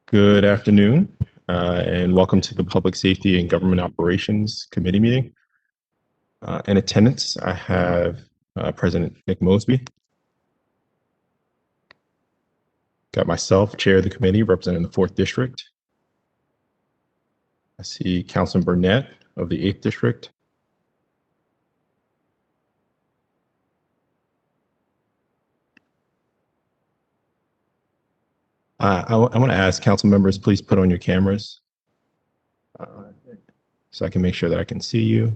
Good afternoon, and welcome to the Public Safety and Government Operations Committee meeting. In attendance, I have President Nick Mosby. Got myself, Chair of the committee, representing the 4th District. I see Councilman Burnett of the 8th District. I want to ask council members, please put on your cameras so I can make sure that I can see you.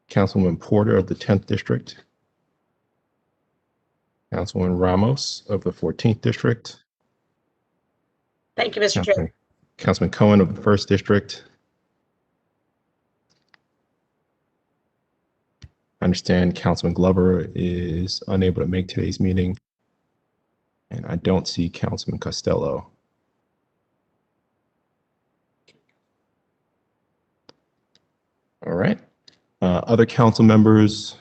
Councilwoman Porter of the 10th District. Councilwoman Ramos of the 14th District. Thank you, Mr. Chair. Councilman Cohen of the 1st District. I understand Councilman Glover is unable to make today's meeting, and I don't see Councilman Costello. All right. Other council members?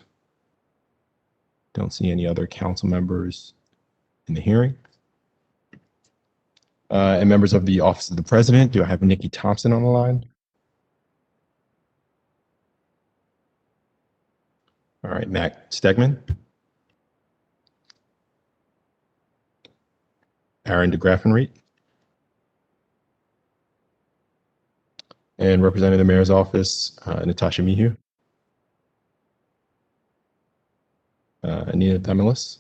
Don't see any other council members in the hearing. And members of the Office of the President, do I have Nikki Thompson on the line? All right, Matt Stegman. Aaron DeGraffenried. And representing the Mayor's Office, Natasha Mihu. Anita Themilis.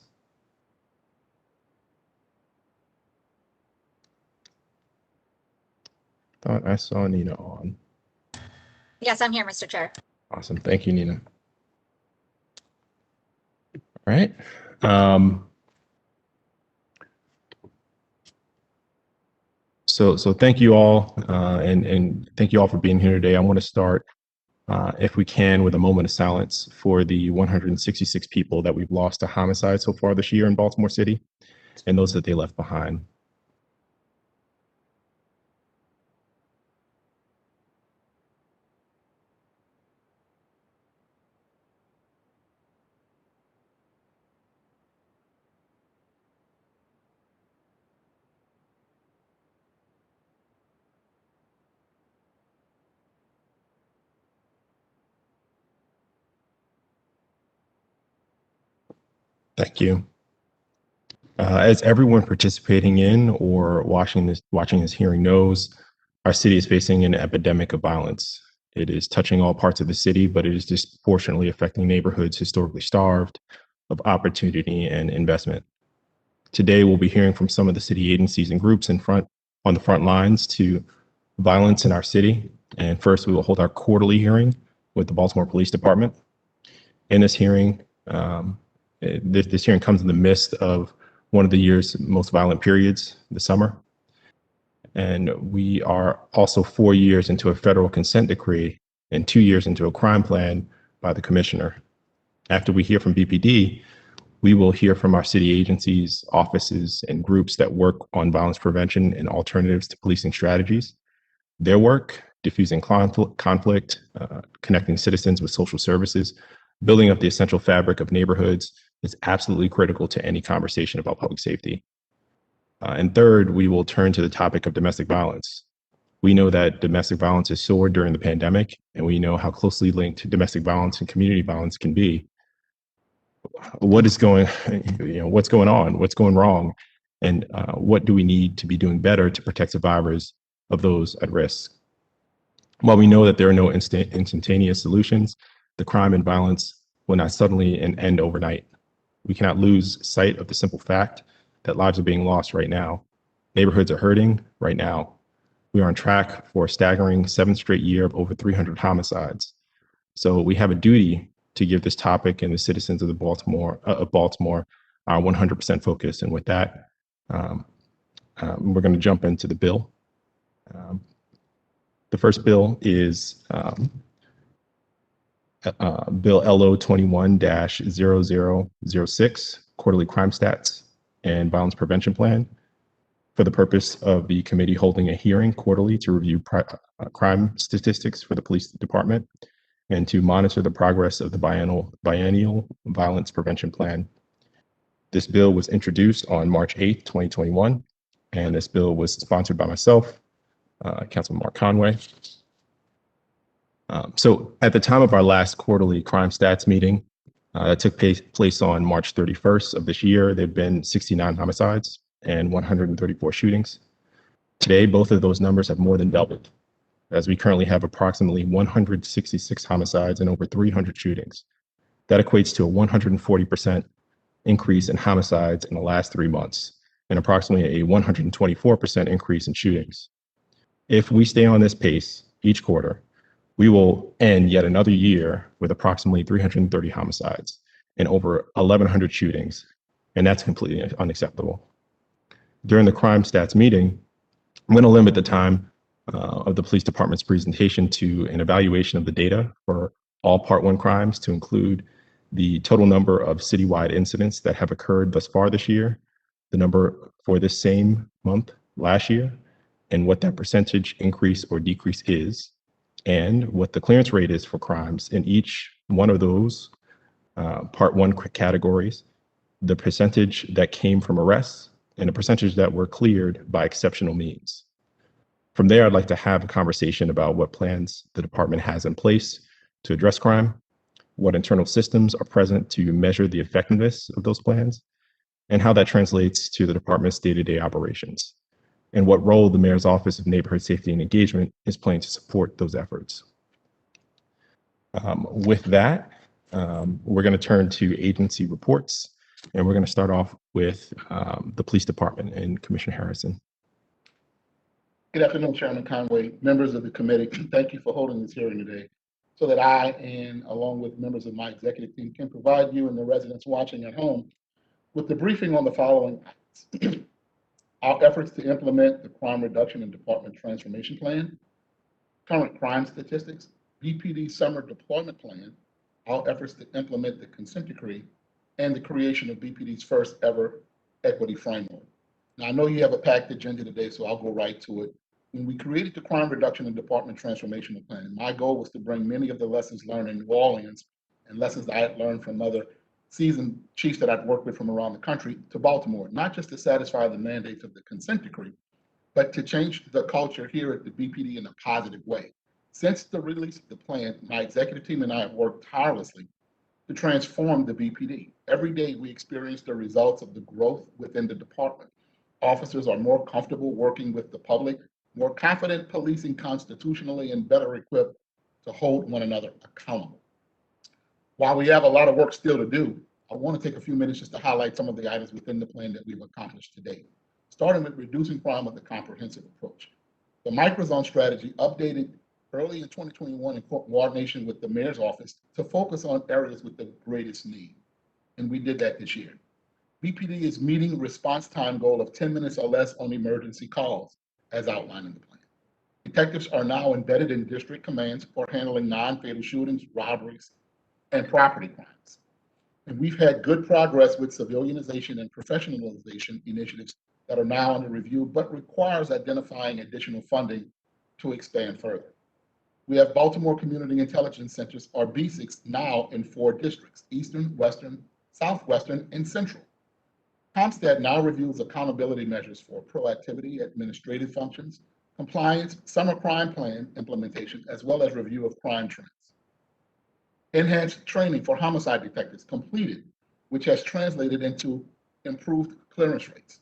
Thought I saw Nina on. Yes, I'm here, Mr. Chair. Awesome. Thank you, Nina. All right. So thank you all, and thank you all for being here today. I want to start, if we can, with a moment of silence for the 166 people that we've lost to homicide so far this year in Baltimore City, and those that they left behind. Thank you. As everyone participating in or watching this hearing knows, our city is facing an epidemic of violence. It is touching all parts of the city, but it is disproportionately affecting neighborhoods historically starved of opportunity and investment. Today, we'll be hearing from some of the city agencies and groups on the front lines to violence in our city. And first, we will hold our quarterly hearing with the Baltimore Police Department. In this hearing, this hearing comes in the midst of one of the year's most violent periods, the summer. And we are also 4 years into a federal consent decree and 2 years into a crime plan by the commissioner. After we hear from BPD, we will hear from our city agencies, offices, and groups that work on violence prevention and alternatives to policing strategies. Their work, diffusing conflict, connecting citizens with social services, building up the essential fabric of neighborhoods is absolutely critical to any conversation about public safety. And third, we will turn to the topic of domestic violence. We know that domestic violence has soared during the pandemic, and we know how closely linked domestic violence and community violence can be. What's going on? What's going wrong? And what do we need to be doing better to protect survivors of those at risk? While we know that there are no instantaneous solutions, the crime and violence will not suddenly end overnight. We cannot lose sight of the simple fact that lives are being lost right now. Neighborhoods are hurting right now. We are on track for a staggering 7th straight year of over 300 homicides. So we have a duty to give this topic and the citizens of Baltimore our 100% focus. And with that, we're going to jump into the bill. The first bill is Bill LO 21-0006, Quarterly Crime Stats and Violence Prevention Plan, for the purpose of the committee holding a hearing quarterly to review crime statistics for the police department and to monitor the progress of the biennial violence prevention plan. This bill was introduced on March 8th, 2021, And this bill was sponsored by myself, Councilman Mark Conway. So at the time of our last quarterly crime stats meeting that took place on March 31st of this year, there have been 69 homicides and 134 shootings. Today, both of those numbers have more than doubled, as we currently have approximately 166 homicides and over 300 shootings. That equates to a 140% increase in homicides in the last 3 months and approximately a 124% increase in shootings. If we stay on this pace each quarter, we will end yet another year with approximately 330 homicides and over 1,100 shootings, and that's completely unacceptable. During the crime stats meeting, I'm going to limit the time of the police department's presentation to an evaluation of the data for all Part 1 crimes to include the total number of citywide incidents that have occurred thus far this year, the number for this same month last year, and what that percentage increase or decrease is, and what the clearance rate is for crimes in each one of those Part 1 categories, the percentage that came from arrests, and the percentage that were cleared by exceptional means. From there, I'd like to have a conversation about what plans the department has in place to address crime, what internal systems are present to measure the effectiveness of those plans, and how that translates to the department's day-to-day operations, and what role the Mayor's Office of Neighborhood Safety and Engagement is playing to support those efforts. With that, we're going to turn to agency reports, and we're going to start off with the Police Department and Commissioner Harrison. Good afternoon, Chairman Conway, members of the committee. Thank you for holding this hearing today so that I, and along with members of my executive team, can provide you and the residents watching at home with the briefing on the following items. Our efforts to implement the Crime Reduction and Department Transformation Plan, current crime statistics, BPD Summer Deployment Plan, our efforts to implement the consent decree, and the creation of BPD's first ever equity framework. Now, I know you have a packed agenda today, so I'll go right to it. When we created the Crime Reduction and Department Transformation Plan, my goal was to bring many of the lessons learned in New Orleans and lessons that I had learned from other seasoned chiefs that I'd worked with from around the country to Baltimore, not just to satisfy the mandates of the consent decree, but to change the culture here at the BPD in a positive way. Since the release of the plan, my executive team and I have worked tirelessly to transform the BPD. Every day we experience the results of the growth within the department. Officers are more comfortable working with the public, more confident policing constitutionally, and better equipped to hold one another accountable. While we have a lot of work still to do, I want to take a few minutes just to highlight some of the items within the plan that we've accomplished to date, starting with reducing crime with a comprehensive approach. The microzone strategy updated early in 2021 in coordination with the mayor's office to focus on areas with the greatest need, and we did that this year. BPD is meeting response time goal of 10 minutes or less on emergency calls, as outlined in the plan. Detectives are now embedded in district commands for handling non-fatal shootings, robberies, and property crimes. And we've had good progress with civilianization and professionalization initiatives that are now under review, but requires identifying additional funding to expand further. We have Baltimore Community Intelligence Centers, or BCICs, now in 4 districts: Eastern, Western, Southwestern, and Central. CompStat now reviews accountability measures for proactivity, administrative functions, compliance, summer crime plan implementation, as well as review of crime trends. Enhanced training for homicide detectives completed, which has translated into improved clearance rates.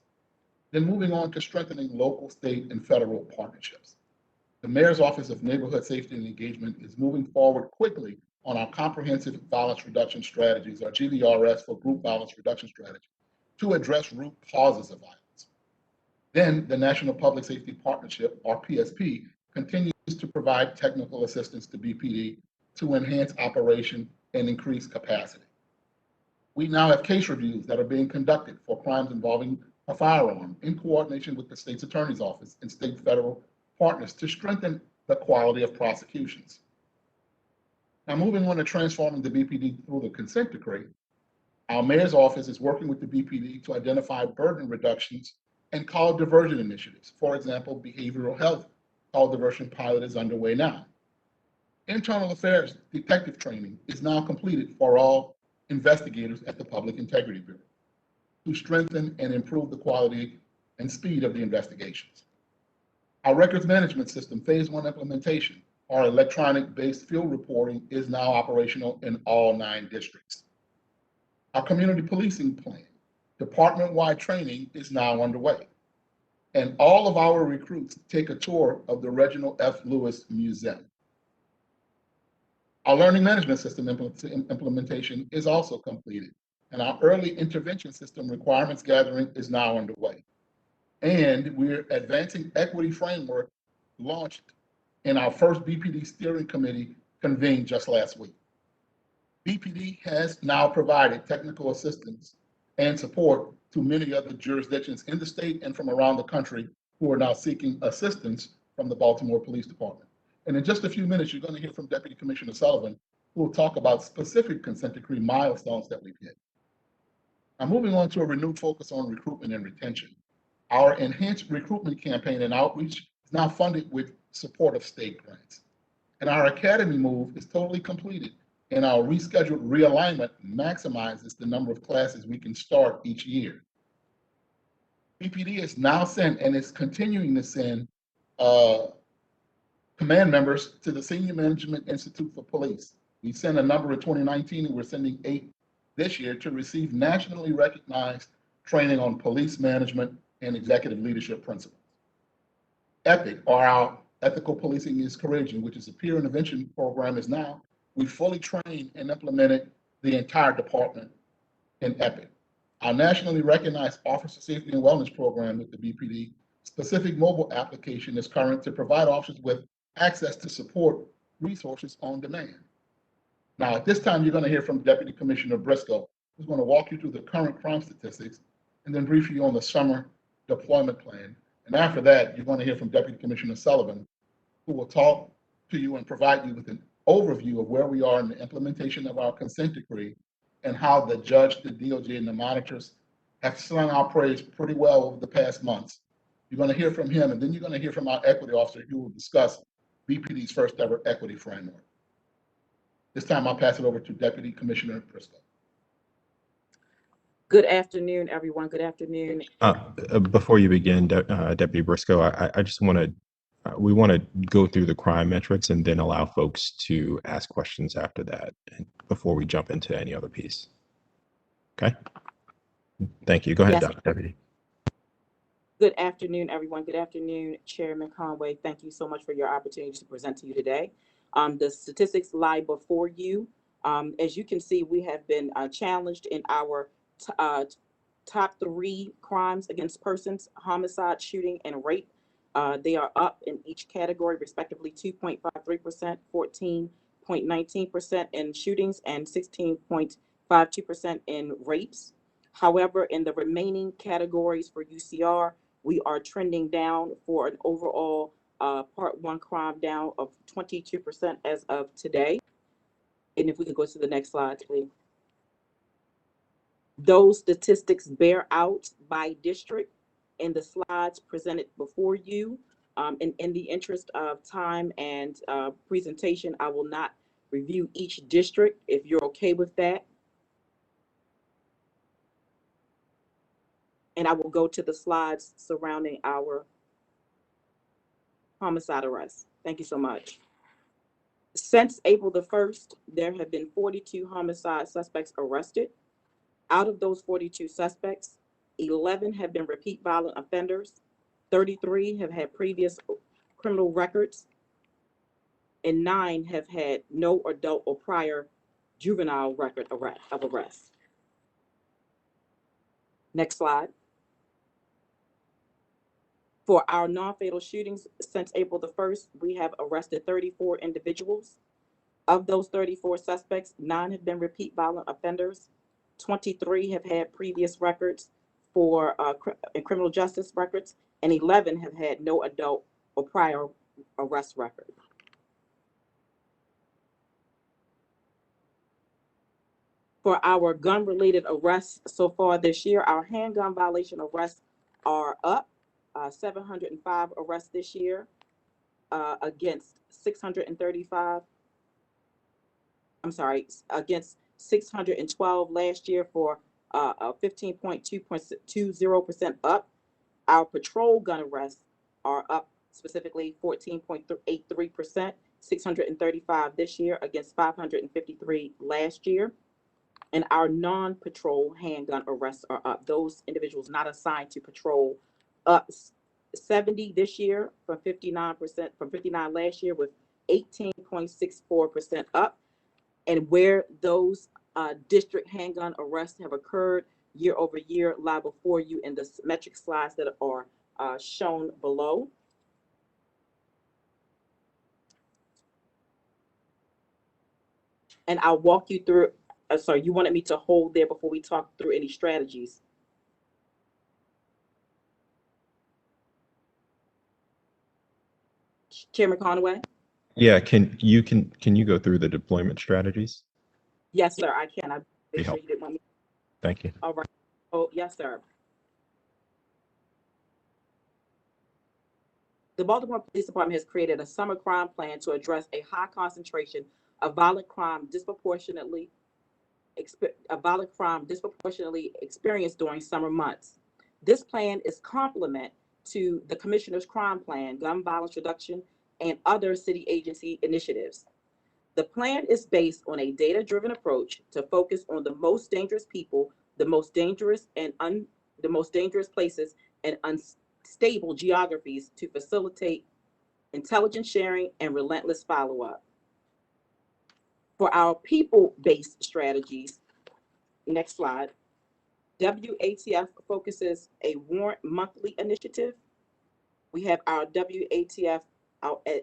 Then moving on to strengthening local, state, and federal partnerships. The Mayor's Office of Neighborhood Safety and Engagement is moving forward quickly on our comprehensive violence reduction strategies, or GVRS for group violence reduction strategy, to address root causes of violence. Then the National Public Safety Partnership, or PSP, continues to provide technical assistance to BPD to enhance operation and increase capacity. We now have case reviews that are being conducted for crimes involving a firearm in coordination with the state's attorney's office and state federal partners to strengthen the quality of prosecutions. Now, moving on to transforming the BPD through the consent decree, our mayor's office is working with the BPD to identify burden reductions and call diversion initiatives. For example, behavioral health call diversion pilot is underway now. Internal affairs detective training is now completed for all investigators at the Public Integrity Bureau to strengthen and improve the quality and speed of the investigations. Our records management system, phase 1 implementation, our electronic-based field reporting is now operational in all 9 districts. Our community policing plan, department-wide training is now underway. And all of our recruits take a tour of the Reginald F. Lewis Museum. Our learning management system implementation is also completed, and our early intervention system requirements gathering is now underway. And we're advancing equity framework launched in our first BPD steering committee convened just last week. BPD has now provided technical assistance and support to many other jurisdictions in the state and from around the country who are now seeking assistance from the Baltimore Police Department. And in just a few minutes, you're going to hear from Deputy Commissioner Sullivan, who will talk about specific consent decree milestones that we've hit. Now, moving on to a renewed focus on recruitment and retention. Our enhanced recruitment campaign and outreach is now funded with support of state grants. And our academy move is totally completed, and our rescheduled realignment maximizes the number of classes we can start each year. BPD has now sent and is continuing to send command members to the Senior Management Institute for Police. We sent a number in 2019, and we're sending 8 this year to receive nationally recognized training on police management and executive leadership principles. EPIC, or our Ethical Policing is Courageous, which is a peer intervention program, is now, we fully trained and implemented the entire department in EPIC. Our nationally recognized Officer Safety and Wellness program with the BPD specific mobile application is current to provide officers with access to support resources on demand. Now, at this time, you're going to hear from Deputy Commissioner Briscoe, who's going to walk you through the current crime statistics and then brief you on the summer deployment plan. And after that, you're going to hear from Deputy Commissioner Sullivan, who will talk to you and provide you with an overview of where we are in the implementation of our consent decree and how the judge, the DOJ, and the monitors have sung our praise pretty well over the past months. You're going to hear from him, and then you're going to hear from our equity officer, who will discuss BPD's first ever equity framework. This time, I'll pass it over to Deputy Commissioner Briscoe. Good afternoon, everyone. Good afternoon. Before you begin, Deputy Briscoe, I just want to, we want to go through the crime metrics and then allow folks to ask questions after that before we jump into any other piece. Okay? Thank you. Go ahead, Yes. Deputy. Good afternoon, everyone. Good afternoon, Chairman Conway. Thank you so much for your opportunity to present to you today. The statistics lie before you. As you can see, we have been challenged in our top 3 crimes against persons: homicide, shooting, and rape. They are up in each category, respectively 2.53%, 14.19% in shootings, and 16.52% in rapes. However, in the remaining categories for UCR, we are trending down for an overall Part 1 crime down of 22% as of today. And if we could go to the next slide, please. Those statistics bear out by district in the slides presented before you. And in the interest of time and presentation, I will not review each district, if you're okay with that. And I will go to the slides surrounding our homicide arrests. Thank you so much. Since April the 1st, there have been 42 homicide suspects arrested. Out of those 42 suspects, 11 have been repeat violent offenders, 33 have had previous criminal records, and 9 have had no adult or prior juvenile record of arrest. Next slide. For our non-fatal shootings since April the 1st, we have arrested 34 individuals. Of those 34 suspects, 9 have been repeat violent offenders, 23 have had previous records for criminal justice records, and 11 have had no adult or prior arrest record. For our gun-related arrests so far this year, our handgun violation arrests are up. 705 arrests this year against 635. I'm sorry, against 612 last year for a 15.20% up. Our patrol gun arrests are up specifically 14.83%, 635 this year against 553 last year. And our non-patrol handgun arrests are up. Those individuals not assigned to patrol up 70 this year from 59% from 59 last year, with 18.64% up. And where those district handgun arrests have occurred year over year lie before you in the metric slides that are shown below. And I'll walk you through. Sorry, you wanted me to hold there before we talk through any strategies. Chairman Conway? Yeah, can you go through the deployment strategies? Yes, sir, I can. I Be make sure helpful. you didn't want me. Thank you. All right. Oh, yes, sir. The Baltimore Police Department has created a summer crime plan to address a high concentration of violent crime disproportionately experienced during summer months. This plan is complement to the Commissioner's Crime Plan, Gun Violence Reduction, and other city agency initiatives. The plan is based on a data-driven approach to focus on the most dangerous people, the most dangerous places, and unstable geographies to facilitate intelligence sharing and relentless follow-up. For our people-based strategies, next slide, WATF focuses a warrant monthly initiative. We have our WATF,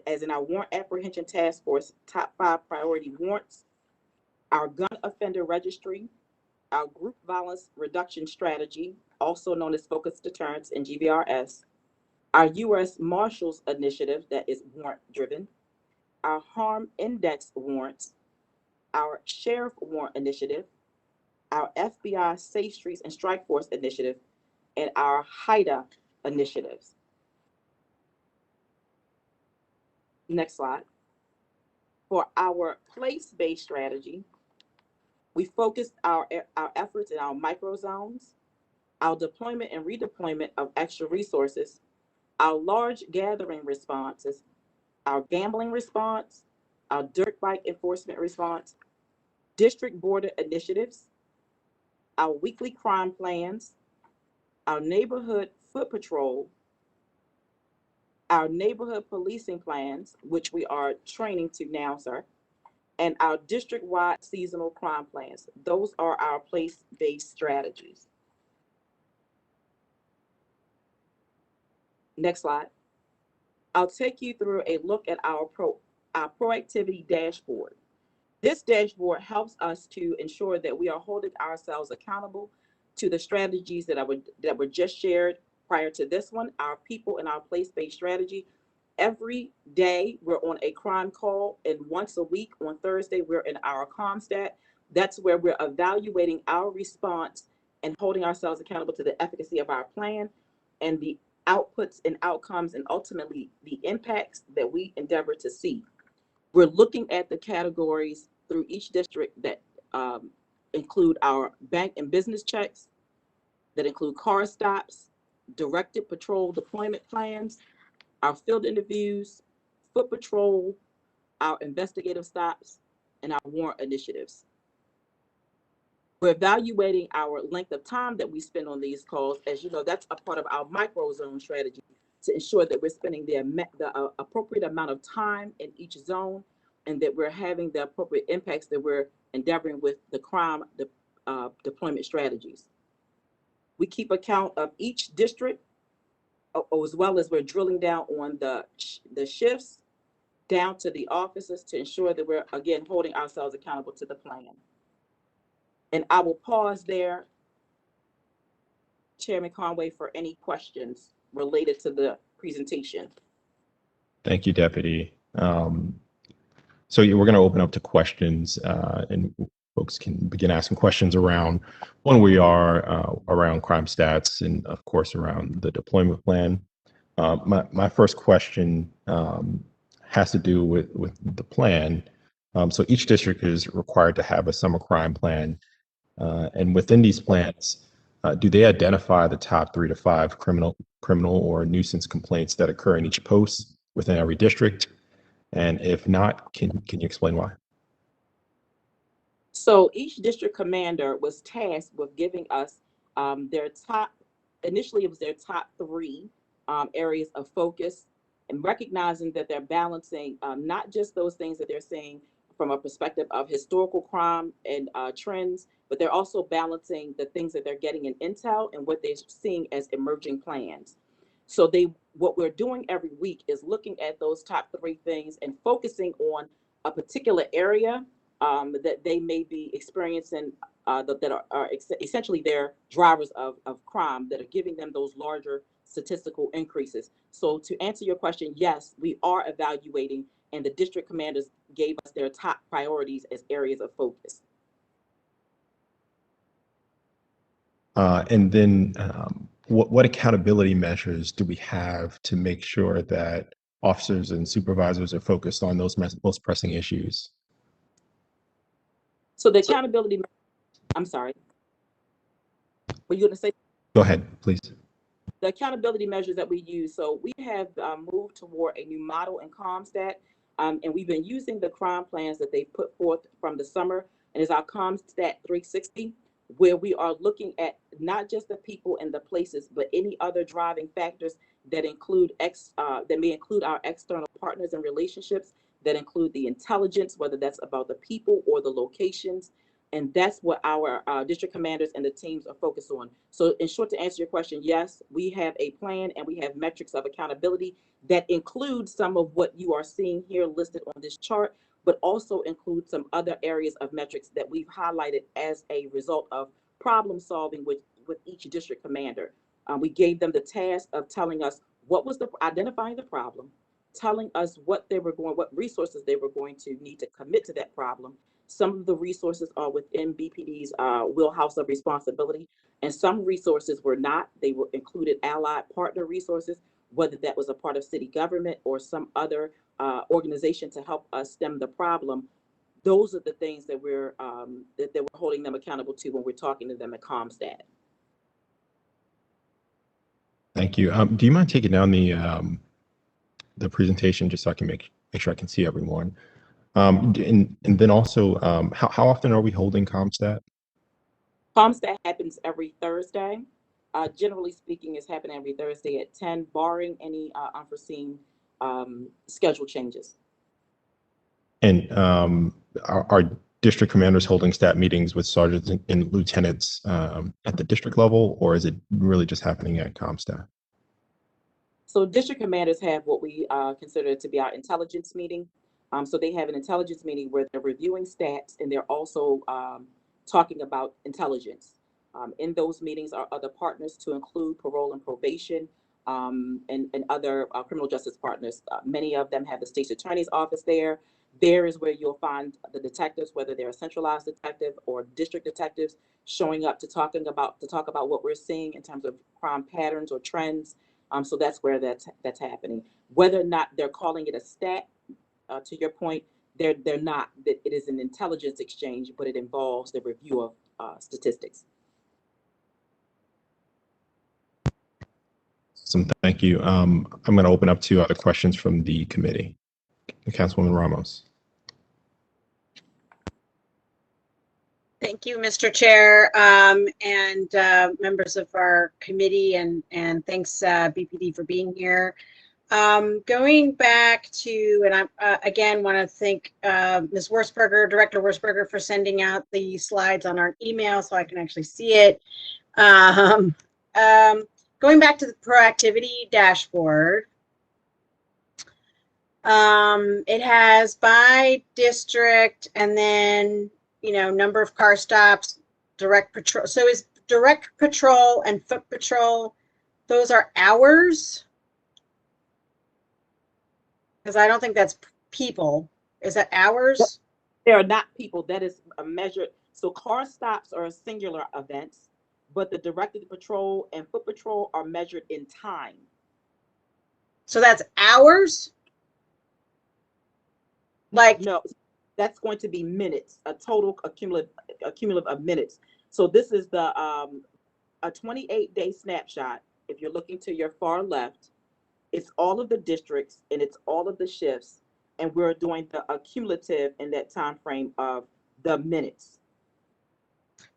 as in our warrant apprehension task force, top 5 priority warrants, our gun offender registry, our group violence reduction strategy, also known as focused deterrence and GVRS, our U.S. Marshals initiative that is warrant driven, our harm index warrants, our sheriff warrant initiative, our FBI Safe Streets and Strike Force initiative, and our HIDA initiatives. Next slide. For our place-based strategy, we focused our efforts in our micro zones, our deployment and redeployment of extra resources, our large gathering responses, our gambling response, our dirt bike enforcement response, district border initiatives, our weekly crime plans, our neighborhood foot patrol, our neighborhood policing plans, which we are training to now, sir, and our district-wide seasonal crime plans. Those are our place-based strategies. Next slide. I'll take you through a look at our Proactivity Dashboard. This dashboard helps us to ensure that we are holding ourselves accountable to the strategies that were just shared prior to this one, our people and our place-based strategy. Every day we're on a crime call, and once a week on Thursday, we're in our CommStat. That's where we're evaluating our response and holding ourselves accountable to the efficacy of our plan and the outputs and outcomes and ultimately the impacts that we endeavor to see. We're looking at the categories through each district that include our bank and business checks, that include car stops, directed patrol deployment plans, our field interviews, foot patrol, our investigative stops, and our warrant initiatives. We're evaluating our length of time that we spend on these calls. As you know, that's a part of our micro zone strategy to ensure that we're spending the appropriate amount of time in each zone and that we're having the appropriate impacts that we're endeavoring with the crime deployment strategies. We keep account of each district, as well as we're drilling down on the shifts down to the officers to ensure that we're, again, holding ourselves accountable to the plan. And I will pause there, Chairman Conway, for any questions related to the presentation. Thank you, Deputy. So we're going to open up to questions, and folks can begin asking questions around when we are around crime stats and, of course, around the deployment plan. My first question has to do with the plan. So each district is required to have a summer crime plan. And within these plans, do they identify the top 3 to 5 criminal or nuisance complaints that occur in each post within every district? And if not, can you explain why? So each district commander was tasked with giving us their top, initially it was their top 3 areas of focus, and recognizing that they're balancing not just those things that they're seeing from a perspective of historical crime and trends, but they're also balancing the things that they're getting in intel and what they're seeing as emerging plans. So what we're doing every week is looking at those top 3 things and focusing on a particular area that they may be experiencing that are essentially their drivers of crime that are giving them those larger statistical increases. So to answer your question, yes, we are evaluating, and the district commanders gave us their top priorities as areas of focus. And then what accountability measures do we have to make sure that officers and supervisors are focused on those most pressing issues? So the accountability, I'm sorry, were you going to say? Go ahead, please. The accountability measures that we use. So we have moved toward a new model in CompStat, and we've been using the crime plans that they put forth from the summer, and it's our CompStat 360, where we are looking at not just the people and the places, but any other driving factors that include that may include our external partners and relationships, that include the intelligence, whether that's about the people or the locations. And that's what our district commanders and the teams are focused on. So in short, to answer your question, yes, we have a plan and we have metrics of accountability that include some of what you are seeing here listed on this chart, but also include some other areas of metrics that we've highlighted as a result of problem solving with each district commander. We gave them the task of telling us identifying the problem, telling us what resources they were going to need to commit to that problem. Some of the resources are within BPD's wheelhouse of responsibility, and some resources were not. They were included allied partner resources, whether that was a part of city government or some other organization to help us stem the problem. Those are the things that we're holding them accountable to when we're talking to them at CompStat. Thank you. Do you mind taking down the presentation just so I can make sure I can see everyone? And then also, how often are we holding CompStat? CompStat happens every Thursday. Generally speaking, it's happening every Thursday at 10, barring any unforeseen schedule changes. And are district commanders holding stat meetings with sergeants and lieutenants at the district level, or is it really just happening at CompStat? So district commanders have what we consider to be our intelligence meeting. So they have an intelligence meeting where they're reviewing stats and they're also talking about intelligence. In those meetings are other partners to include parole and probation and other criminal justice partners. Many of them have the state's attorney's office there. There is where you'll find the detectives, whether they're a centralized detective or district detectives, showing up to talk about what we're seeing in terms of crime patterns or trends. So that's where that's happening. Whether or not they're calling it a stat, to your point, they're not. That it is an intelligence exchange, but it involves the review of statistics. Thank you. I'm going to open up to other questions from the committee. Councilwoman Ramos. Thank you, Mr. Chair, and members of our committee, and thanks BPD for being here. Going back to, and I again want to thank Ms. Wurzberger, Director Wurzberger, for sending out the slides on our email so I can actually see it. Going back to the Proactivity Dashboard, it has by district and then, you know, number of car stops, direct patrol. So is direct patrol and foot patrol, those are hours? Because I don't think that's people. Is that hours? They are not people. That is a measure. So car stops are singular events, but the directed patrol and foot patrol are measured in time. So that's hours? Like, no, that's going to be minutes, a total cumulative of minutes. So this is the a 28-day snapshot if you're looking to your far left, it's all of the districts and it's all of the shifts, and we're doing the accumulative in that time frame of the minutes.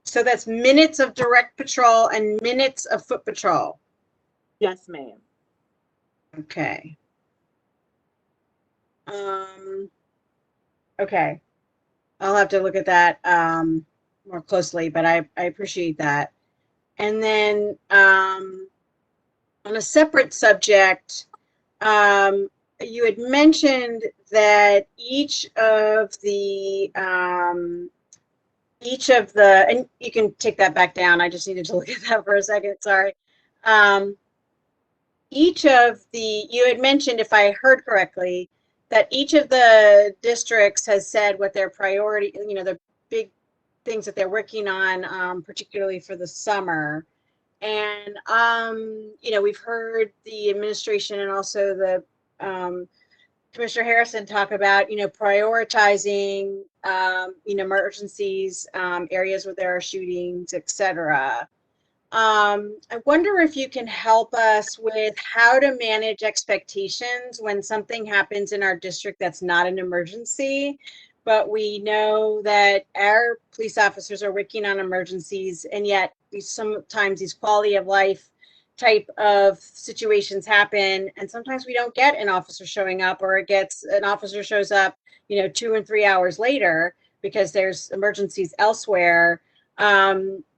So that's minutes of direct patrol and minutes of foot patrol. Yes, ma'am. Okay. Okay. I'll have to look at that more closely, but I appreciate that. And then on a separate subject, you had mentioned that each of the, and you can take that back down. I just needed to look at that for a second. Sorry. Each of the, you had mentioned, if I heard correctly, that each of the districts has said what their priority, you know, the big things that they're working on, particularly for the summer. And, you know, we've heard the administration and also the Commissioner Harrison talk about, you know, prioritizing, you know, emergencies, areas where there are shootings, et cetera. I wonder if you can help us with how to manage expectations when something happens in our district that's not an emergency, but we know that our police officers are working on emergencies, and yet sometimes these quality of life type of situations happen, and sometimes we don't get an officer showing up, or an officer shows up, you know, 2 and 3 hours later because there's emergencies elsewhere.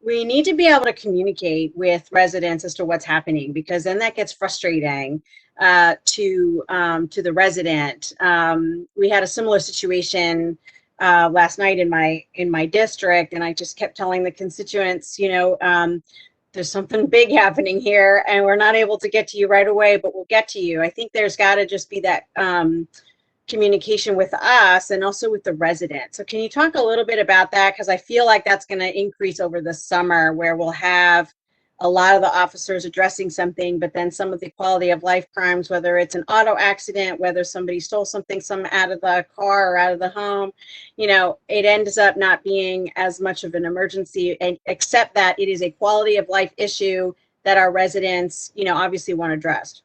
We need to be able to communicate with residents as to what's happening, because then that gets frustrating to the resident. We had a similar situation last night in my district, and I just kept telling the constituents, you know, there's something big happening here, and we're not able to get to you right away, but we'll get to you. I think there's got to just be that communication with us and also with the residents. So can you talk a little bit about that? Because I feel like that's going to increase over the summer, where we'll have a lot of the officers addressing something, but then some of the quality of life crimes, whether it's an auto accident, whether somebody stole something out of the car or out of the home, you know, it ends up not being as much of an emergency, and except that it is a quality of life issue that our residents, you know, obviously want addressed.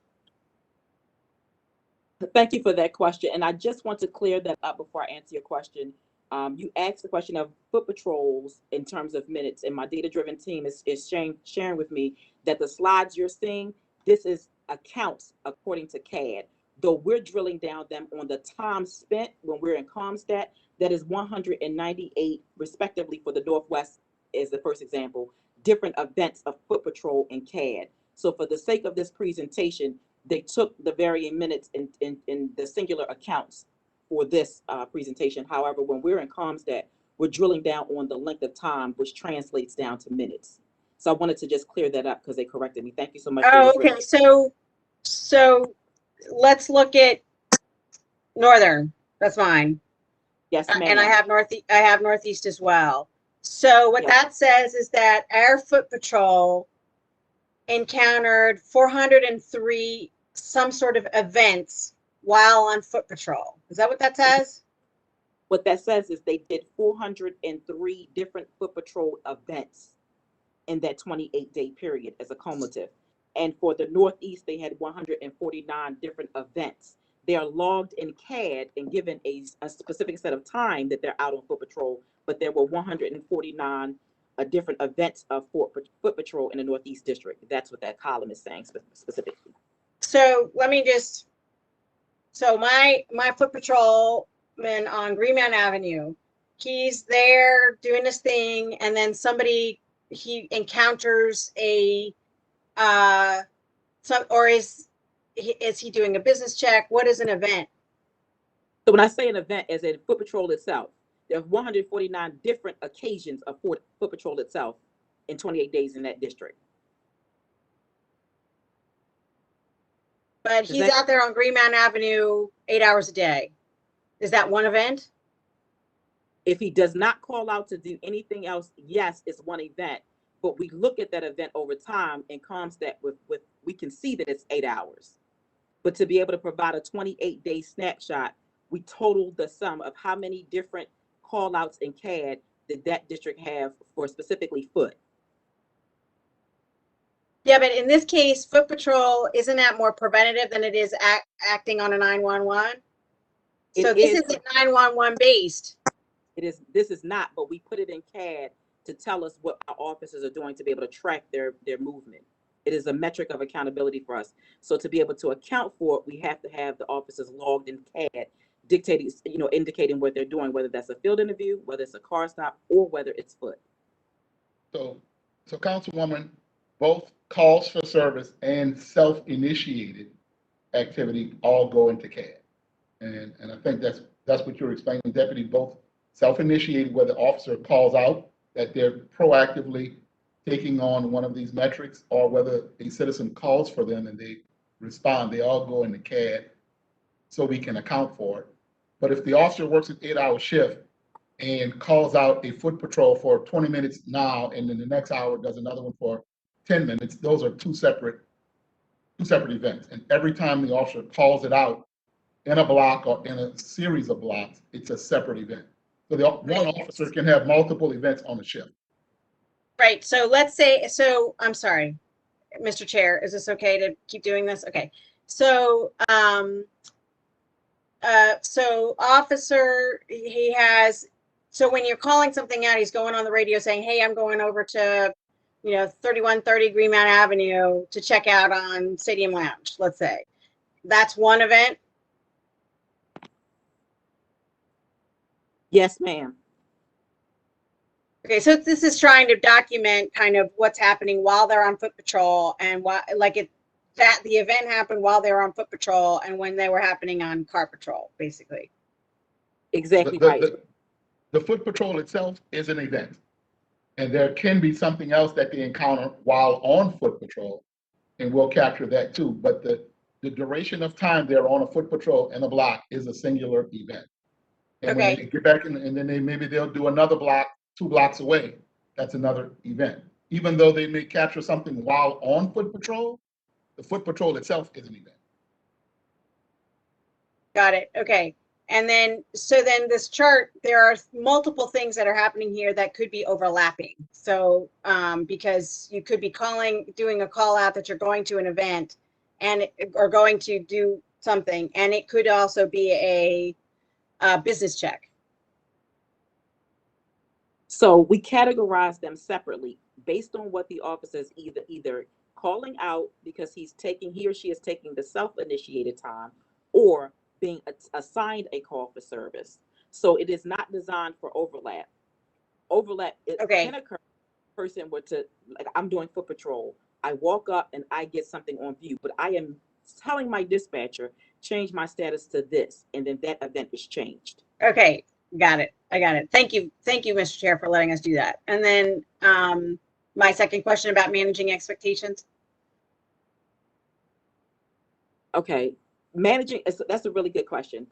Thank you for that question. And I just want to clear that up before I answer your question. You asked the question of foot patrols in terms of minutes, and my data-driven team is sharing with me that the slides you're seeing, this is accounts according to CAD. Though we're drilling down them on the time spent when we're in ComStat, that is 198 respectively for the Northwest is the first example, different events of foot patrol in CAD. So for the sake of this presentation, they took the varying minutes in the singular accounts for this presentation. However, when we're in ComStat, we're drilling down on the length of time, which translates down to minutes. So I wanted to just clear that up because they corrected me. Thank you so much. Oh, okay. So let's look at Northern. That's mine. Yes, ma'am. And I have Northeast as well. So what that says is that our foot patrol encountered 403 some sort of events while on foot patrol. Is that what that says? What that says is they did 403 different foot patrol events in that 28-day period as a cumulative. And for the Northeast, they had 149 different events. They are logged in CAD and given a specific set of time that they're out on foot patrol, but there were 149 different events of foot patrol in the Northeast district. That's what that column is saying specifically. So let me just, so my foot patrolman on Green Mountain Avenue, he's there doing his thing, and then he encounters or is he doing a business check? What is an event? So when I say an event, as in foot patrol itself, there are 149 different occasions of foot patrol itself in 28 days in that district. But he's out there on Green Mountain Avenue 8 hours a day. Is that one event? If he does not call out to do anything else, yes, it's one event. But we look at that event over time and ComStat with we can see that it's 8 hours. But to be able to provide a 28-day snapshot, we totaled the sum of how many different call outs in CAD did that district have for specifically foot. Yeah, but in this case, foot patrol, isn't that more preventative than it is acting on a 911? So It this is, isn't 911 based. this is not, but we put it in CAD to tell us what our officers are doing to be able to track their movement. It is a metric of accountability for us. So to be able to account for it, we have to have the officers logged in CAD, dictating, indicating what they're doing, whether that's a field interview, whether it's a car stop, or whether it's foot. So, Councilwoman, both calls for service and self-initiated activity all go into CAD. And I think that's what you're explaining, Deputy, both self-initiated, where the officer calls out that they're proactively taking on one of these metrics, or whether a citizen calls for them and they respond, they all go into CAD so we can account for it. But if the officer works an 8-hour shift and calls out a foot patrol for 20 minutes now, and then the next hour does another one for 10 minutes, those are two separate events. And every time the officer calls it out in a block or in a series of blocks, it's a separate event. So the one officer can have multiple events on the shift. Right. So let's say, so I'm sorry, Mr. Chair, is this okay to keep doing this? Okay. So, so officer, he has, so when you're calling something out, he's going on the radio saying, hey, I'm going over to, 3130 Greenmount Avenue to check out on Stadium Lounge, let's say. That's one event. Yes, ma'am. Okay, so this is trying to document kind of what's happening while they're on foot patrol, and why, that the event happened while they were on foot patrol and when they were happening on car patrol, basically. Exactly right. The foot patrol itself is an event. And there can be something else that they encounter while on foot patrol, and we'll capture that too. But the duration of time they're on a foot patrol in a block is a singular event. And when they get back in, and then maybe they'll do another block 2 blocks away, that's another event. Even though they may capture something while on foot patrol, the foot patrol itself is an event. Got it. Okay. And then, so then this chart, there are multiple things that are happening here that could be overlapping. So, because you could be doing a call out that you're going to an event or going to do something, and it could also be a business check. So we categorize them separately based on what the officer is either calling out because he or she is taking the self-initiated time, or being assigned a call for service. So it is not designed for overlap. Overlap can occur. Person were to, like, I'm doing foot patrol. I walk up and I get something on view, but I am telling my dispatcher, change my status to this, and then that event is changed. Okay, got it. I got it. Thank you, Mr. Chair, for letting us do that. And then my second question about managing expectations. Okay, managing, that's a really good question.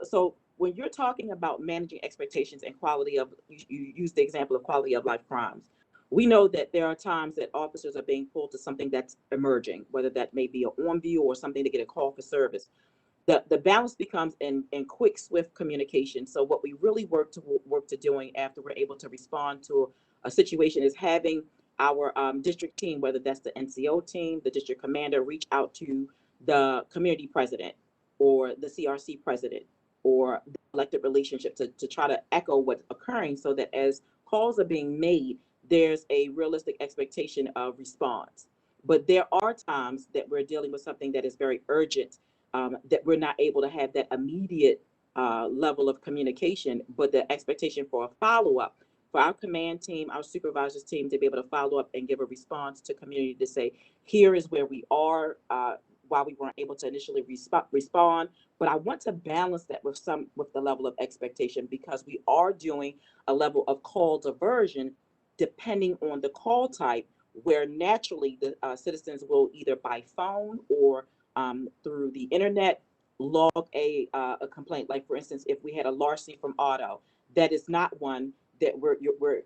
So when you're talking about managing expectations and quality of, you use the example of quality of life crimes. We know that there are times that officers are being pulled to something that's emerging, whether that may be an on view or something to get a call for service. The balance becomes in quick, swift communication. So what we really work to doing after we're able to respond to a situation is having our district team, whether that's the NCO team, the district commander, reach out to the community president or the CRC president or the elected relationship to try to echo what's occurring, so that as calls are being made, there's a realistic expectation of response. But there are times that we're dealing with something that is very urgent, that we're not able to have that immediate level of communication, but the expectation for a follow-up for our command team, our supervisors team, to be able to follow up and give a response to community to say, here is where we are, why we weren't able to initially respond. But I want to balance that with the level of expectation, because we are doing a level of call diversion depending on the call type, where naturally the citizens will either by phone or through the internet log a complaint. Like, for instance, if we had a larceny from auto, that is not one that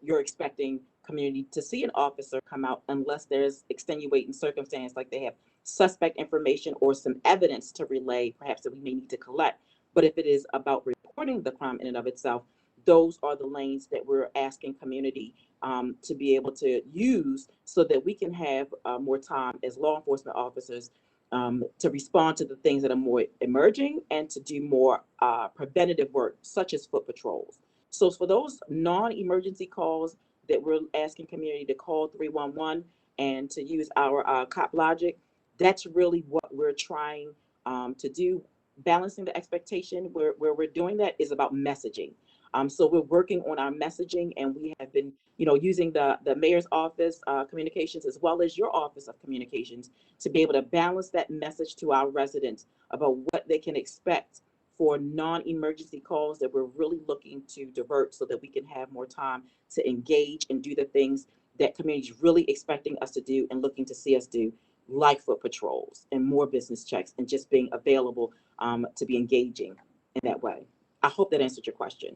you're expecting community to see an officer come out unless there's extenuating circumstance, like they have suspect information or some evidence to relay, perhaps, that we may need to collect. But if it is about reporting the crime in and of itself, those are the lanes that we're asking community to be able to use so that we can have more time as law enforcement officers to respond to the things that are more emerging and to do more preventative work, such as foot patrols. So for those non-emergency calls that we're asking community to call 311 and to use our cop logic, that's really what we're trying to do. Balancing the expectation where we're doing that is about messaging. So we're working on our messaging, and we have been, using the mayor's office communications as well as your office of communications to be able to balance that message to our residents about what they can expect for non-emergency calls that we're really looking to divert so that we can have more time to engage and do the things that community is really expecting us to do and looking to see us do, like foot patrols and more business checks and just being available to be engaging in that way. I hope that answered your question.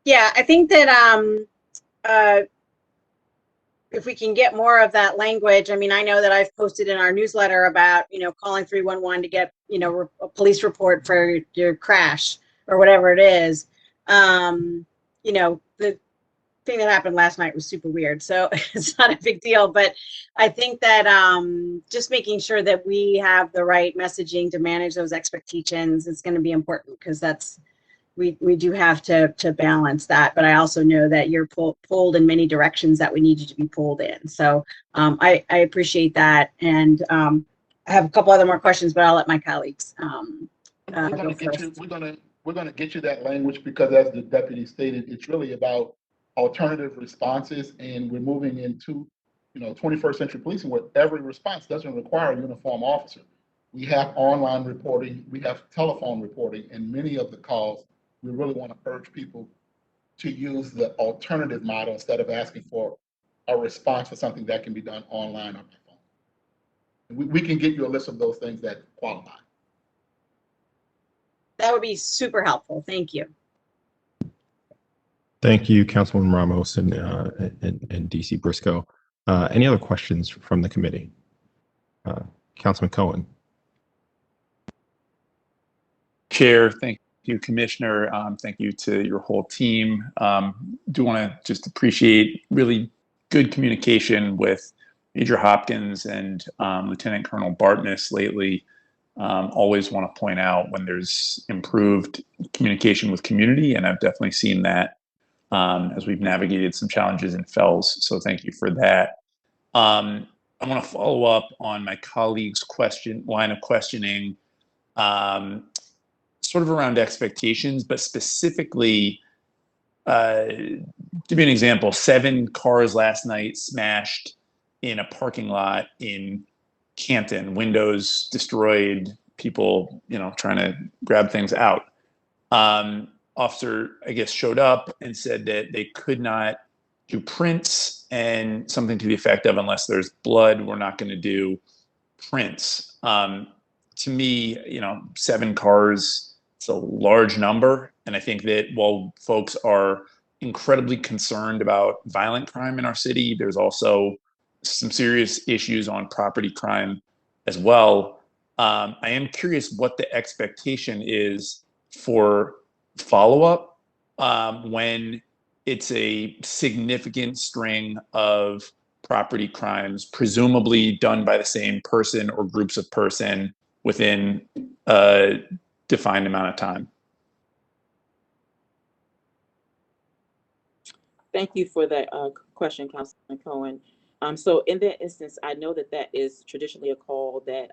Yeah, I think that if we can get more of that language, I mean, I know that I've posted in our newsletter about, calling 311 to get, a police report for your crash or whatever it is. The thing that happened last night was super weird, so it's not a big deal. But I think that just making sure that we have the right messaging to manage those expectations is going to be important, because we do have to balance that. But I also know that you're pulled in many directions that we need you to be pulled in. So I appreciate that. And I have a couple other more questions, but I'll let my colleagues We're going to get you that language, because as the deputy stated, it's really about alternative responses, and we're moving into 21st century policing, where every response doesn't require a uniform officer. We have online reporting, we have telephone reporting, and many of the calls we really want to urge people to use the alternative model instead of asking for a response for something that can be done online or by phone. We can get you a list of those things that qualify. That would be super helpful. Thank you. Thank you, Councilwoman Ramos and DC Briscoe. Any other questions from the committee? Councilman Cohen. Chair, thank you, Commissioner. Thank you to your whole team. Do want to just appreciate really good communication with Major Hopkins and Lieutenant Colonel Bartness lately. Always want to point out when there's improved communication with community, and I've definitely seen that as we've navigated some challenges in Fells. So thank you for that. I want to follow up on my colleague's line of questioning, sort of around expectations, but specifically, to be an example, 7 cars last night smashed in a parking lot in Canton, windows destroyed, people, trying to grab things out. Officer, I guess, showed up and said that they could not do prints, and something to the effect of, unless there's blood, we're not going to do prints. To me, 7 cars, it's a large number. And I think that while folks are incredibly concerned about violent crime in our city, there's also some serious issues on property crime as well. I am curious what the expectation is for follow-up when it's a significant string of property crimes, presumably done by the same person or groups of person within a defined amount of time. Thank you for that question, Councilman Cohen. So in that instance, I know that is traditionally a call that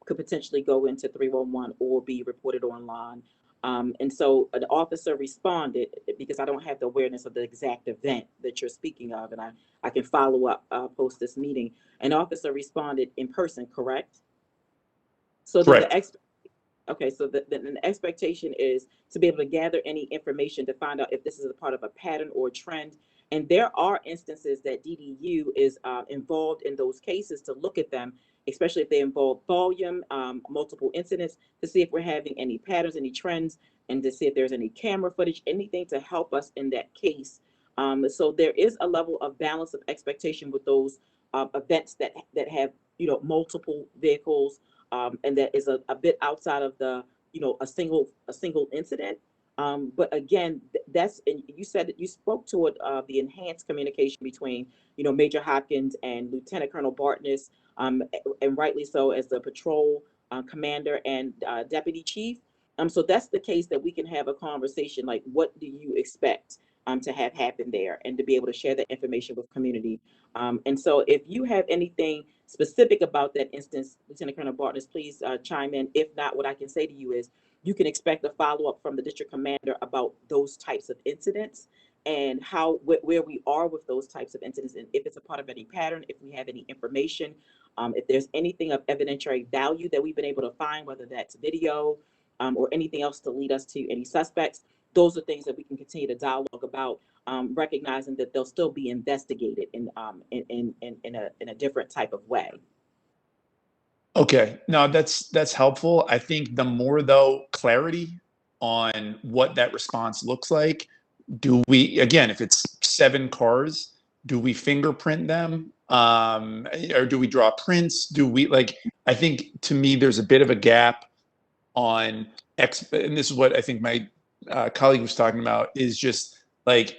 could potentially go into 311 or be reported online. And so an officer responded, because I don't have the awareness of the exact event that you're speaking of, and I can follow up post this meeting. An officer responded in person, correct? So correct. So the expectation is to be able to gather any information to find out if this is a part of a pattern or a trend. And there are instances that DDU is involved in those cases to look at them, especially if they involve volume, multiple incidents, to see if we're having any patterns, any trends, and to see if there's any camera footage, anything to help us in that case. So there is a level of balance of expectation with those events that have multiple vehicles, and that is a bit outside of the a single incident. But again, that's, and you said that you spoke to it, the enhanced communication between, Major Hopkins and Lieutenant Colonel Bartness, and rightly so, as the patrol commander and deputy chief. So that's the case that we can have a conversation like, what do you expect to have happen there, and to be able to share that information with community. And so if you have anything specific about that instance, Lieutenant Colonel Bartness, please chime in. If not, what I can say to you is you can expect a follow-up from the district commander about those types of incidents, and where we are with those types of incidents, and if it's a part of any pattern, if we have any information, if there's anything of evidentiary value that we've been able to find, whether that's video, or anything else to lead us to any suspects. Those are things that we can continue to dialogue about, recognizing that they'll still be investigated in a different type of way. Okay, no, that's helpful. I think the more, though, clarity on what that response looks like. Do we, again, if it's 7 cars, do we fingerprint them? Or do we draw prints? Do we, I think, to me, there's a bit of a gap on and this is what I think my colleague was talking about, is just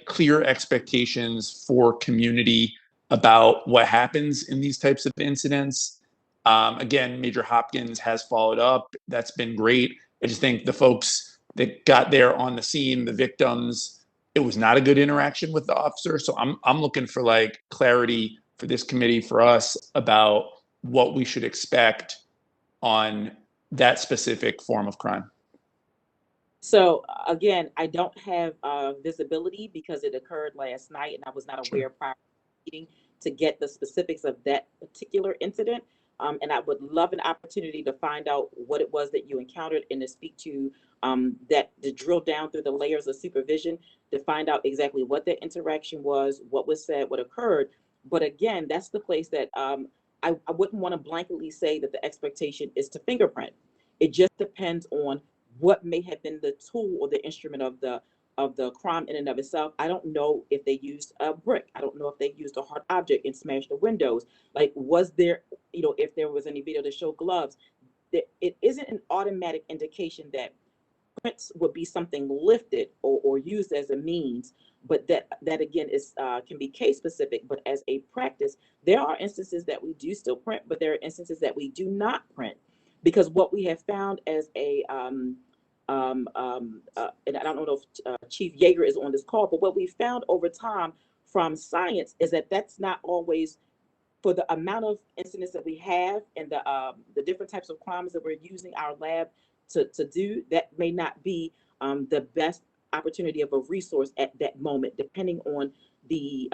clear expectations for community about what happens in these types of incidents. Again, Major Hopkins has followed up. That's been great. I just think the folks that got there on the scene, the victims, it was not a good interaction with the officer. So I'm looking for clarity for this committee, for us, about what we should expect on that specific form of crime. So again, I don't have visibility because it occurred last night and I was not aware prior to the meeting to get the specifics of that particular incident. And I would love an opportunity to find out what it was that you encountered, and to speak to to drill down through the layers of supervision to find out exactly what that interaction was, what was said, what occurred. But again, that's the place that I wouldn't want to blanketly say that the expectation is to fingerprint. It just depends on what may have been the tool or the instrument of the crime in and of itself. I don't know if they used a brick. I don't know if they used a hard object and smashed the windows. Was there, if there was any video to show gloves? It isn't an automatic indication that prints would be something lifted or used as a means, but that again is can be case specific. But as a practice, there are instances that we do still print, but there are instances that we do not print, because what we have found as a and I don't know if Chief Yeager is on this call, but what we found over time from science is that that's not always, for the amount of incidents that we have and the different types of crimes that we're using our lab to do, that may not be the best opportunity of a resource at that moment, depending on the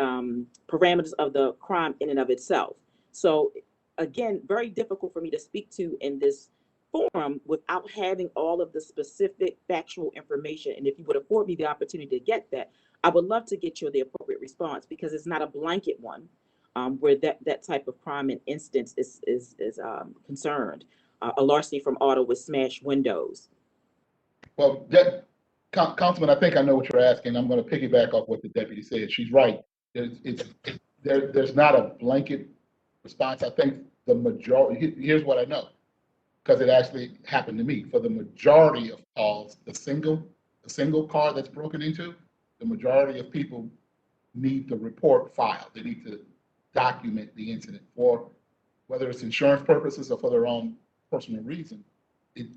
parameters of the crime in and of itself. So again, very difficult for me to speak to in this forum without having all of the specific factual information. And if you would afford me the opportunity to get that, I would love to get you the appropriate response, because it's not a blanket one where that type of crime and instance is concerned. A larceny from auto with smashed windows. Well, Councilman, I think I know what you're asking. I'm going to piggyback off what the deputy said. She's right. There's not a blanket response. I think the majority, here's what I know, because it actually happened to me. For the majority of calls, the single car that's broken into, the majority of people need the report filed. They need to document the incident, for whether it's insurance purposes or for their own personal reason. The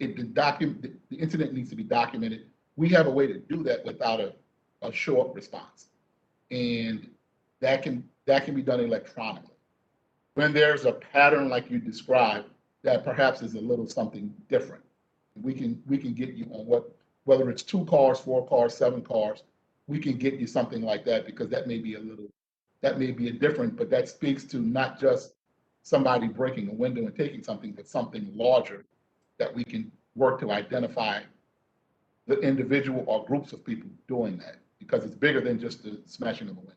incident needs to be documented. We have a way to do that without a short response, and that can be done electronically. When there's a pattern like you described, that perhaps is a little something different, we can get you on whether it's 2 cars, 4 cars, 7 cars, we can get you something like that, because that may be a different, but that speaks to not just somebody breaking a window and taking something, but something larger that we can work to identify the individual or groups of people doing that, because it's bigger than just the smashing of a window.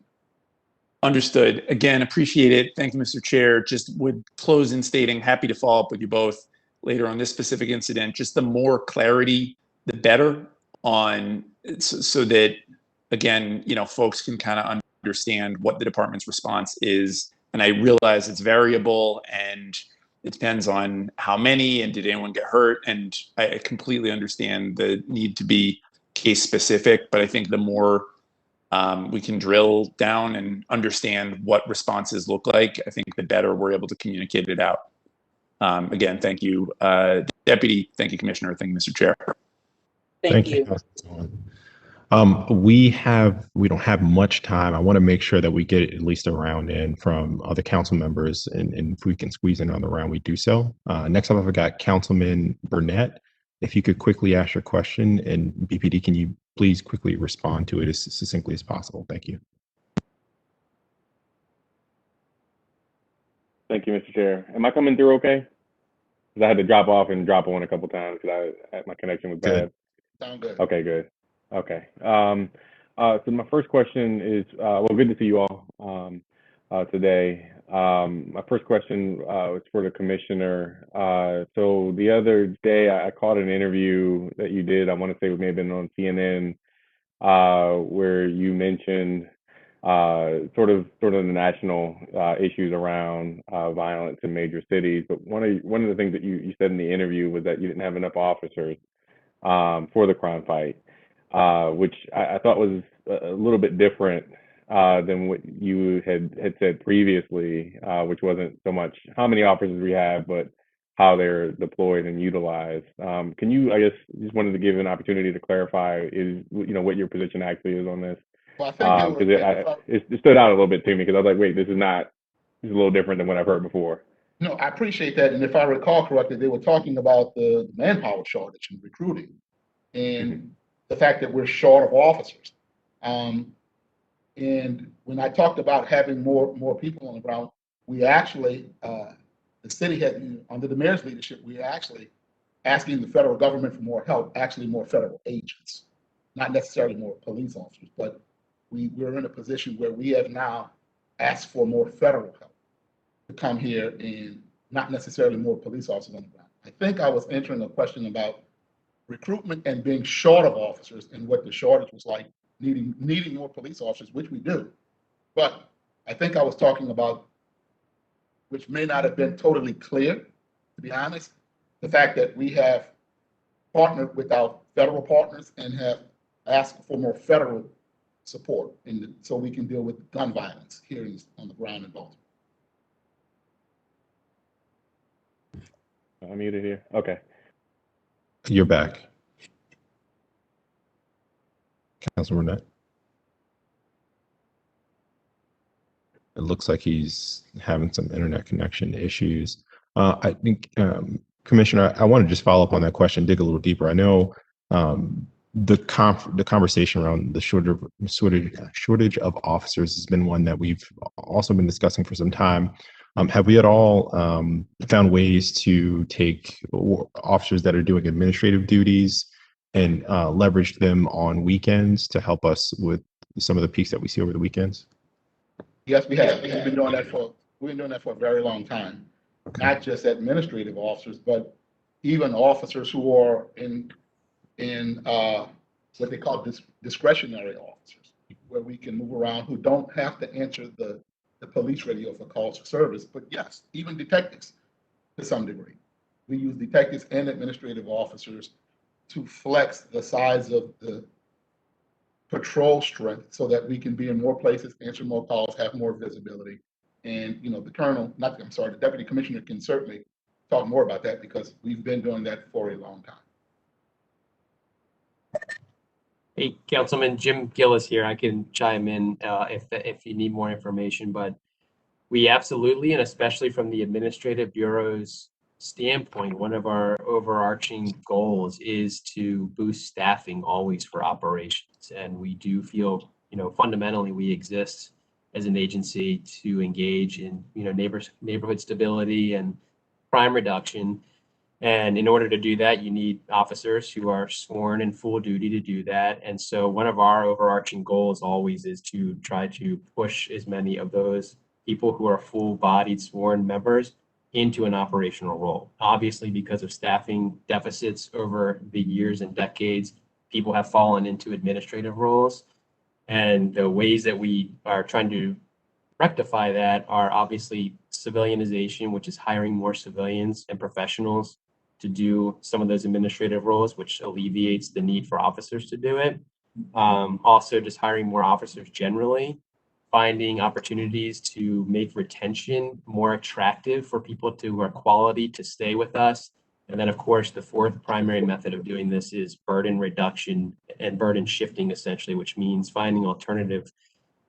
Understood. Again, appreciate it. Thank you, Mr. Chair. Just would close in stating, happy to follow up with you both later on this specific incident. Just the more clarity, the better, on so that, again, folks can kind of understand what the department's response is. And I realize it's variable and it depends on how many and did anyone get hurt. And I completely understand the need to be case specific, but I think the more we can drill down and understand what responses look like, I think the better we're able to communicate it out. Again, thank you, Deputy. Thank you, Commissioner. Thank you, Mr. Chair. Thank you. We don't have much time. I want to make sure that we get at least a round in from other council members, and if we can squeeze in another round, we do so. Next up, I've got Councilman Burnett. If you could quickly ask your question, and BPD, can you please quickly respond to it as succinctly as possible? Thank you. Thank you, Mr. Chair. Am I coming through okay? Because I had to drop off and drop on a couple times because my connection was bad. Sound good. Okay, good. Okay. So my first question is, well, good to see you all today. My first question was for the commissioner. So the other day I caught an interview that you did. I want to say it may have been on CNN, where you mentioned sort of the national issues around violence in major cities. But one of the things that you said in the interview was that you didn't have enough officers for the crime fight, which I thought was a little bit different than what you had said previously, which wasn't so much how many officers we have, but how they're deployed and utilized. Can you, I guess, just wanted to give an opportunity to clarify what your position actually is on this? Well, I think it stood out a little bit to me because I was like, wait, this is a little different than what I've heard before. no, I appreciate that. And if I recall correctly, they were talking about the manpower shortage in recruiting and the fact that we're short of officers. And when I talked about having more people on the ground, we actually, the city had, under the mayor's leadership, we are actually asking the federal government for more help, actually more federal agents, not necessarily more police officers, but we're in a position where we have now asked for more federal help to come here and not necessarily more police officers on the ground. I think I was answering a question about recruitment and being short of officers and what the shortage was like, needing more police officers, which we do. But I think I was talking about, which may not have been totally clear, to be honest, the fact that we have partnered with our federal partners and have asked for more federal support so we can deal with gun violence here on the ground in Baltimore. I'm muted here. Okay. You're back. Councilman Burnett. It looks like he's having some internet connection issues. I think, Commissioner, I want to just follow up on that question, dig a little deeper. I know the conversation around the shortage of officers has been one that we've also been discussing for some time. Have we at all found ways to take officers that are doing administrative duties and leverage them on weekends to help us with some of the peaks that we see over the weekends? Yes, we have. We've been doing that for a very long time. Okay. Not just administrative officers, but even officers who are in what they call discretionary officers, where we can move around, who don't have to answer the police radio for calls for service. But yes, even detectives to some degree. We use detectives and administrative officers to flex the size of the patrol strength so that we can be in more places, answer more calls, have more visibility. And the deputy commissioner can certainly talk more about that because we've been doing that for a long time. Hey, Councilman, Jim Gillis here. I can chime in if you need more information, but we absolutely, and especially from the Administrative Bureau's standpoint, one of our overarching goals is to boost staffing always for operations. And we do feel, fundamentally we exist as an agency to engage in, neighborhood stability and crime reduction. And in order to do that, you need officers who are sworn in full duty to do that. And so one of our overarching goals always is to try to push as many of those people who are full-bodied sworn members into an operational role. Obviously, because of staffing deficits over the years and decades, people have fallen into administrative roles. And the ways that we are trying to rectify that are obviously civilianization, which is hiring more civilians and professionals to do some of those administrative roles, which alleviates the need for officers to do it. Also, just hiring more officers generally, finding opportunities to make retention more attractive for people who are quality to stay with us. And then, of course, the fourth primary method of doing this is burden reduction and burden shifting, essentially, which means finding alternative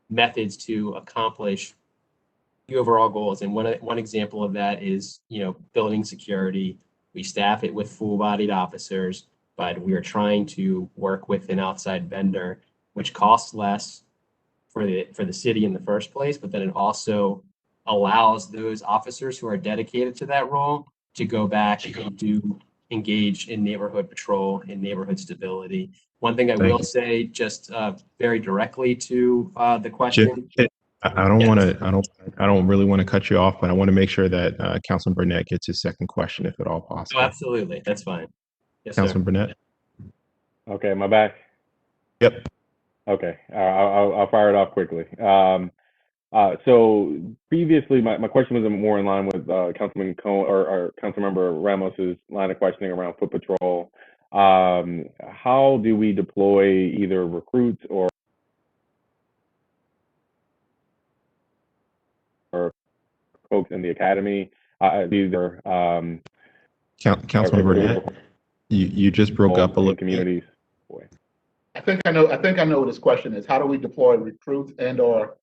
methods to accomplish the overall goals. And one example of that is, building security. We staff it with full-bodied officers, but we are trying to work with an outside vendor, which costs less for the city in the first place, but then it also allows those officers who are dedicated to that role to go back and do engage in neighborhood patrol and neighborhood stability. One thing I will say, just very directly to the question. I don't really want to cut you off, but I want to make sure that Councilman Burnett gets his second question, if at all possible. Oh, absolutely, that's fine. Yes, Councilman Burnett. Okay, am I back? Yep. Okay, I'll fire it off quickly. So previously, my question was more in line with Councilman Cohen or Councilmember Ramos's line of questioning around foot patrol. How do we deploy either recruits or folks in the academy? Councilman Burnett, you just broke up a little communities. I think I know what his question is. How do we deploy recruits or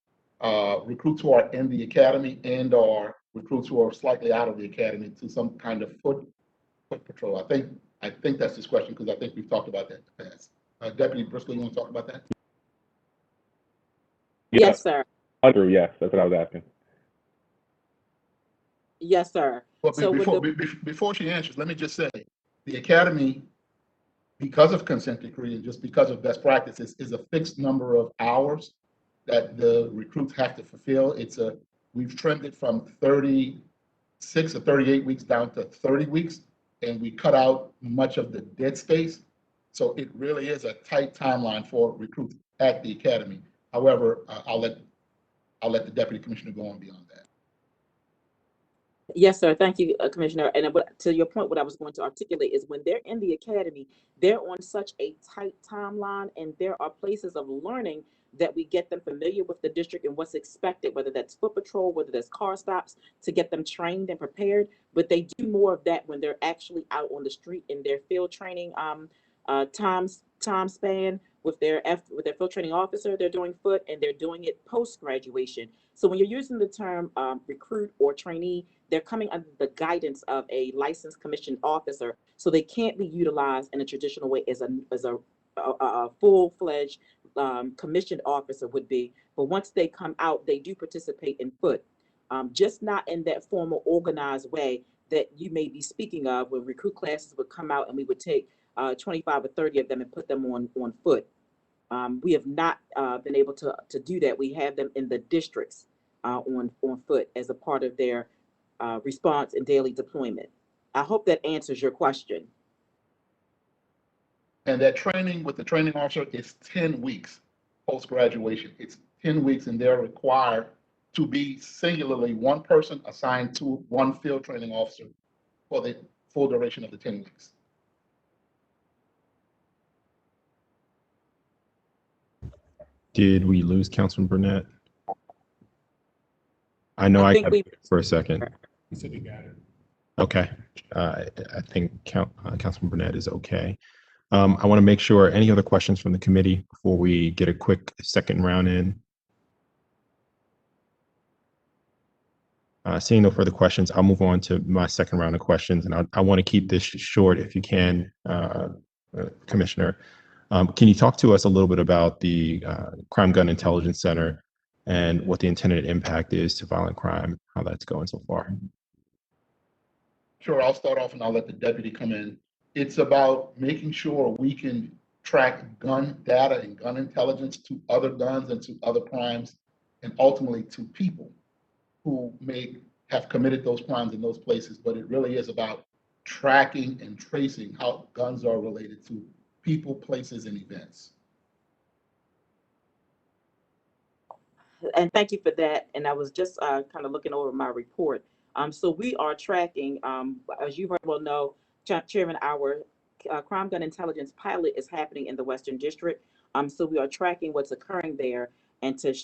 recruits who are in the academy and or recruits who are slightly out of the academy to some kind of foot patrol? I think that's his question, because I think we've talked about that in the past. Deputy Briscoe, you want to talk about that? Yeah. Yes, sir. Yes, that's what I was asking. Yes, sir. Well, So before she answers, let me just say, the academy, because of consent decree and just because of best practices, is a fixed number of hours that the recruits have to fulfill. We've trended from 36 or 38 weeks down to 30 weeks, and we cut out much of the dead space. So it really is a tight timeline for recruits at the academy. However, I'll let the deputy commissioner go on beyond that. Yes, sir. Thank you, Commissioner. And to your point, what I was going to articulate is when they're in the academy, they're on such a tight timeline, and there are places of learning that we get them familiar with the district and what's expected, whether that's foot patrol, whether that's car stops, to get them trained and prepared. But they do more of that when they're actually out on the street in their field training time span with their field training officer. They're doing foot, and they're doing it post graduation. So when you're using the term recruit or trainee, they're coming under the guidance of a licensed commissioned officer, so they can't be utilized in a traditional way as a full-fledged commissioned officer would be. But once they come out, they do participate in foot, just not in that formal organized way that you may be speaking of, when recruit classes would come out and we would take 25 or 30 of them and put them on foot. We have not been able to do that. We have them in the districts on foot as a part of their response and daily deployment. I hope that answers your question. And that training with the training officer is 10 weeks post-graduation. It's 10 weeks, and they're required to be singularly one person assigned to one field training officer for the full duration of the 10 weeks. Did we lose Councilman Burnett? I know I got for a second. He said he got it. Okay. I think Councilman Burnett is okay. I want to make sure, any other questions from the committee before we get a quick second round in? Seeing no further questions, I'll move on to my second round of questions, and I want to keep this short if you can, Commissioner. Can you talk to us a little bit about the Crime Gun Intelligence Center and what the intended impact is to violent crime, how that's going so far? Sure, I'll start off and I'll let the deputy come in. It's about making sure we can track gun data and gun intelligence to other guns and to other crimes, and ultimately to people who may have committed those crimes in those places. But it really is about tracking and tracing how guns are related to people, places, and events. And thank you for that. And I was just kind of looking over my report. So we are tracking, as you very well know, Chairman, our crime gun intelligence pilot is happening in the Western District. So we are tracking what's occurring there. And to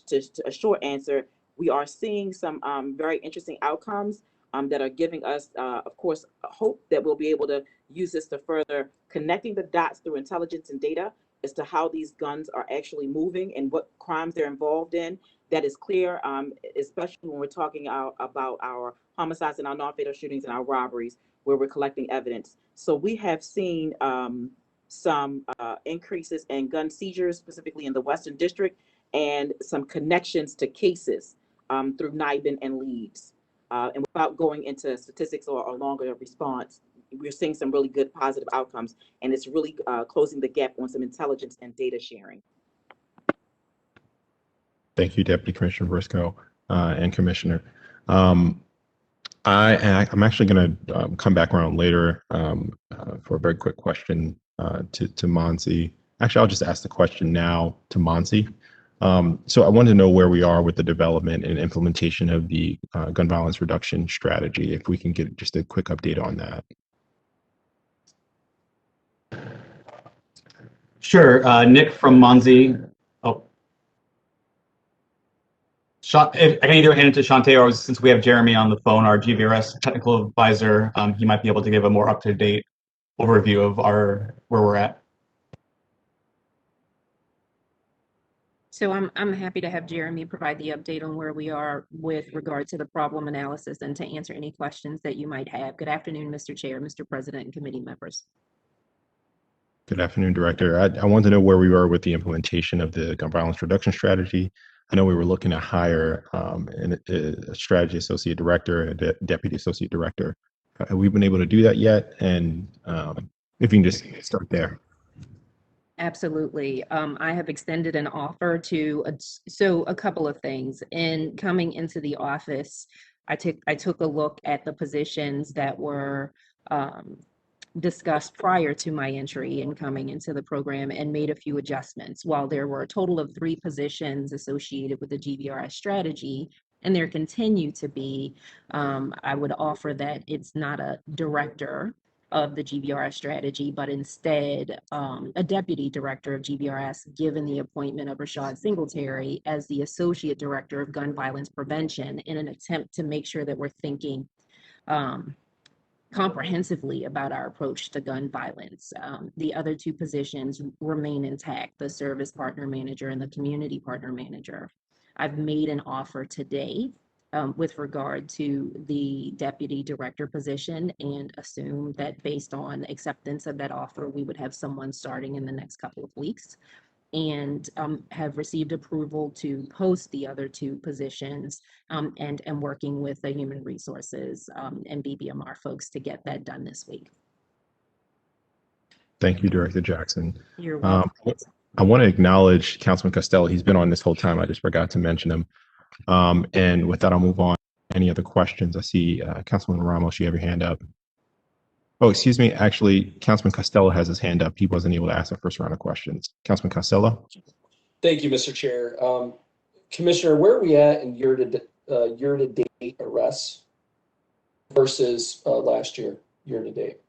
a short answer, we are seeing some very interesting outcomes that are giving us, of course, hope that we'll be able to use this to further connecting the dots through intelligence and data as to how these guns are actually moving and what crimes they're involved in. That is clear, especially when we're talking about our homicides and our non-fatal shootings and our robberies, where we're collecting evidence. So we have seen some increases in gun seizures, specifically in the Western District, and some connections to cases through NIBIN and leads. And without going into statistics or longer response, we're seeing some really good positive outcomes, and it's really closing the gap on some intelligence and data sharing. Thank you, Deputy Commissioner Briscoe and Commissioner. I'm actually going to come back around later for a very quick question to Monsi. Actually, I'll just ask the question now to Monsi. So I wanted to know where we are with the development and implementation of the gun violence reduction strategy, if we can get just a quick update on that. Sure. Nick from Monzi. Oh. I can either hand it to Shantae, or since we have Jeremy on the phone, our GVRS technical advisor, he might be able to give a more up-to-date overview of where we're at. So I'm happy to have Jeremy provide the update on where we are with regard to the problem analysis and to answer any questions that you might have. Good afternoon, Mr. Chair, Mr. President, and committee members. Good afternoon, Director. I wanted to know where we were with the implementation of the gun violence reduction strategy. I know we were looking to hire a strategy associate director and a deputy associate director. Have we been able to do that yet? And if you can just start there. Absolutely. I have extended an offer to, a couple of things. In coming into the office, I took a look at the positions that were discussed prior to my entry and coming into the program and made a few adjustments. While there were a total of 3 positions associated with the GVRS strategy, and there continue to be, I would offer that it's not a director of the GVRS strategy, but instead a deputy director of GVRS, given the appointment of Rashad Singletary as the associate director of gun violence prevention, in an attempt to make sure that we're thinking comprehensively about our approach to gun violence. The other 2 positions remain intact, the service partner manager and the community partner manager. I've made an offer today with regard to the deputy director position, and assume that based on acceptance of that offer, we would have someone starting in the next couple of weeks, and have received approval to post the other 2 positions, and working with the human resources and BBMR folks to get that done this week. Thank you, Director Jackson. You're welcome. I want to acknowledge Councilman Costello. He's been on this whole time. I just forgot to mention him. And with that, I'll move on. Any other questions? I see Councilman Ramos, you have your hand up. Oh, excuse me. Actually, Councilman Costello has his hand up. He wasn't able to ask the first round of questions. Councilman Costello. Thank you, Mr. Chair. Commissioner, where are we at in year-to-date arrests versus last year, year-to-date?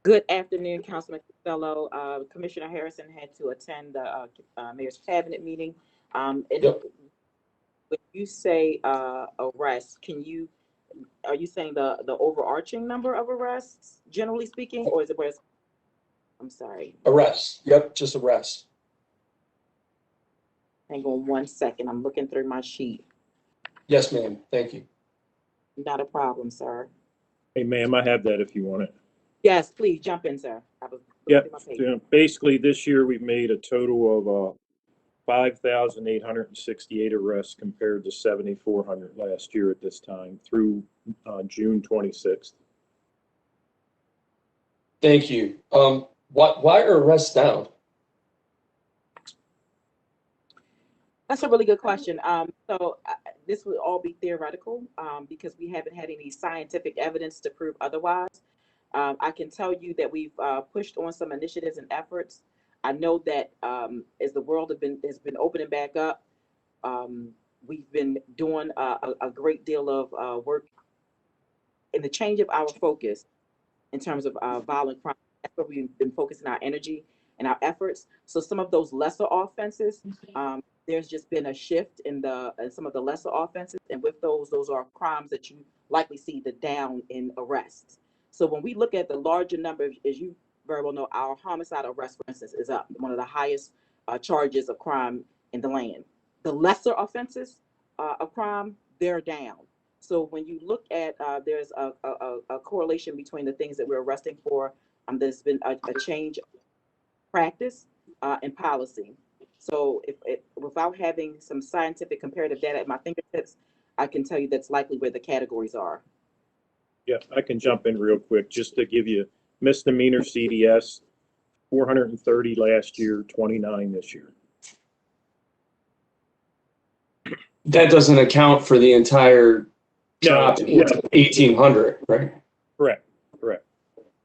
Good afternoon, Councilman Costello. Commissioner Harrison had to attend the Mayor's Cabinet meeting. Yep. When you say arrests, are you saying the overarching number of arrests, generally speaking, or is it arrests? I'm sorry. Arrests. Yep, just arrests. Hang on 1 second. I'm looking through my sheet. Yes, ma'am. Thank you. Not a problem, sir. Hey, ma'am, I have that if you want it. Yes, please jump in, sir. I was Yeah, looking through my paper. basically this year we've made a total of 5,868 arrests compared to 7,400 last year at this time through June 26th. Thank you. Why are arrests down? That's a really good question. This would all be theoretical because we haven't had any scientific evidence to prove otherwise. I can tell you that we've pushed on some initiatives and efforts. I know that as the world has been opening back up, we've been doing a great deal of work in the change of our focus in terms of violent crime, that's where we've been focusing our energy and our efforts. So some of those lesser offenses, there's just been a shift in some of the lesser offenses, and with those are crimes that you likely see the down in arrests. So when we look at the larger number, as you very well know, our homicide arrest, for instance, is up, one of the highest charges of crime in the land. The lesser offenses of crime, they're down. So when you look at, there's a correlation between the things that we're arresting for. There's been a change of practice and policy. So without having some scientific comparative data at my fingertips, I can tell you that's likely where the categories are. Yeah, I can jump in real quick just to give you misdemeanor CDS, 430 last year, 29 this year. That doesn't account for the entire drop to No. 1,800, right? Correct.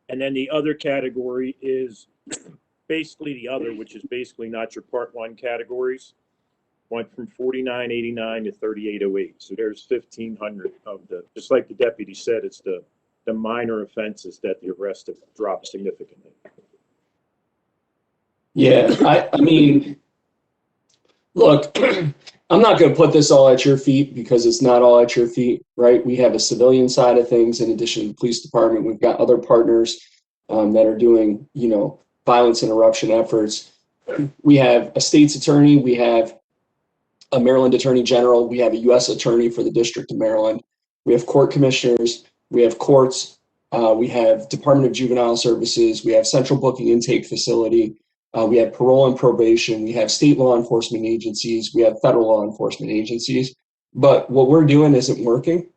And then the other category is basically the other, which is basically not your part one categories, went from 4989 to 3808. So there's 1,500 of the, just like the deputy said, it's the minor offenses that the arrest have dropped significantly. Yeah, I mean, look, I'm not going to put this all at your feet because it's not all at your feet, right? We have a civilian side of things in addition to the police department. We've got other partners that are doing, violence interruption efforts. We have a state's attorney. We have a Maryland attorney general. We have a U.S. attorney for the District of Maryland. We have court commissioners. We have courts. We have Department of Juvenile Services. We have Central Booking Intake Facility. We have parole and probation. We have state law enforcement agencies. We have federal law enforcement agencies. But what we're doing isn't working,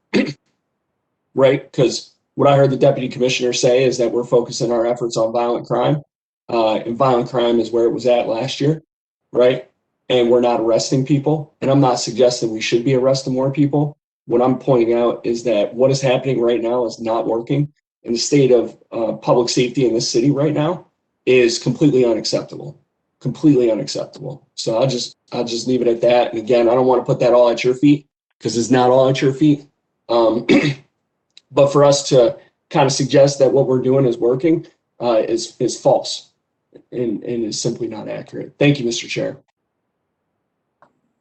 right? Because what I heard the deputy commissioner say is that we're focusing our efforts on violent crime. And violent crime is where it was at last year, right? And we're not arresting people. And I'm not suggesting we should be arresting more people. What I'm pointing out is that what is happening right now is not working. And the state of public safety in this city right now is completely unacceptable. So I'll just leave it at that. And again, I don't want to put that all at your feet because it's not all at your feet. But for us to kind of suggest that what we're doing is working is false and is simply not accurate. Thank you, Mr. Chair.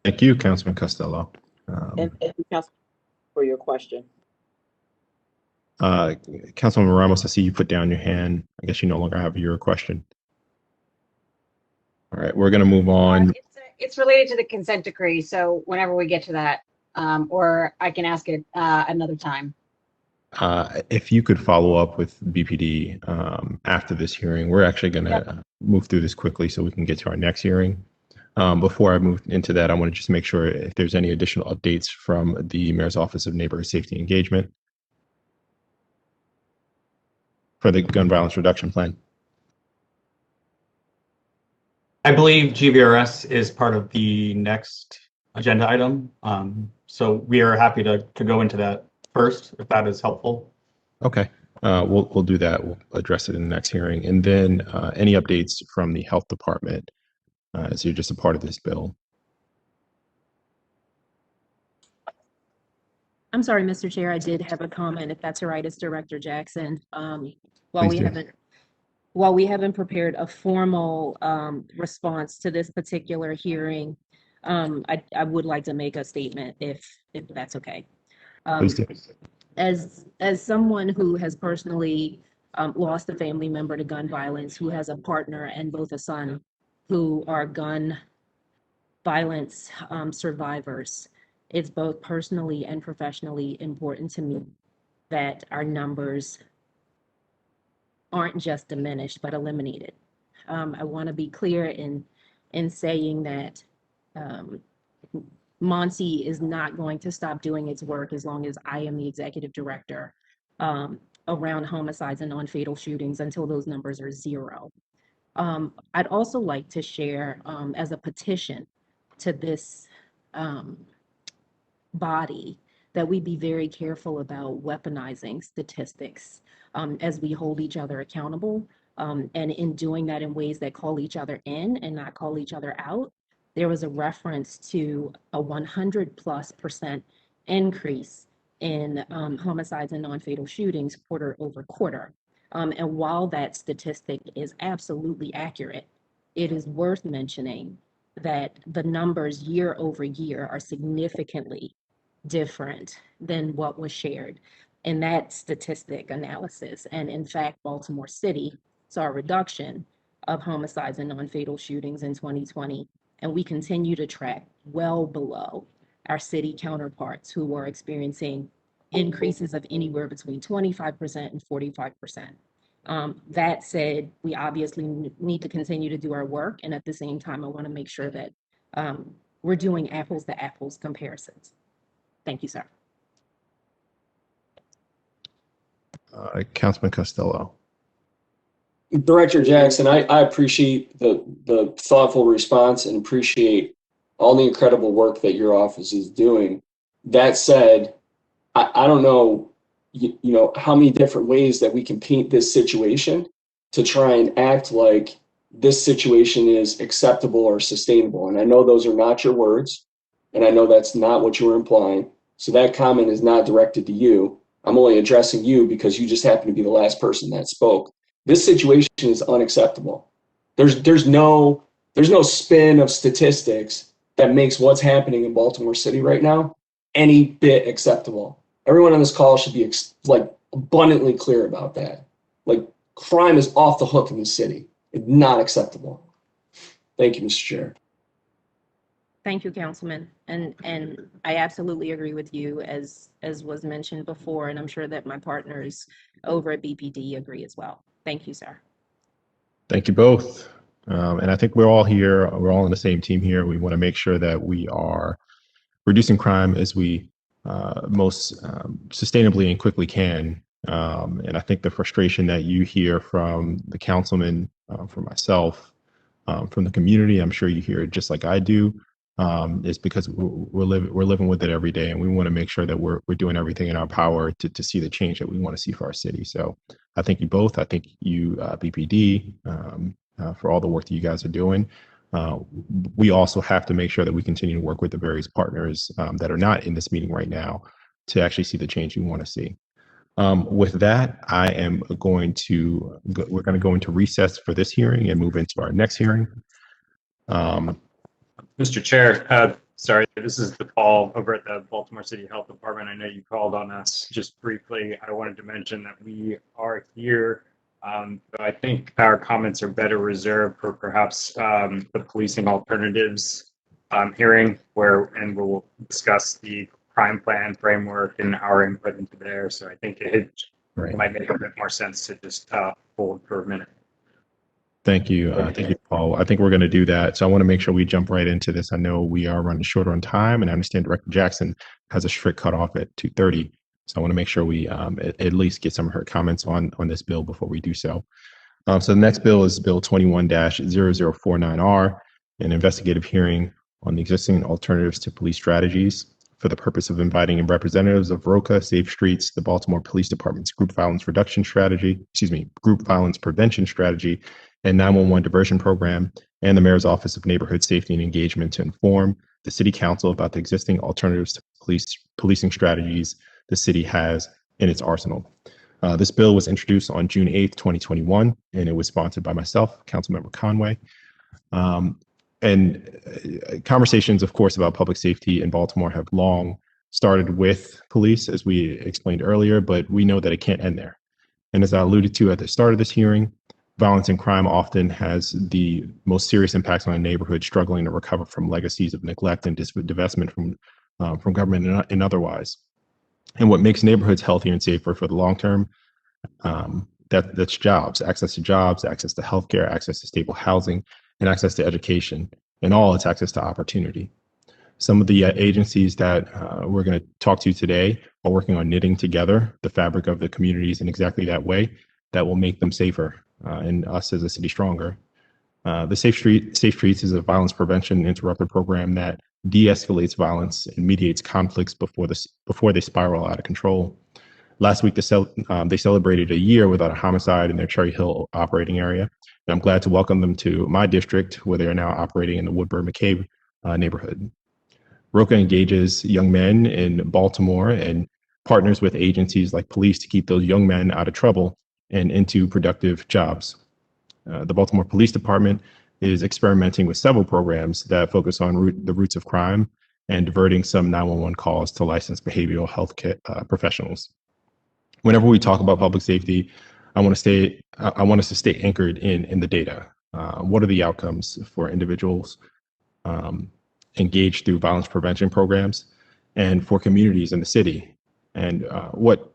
Thank you, Councilman Costello. And thank you, Councilman, for your question. Councilman Ramos, I see you put down your hand. I guess you no longer have your question. All right, we're going to move on. It's related to the consent decree, so whenever we get to that, or I can ask it another time. If you could follow up with BPD after this hearing, we're actually going to move through this quickly so we can get to our next hearing. Before I move into that, I want to just make sure if there's any additional updates from the Mayor's Office of Neighborhood Safety Engagement for the gun violence reduction plan. I believe GVRS is part of the next agenda item. So we are happy to go into that first, if that is helpful. Okay, we'll do that. We'll address it in the next hearing. And then any updates from the health department as you're just a part of this bill. I'm sorry, Mr. Chair, I did have a comment, if that's all right, as Director Jackson. While we haven't prepared a formal response to this particular hearing, I would like to make a statement if that's okay. Please do. As someone who has personally lost a family member to gun violence, who has a partner and both a son who are gun violence survivors, it's both personally and professionally important to me that our numbers aren't just diminished, but eliminated. I want to be clear in saying that MONSE is not going to stop doing its work as long as I am the executive director around homicides and non-fatal shootings until those numbers are zero. I'd also like to share as a petition to this body that we be very careful about weaponizing statistics as we hold each other accountable, and in doing that in ways that call each other in and not call each other out. There was a reference to a 100+% increase in homicides and non-fatal shootings quarter over quarter. And while that statistic is absolutely accurate, it is worth mentioning that the numbers year over year are significantly different than what was shared in that statistic analysis. And in fact, Baltimore City saw a reduction of homicides and non-fatal shootings in 2020, and we continue to track well below our city counterparts who were experiencing increases of anywhere between 25% and 45%. That said, we obviously need to continue to do our work, and at the same time, I want to make sure that we're doing apples to apples comparisons. Thank you, sir. Councilman Costello. Director Jackson, I appreciate the thoughtful response and appreciate all the incredible work that your office is doing. That said, I don't know, you know, how many different ways that we can paint this situation to try and act like this situation is acceptable or sustainable. And I know those are not your words, and I know that's not what you were implying. So that comment is not directed to you. I'm only addressing you because you just happen to be the last person that spoke. This situation is unacceptable. There's no spin of statistics that makes what's happening in Baltimore City right now any bit acceptable. Everyone on this call should be like abundantly clear about that. Like, crime is off the hook in the city. It's not acceptable. Thank you, Mr. Chair. Thank you, Councilman. And I absolutely agree with you, as was mentioned before, and I'm sure that my partners over at BPD agree as well. Thank you, sir. Thank you both. And I think we're all here, we're all on the same team here. We want to make sure that we are reducing crime as we most sustainably and quickly can. And I think the frustration that you hear from the councilman, from myself, from the community, I'm sure you hear it just like I do, is because we're living with it every day, and we want to make sure that we're doing everything in our power to see the change that we want to see for our city. So I thank you both. I thank you, BPD, for all the work that you guys are doing. We also have to make sure that we continue to work with the various partners that are not in this meeting right now to actually see the change we want to see. With that, we're going to go into recess for this hearing and move into our next hearing. Mr. Chair, sorry, this is Paul over at the Baltimore City Health Department. I know you called on us just briefly. I wanted to mention that we are here. But I think our comments are better reserved for perhaps the policing alternatives hearing, and we'll discuss the crime plan framework and our input into there. So I think it might make a bit more sense to just hold for a minute. Thank you, Paul. I think we're going to do that. So I want to make sure we jump right into this. I know we are running short on time, and I understand Director Jackson has a strict cutoff at 2:30. So I want to make sure we at least get some of her comments on this bill before we do so. So the next bill is Bill 21-0049R, an investigative hearing on the existing alternatives to police strategies for the purpose of inviting representatives of ROCA, Safe Streets, the Baltimore Police Department's Group Violence Prevention Strategy, and 911 Diversion Program, and the Mayor's Office of Neighborhood Safety and Engagement to inform the City Council about the existing alternatives to policing strategies the city has in its arsenal. This bill was introduced on June 8th, 2021, and it was sponsored by myself, Councilmember Conway. And conversations, of course, about public safety in Baltimore have long started with police, as we explained earlier, but we know that it can't end there. And as I alluded to at the start of this hearing, violence and crime often has the most serious impacts on a neighborhood struggling to recover from legacies of neglect and divestment from government and otherwise. And what makes neighborhoods healthier and safer for the long term, that's jobs, access to healthcare, access to stable housing, and access to education, and all its access to opportunity. Some of the agencies that we're going to talk to today are working on knitting together the fabric of the communities in exactly that way that will make them safer and us as a city stronger. The Safe Streets is a violence prevention interrupter program that de-escalates violence and mediates conflicts before they spiral out of control. Last week, they celebrated a year without a homicide in their Cherry Hill operating area. And I'm glad to welcome them to my district, where they are now operating in the Woodburn-McCabe neighborhood. ROCA engages young men in Baltimore and partners with agencies like police to keep those young men out of trouble and into productive jobs. The Baltimore Police Department is experimenting with several programs that focus on the roots of crime and diverting some 911 calls to licensed behavioral health professionals. Whenever we talk about public safety, I want us to stay anchored in the data. What are the outcomes for individuals engaged through violence prevention programs, and for communities in the city? And what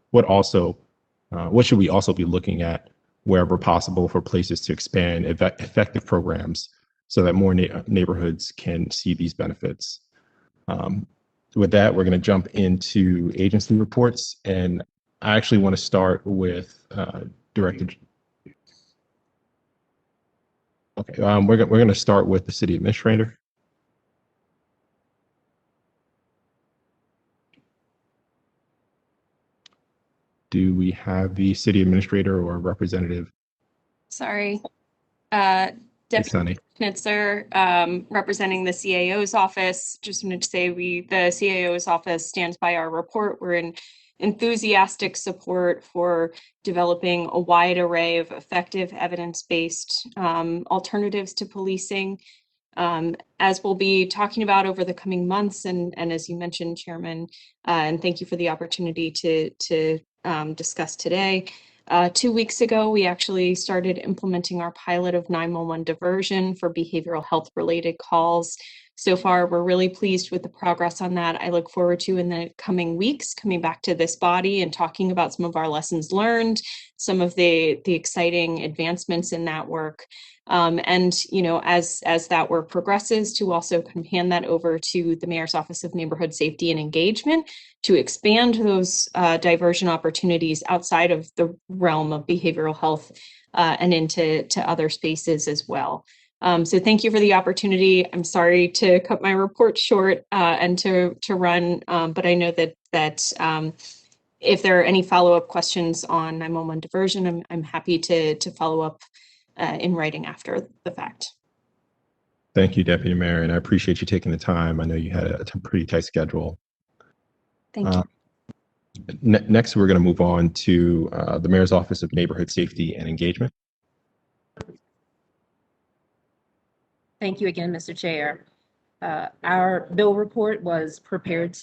should we also be looking at wherever possible for places to expand effective programs so that more neighborhoods can see these benefits? With that, we're going to jump into agency reports, and I actually want to start with Director. Okay, we're going to start with the city administrator. Do we have the city administrator or representative? Sorry. Hey, Deputy Sunny. Knitzer, representing the CAO's office. Just wanted to say the CAO's office stands by our report. We're in enthusiastic support for developing a wide array of effective evidence-based alternatives to policing. As we'll be talking about over the coming months, and as you mentioned, Chairman, and thank you for the opportunity to discuss today. 2 weeks ago, we actually started implementing our pilot of 911 diversion for behavioral health related calls. So far, we're really pleased with the progress on that. I look forward to, in the coming weeks, coming back to this body and talking about some of our lessons learned, some of the exciting advancements in that work. And, you know, as that work progresses, to also hand that over to the Mayor's Office of Neighborhood Safety and Engagement to expand those diversion opportunities outside of the realm of behavioral health and into other spaces as well. So thank you for the opportunity. I'm sorry to cut my report short and to run, but I know that if there are any follow-up questions on 911 diversion, I'm happy to follow up in writing after the fact. Thank you, Deputy Mayor, and I appreciate you taking the time. I know you had a pretty tight schedule. Thank you. Next, we're going to move on to the Mayor's Office of Neighborhood Safety and Engagement. Thank you again, Mr. Chair. Our bill report was prepared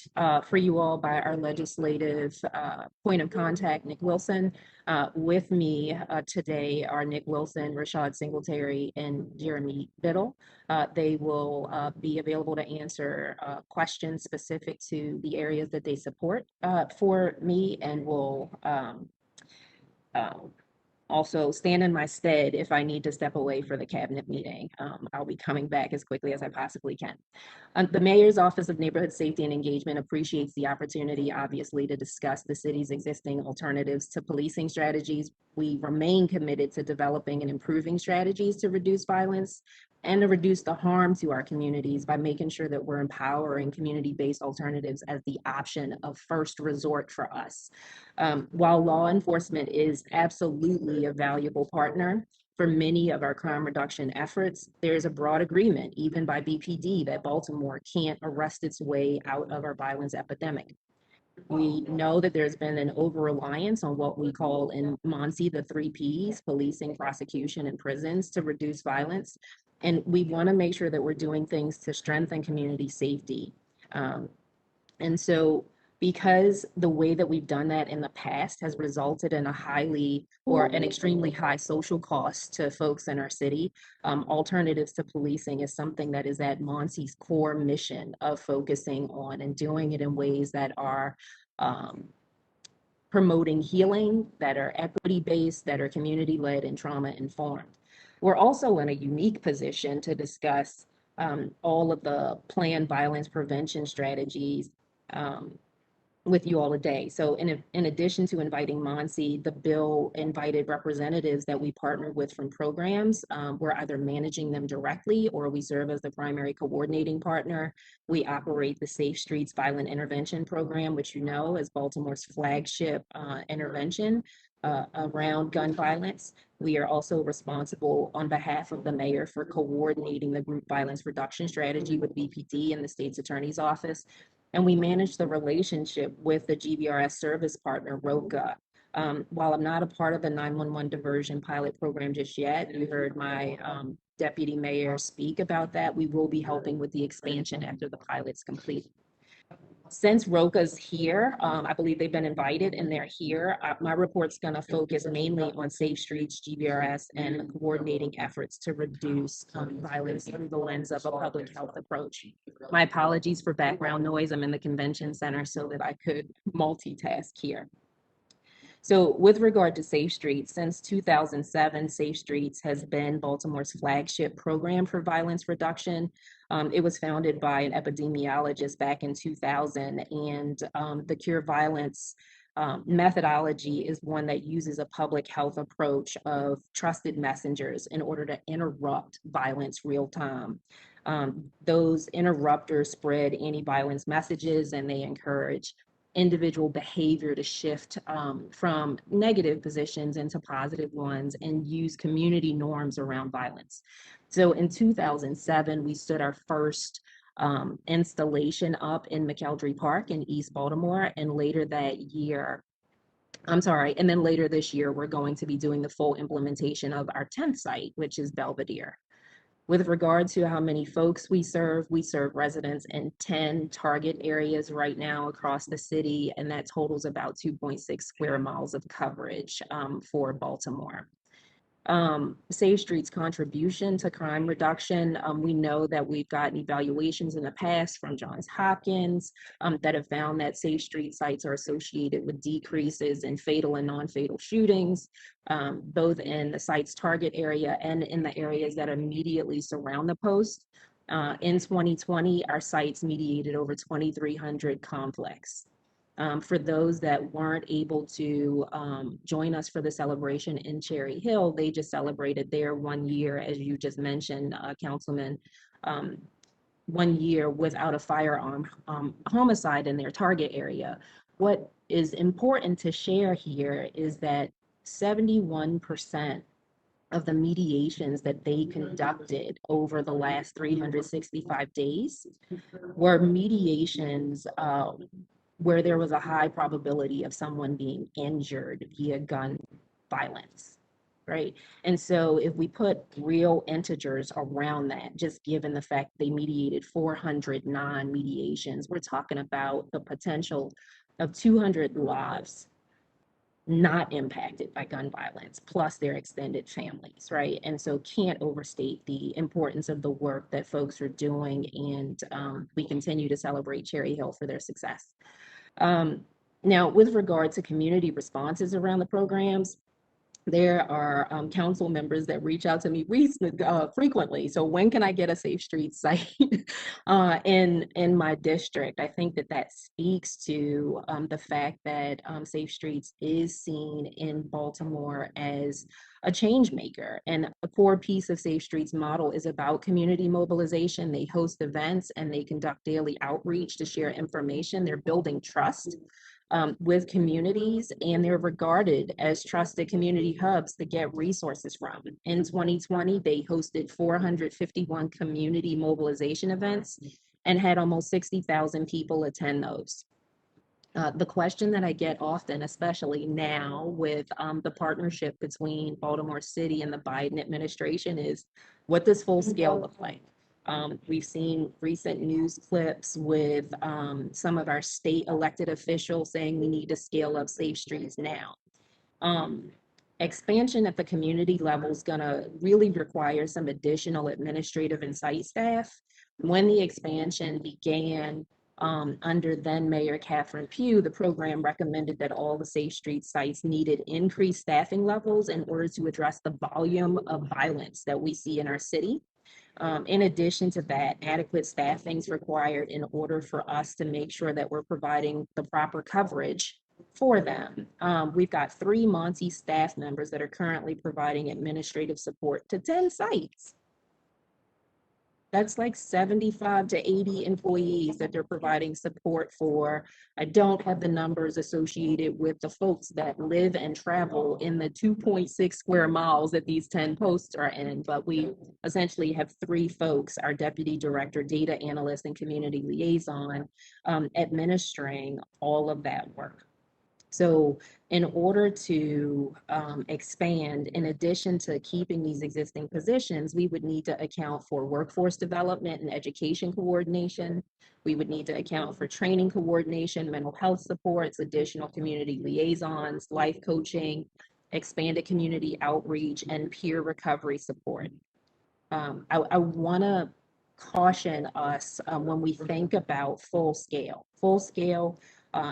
for you all by our legislative point of contact, Nick Wilson. With me today are Nick Wilson, Rashad Singletary, and Jeremy Biddle. They will be available to answer questions specific to the areas that they support for me, and will also stand in my stead if I need to step away for the cabinet meeting. I'll be coming back as quickly as I possibly can. The Mayor's Office of Neighborhood Safety and Engagement appreciates the opportunity, obviously, to discuss the city's existing alternatives to policing strategies. We remain committed to developing and improving strategies to reduce violence and to reduce the harm to our communities by making sure that we're empowering community-based alternatives as the option of first resort for us. While law enforcement is absolutely a valuable partner for many of our crime reduction efforts, there's a broad agreement, even by BPD, that Baltimore can't arrest its way out of our violence epidemic. We know that there's been an over-reliance on what we call in MONSE the 3 Ps, policing, prosecution, and prisons, to reduce violence. And we want to make sure that we're doing things to strengthen community safety. And so, because the way that we've done that in the past has resulted in an extremely high social cost to folks in our city, alternatives to policing is something that is at MONSE's core mission of focusing on and doing it in ways that are promoting healing, that are equity-based, that are community-led and trauma-informed. We're also in a unique position to discuss all of the planned violence prevention strategies with you all today. So in addition to inviting MONSE, the bill invited representatives that we partnered with from programs. We're either managing them directly or we serve as the primary coordinating partner. We operate the Safe Streets Violent Intervention Program, which you know is Baltimore's flagship intervention around gun violence. We are also responsible on behalf of the mayor for coordinating the group violence reduction strategy with BPD and the state's attorney's office. And we manage the relationship with the GVRS service partner, ROCA. While I'm not a part of the 911 diversion pilot program just yet, you heard my deputy mayor speak about that. We will be helping with the expansion after the pilot's complete. Since ROCA's here, I believe they've been invited and they're here. My report's going to focus mainly on Safe Streets, GVRS, and coordinating efforts to reduce violence through the lens of a public health approach. My apologies for background noise. I'm in the convention center so that I could multitask here. So with regard to Safe Streets, since 2007, Safe Streets has been Baltimore's flagship program for violence reduction. It was founded by an epidemiologist back in 2000, and the Cure Violence methodology is one that uses a public health approach of trusted messengers in order to interrupt violence real time. Those interrupters spread anti-violence messages, and they encourage individual behavior to shift from negative positions into positive ones and use community norms around violence. So in 2007, we stood our first installation up in McElderry Park in East Baltimore, and later that year, and then later this year, we're going to be doing the full implementation of our 10th site, which is Belvedere. With regard to how many folks we serve residents in 10 target areas right now across the city, and that totals about 2.6 square miles of coverage for Baltimore. Safe Streets' contribution to crime reduction, we know that we've gotten evaluations in the past from Johns Hopkins that have found that Safe Street sites are associated with decreases in fatal and non-fatal shootings, both in the site's target area and in the areas that immediately surround the post. In 2020, our sites mediated over 2,300 conflicts. For those that weren't able to join us for the celebration in Cherry Hill, they just celebrated their 1 year, as you just mentioned, Councilman, 1 year without a firearm homicide in their target area. What is important to share here is that 71% of the mediations that they conducted over the last 365 days were mediations where there was a high probability of someone being injured via gun violence, right? And so if we put real integers around that, just given the fact they mediated 409 mediations, we're talking about the potential of 200 lives not impacted by gun violence, plus their extended families, right? And so can't overstate the importance of the work that folks are doing, and we continue to celebrate Cherry Hill for their success. Now, with regard to community responses around the programs, there are council members that reach out to me frequently. So when can I get a Safe Streets site in my district? I think that speaks to the fact that Safe Streets is seen in Baltimore as a change maker. And a core piece of Safe Streets model is about community mobilization. They host events and they conduct daily outreach to share information. They're building trust with communities, and they're regarded as trusted community hubs to get resources from. In 2020, they hosted 451 community mobilization events and had almost 60,000 people attend those. The question that I get often, especially now with the partnership between Baltimore City and the Biden administration, is what does full scale look like? We've seen recent news clips with some of our state elected officials saying we need to scale up Safe Streets now. Expansion at the community level is going to really require some additional administrative and site staff. When the expansion began under then Mayor Catherine Pugh, the program recommended that all the Safe Streets sites needed increased staffing levels in order to address the volume of violence that we see in our city. In addition to that, adequate staffing is required in order for us to make sure that we're providing the proper coverage for them. We've got 3 Monty staff members that are currently providing administrative support to 10 sites. That's like 75 to 80 employees that they're providing support for. I don't have the numbers associated with the folks that live and travel in the 2.6 square miles that these 10 posts are in, but we essentially have 3 folks, our deputy director, data analyst, and community liaison, administering all of that work. So in order to expand, in addition to keeping these existing positions, we would need to account for workforce development and education coordination. We would need to account for training coordination, mental health supports, additional community liaisons, life coaching, expanded community outreach, and peer recovery support. I want to caution us when we think about full scale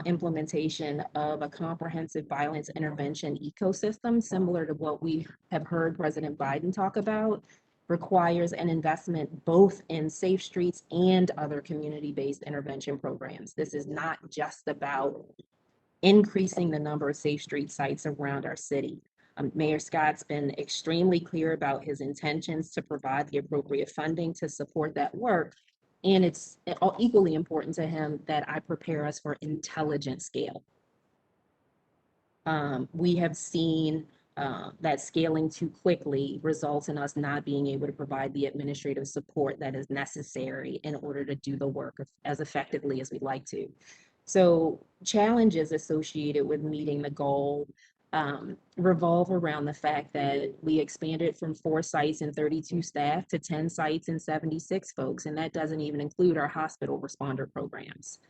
implementation of a comprehensive violence intervention ecosystem, similar to what we have heard President Biden talk about, requires an investment both in safe streets and other community-based intervention programs. This is not just about increasing the number of safe street sites around our city. Mayor Scott's been extremely clear about his intentions to provide the appropriate funding to support that work. And it's equally important to him that I prepare us for intelligent scale. We have seen that scaling too quickly results in us not being able to provide the administrative support that is necessary in order to do the work as effectively as we'd like to. So challenges associated with meeting the goal revolve around the fact that we expanded from 4 sites and 32 staff to 10 sites and 76 folks, and that doesn't even include our hospital responder programs.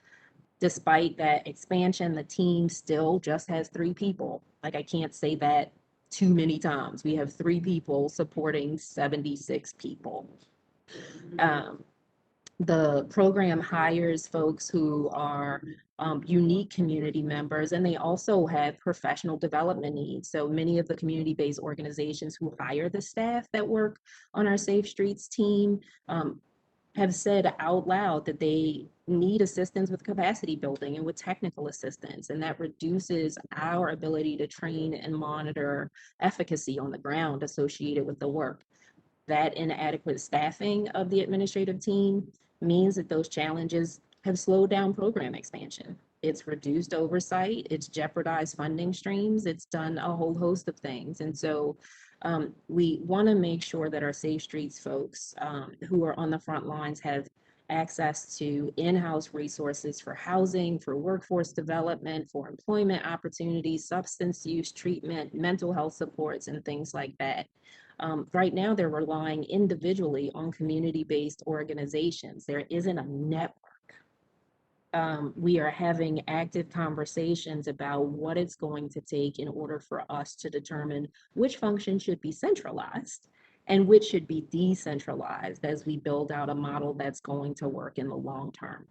Despite that expansion, the team still just has 3 people. Like, I can't say that too many times. We have 3 people supporting 76 people. The program hires folks who are unique community members, and they also have professional development needs. So many of the community-based organizations who hire the staff that work on our Safe Streets team have said out loud that they need assistance with capacity building and with technical assistance, and that reduces our ability to train and monitor efficacy on the ground associated with the work. That inadequate staffing of the administrative team means that those challenges have slowed down program expansion. It's reduced oversight, it's jeopardized funding streams, it's done a whole host of things. And so we want to make sure that our Safe Streets folks who are on the front lines have access to in-house resources for housing, for workforce development, for employment opportunities, substance use treatment, mental health supports, and things like that. Right now, they're relying individually on community-based organizations. There isn't a network. We are having active conversations about what it's going to take in order for us to determine which function should be centralized and which should be decentralized as we build out a model that's going to work in the long term.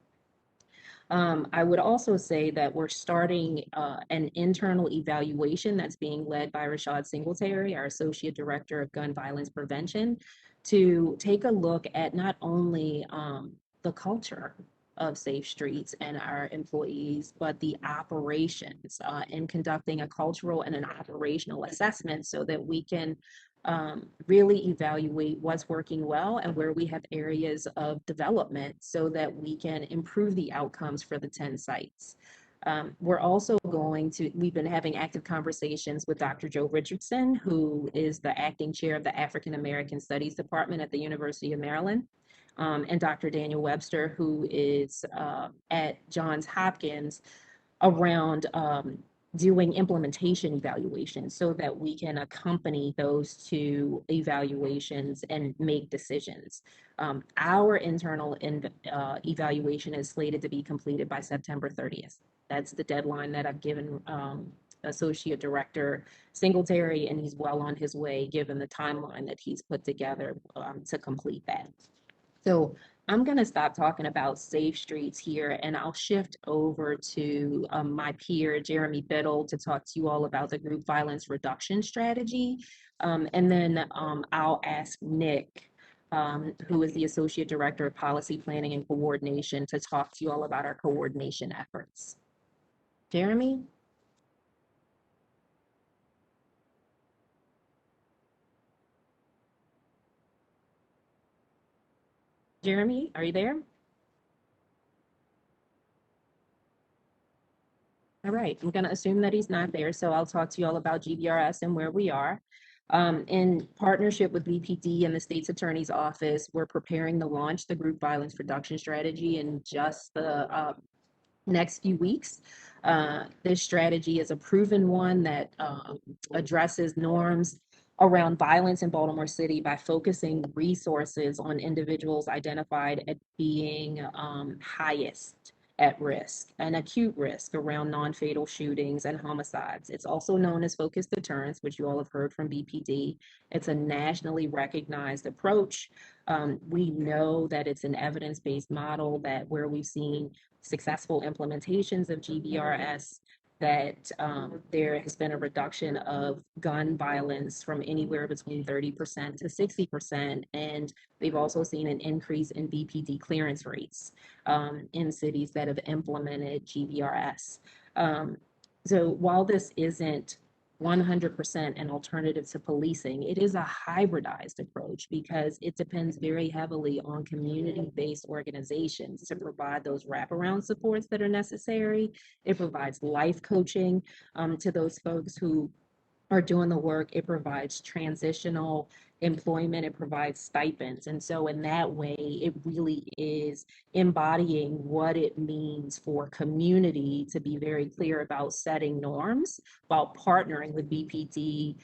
I would also say that we're starting an internal evaluation that's being led by Rashad Singletary, our Associate Director of Gun Violence Prevention, to take a look at not only the culture of Safe Streets and our employees, but the operations in conducting a cultural and an operational assessment so that we can really evaluate what's working well and where we have areas of development so that we can improve the outcomes for the 10 sites. We're also we've been having active conversations with Dr. Joe Richardson, who is the acting chair of the African American Studies Department at the University of Maryland, and Dr. Daniel Webster, who is at Johns Hopkins, around doing implementation evaluations so that we can accompany those 2 evaluations and make decisions. Our internal evaluation is slated to be completed by September 30th. That's the deadline that I've given Associate Director Singletary, and he's well on his way given the timeline that he's put together to complete that. So I'm going to stop talking about Safe Streets here, and I'll shift over to my peer, Jeremy Biddle, to talk to you all about the group violence reduction strategy. And then I'll ask Nick, who is the Associate Director of Policy Planning and Coordination, to talk to you all about our coordination efforts. Jeremy? Jeremy, are you there? All right, I'm going to assume that he's not there, so I'll talk to you all about GVRS and where we are. In partnership with BPD and the state's attorney's office, we're preparing to launch the group violence reduction strategy in just the next few weeks. This strategy is a proven one that addresses norms around violence in Baltimore City by focusing resources on individuals identified as being highest at risk and acute risk around non-fatal shootings and homicides. It's also known as focused deterrence, which you all have heard from BPD. It's a nationally recognized approach. We know that it's an evidence-based model that where we've seen successful implementations of GVRS, that there has been a reduction of gun violence from anywhere between 30% to 60%. And we've also seen an increase in BPD clearance rates in cities that have implemented GVRS. So while this isn't 100% an alternative to policing, it is a hybridized approach because it depends very heavily on community-based organizations to provide those wraparound supports that are necessary. It provides life coaching to those folks who are doing the work. It provides transitional employment. It provides stipends. And so in that way, it really is embodying what it means for community to be very clear about setting norms while partnering with BPD,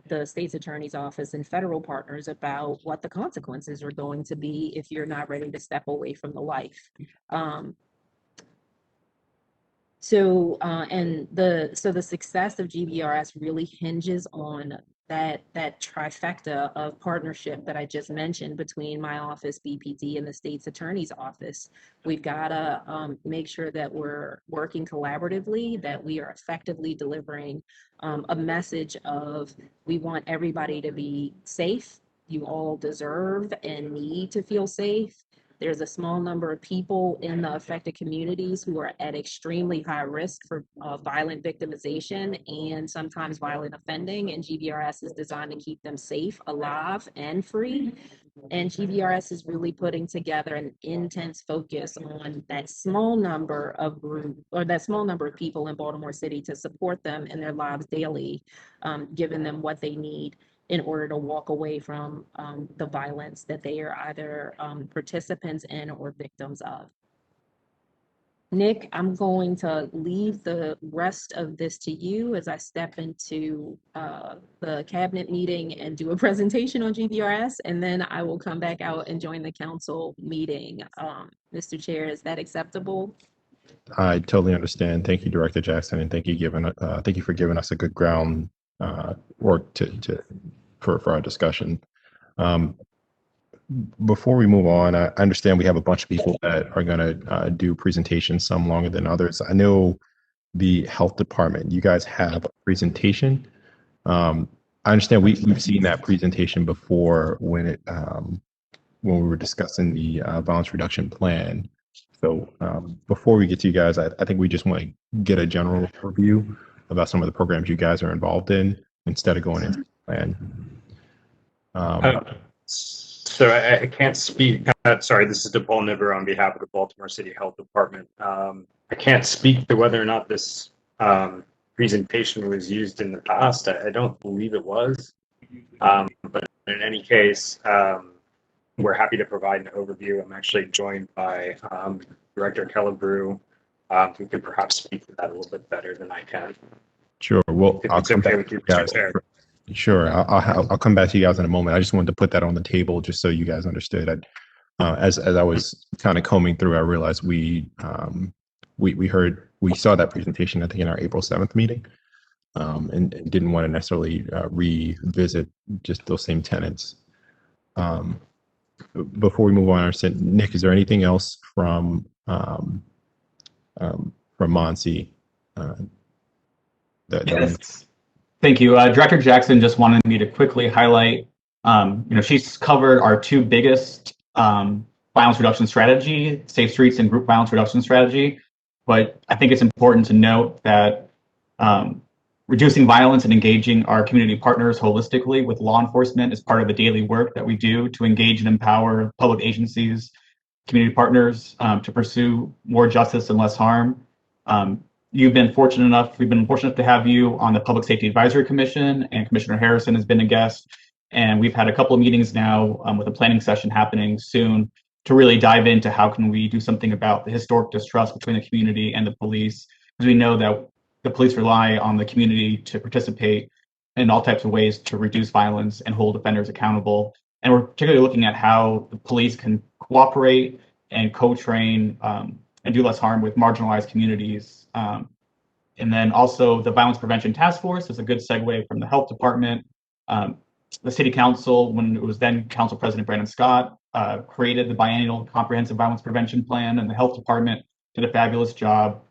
the state's attorney's office, and federal partners about what the consequences are going to be if you're not ready to step away from the life. So the success of GVRS really hinges on that trifecta of partnership that I just mentioned between my office, BPD, and the state's attorney's office. We've got to make sure that we're working collaboratively, that we are effectively delivering a message of we want everybody to be safe. You all deserve and need to feel safe. There's a small number of people in the affected communities who are at extremely high risk for violent victimization and sometimes violent offending, and GVRS is designed to keep them safe, alive, and free. And GVRS is really putting together an intense focus on that small number of people in Baltimore City to support them in their lives daily, giving them what they need in order to walk away from the violence that they are either participants in or victims of. Nick, I'm going to leave the rest of this to you as I step into the cabinet meeting and do a presentation on GVRS, and then I will come back out and join the council meeting. Mr. Chair, is that acceptable? I totally understand. Thank you, Director Jackson, and thank you for giving us a good ground work for our discussion. Before we move on, I understand we have a bunch of people that are going to do presentations, some longer than others. I know the health department, you guys have a presentation. I understand we've seen that presentation before when we were discussing the violence reduction plan. So before we get to you guys, I think we just want to get a general review about some of the programs you guys are involved in instead of going into the plan. So I can't speak. Sorry, this is DePaul Niver on behalf of the Baltimore City Health Department. I can't speak to whether or not this presentation was used in the past. I don't believe it was. But in any case, we're happy to provide an overview. I'm actually joined by Director Kellebrew, who could perhaps speak to that a little bit better than I can. Sure. Well, If it's okay with you, Mr. Chair. Sure. I'll come back to you guys in a moment. I just wanted to put that on the table just so you guys understood. As I was kind of combing through, I realized we saw that presentation, I think, in our April 7th meeting, and didn't want to necessarily revisit just those same tenets. Before we move on, I understand, Nick, is there anything else from Monsi Yes. Thank you. Director Jackson just wanted me to quickly highlight, she's covered our two biggest violence reduction strategy, Safe Streets and Group Violence Reduction Strategy. But I think it's important to note that reducing violence and engaging our community partners holistically with law enforcement is part of the daily work that we do to engage and empower public agencies, community partners to pursue more justice and less harm. We've been fortunate enough to have you on the Public Safety Advisory Commission, and Commissioner Harrison has been a guest. And we've had a couple of meetings now with a planning session happening soon to really dive into how can we do something about the historic distrust between the community and the police, because we know that the police rely on the community to participate in all types of ways to reduce violence and hold offenders accountable. And we're particularly looking at how the police can cooperate and co-train and do less harm with marginalized communities. And then also the Violence Prevention Task Force is a good segue from the Health Department. The City Council, when it was then Council President Brandon Scott, created the biennial comprehensive violence prevention plan, and the Health Department did a fabulous job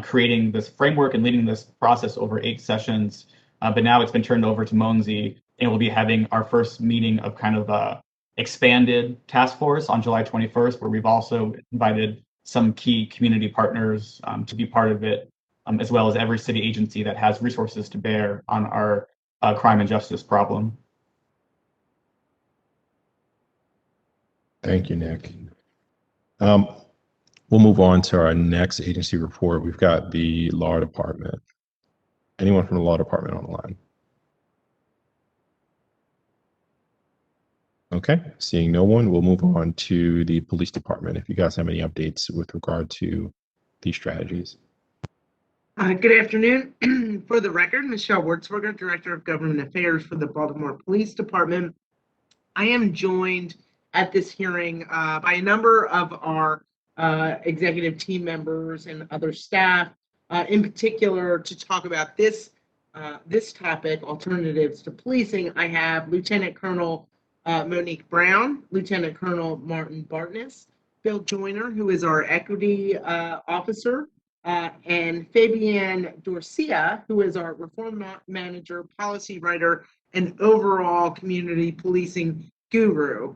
creating this framework and leading this process over 8 sessions. But now it's been turned over to Monzi, and we'll be having our first meeting of kind of expanded task force on July 21st, where we've also invited some key community partners to be part of it, as well as every city agency that has resources to bear on our crime and justice problem. Thank you, Nick. We'll move on to our next agency report. We've got the Law Department. Anyone from the Law Department on the line? Okay, seeing no one, we'll move on to the Police Department. If you guys have any updates with regard to these strategies. Good afternoon. For the record, Michelle Wurtzberger, Director of Government Affairs for the Baltimore Police Department. I am joined at this hearing by a number of our executive team members and other staff, in particular to talk about this topic, alternatives to policing. I have Lieutenant Colonel Monique Brown, Lieutenant Colonel Martin Bartness, Bill Joyner, who is our equity officer, and Fabienne Dorcia, who is our reform manager, policy writer, and overall community policing guru.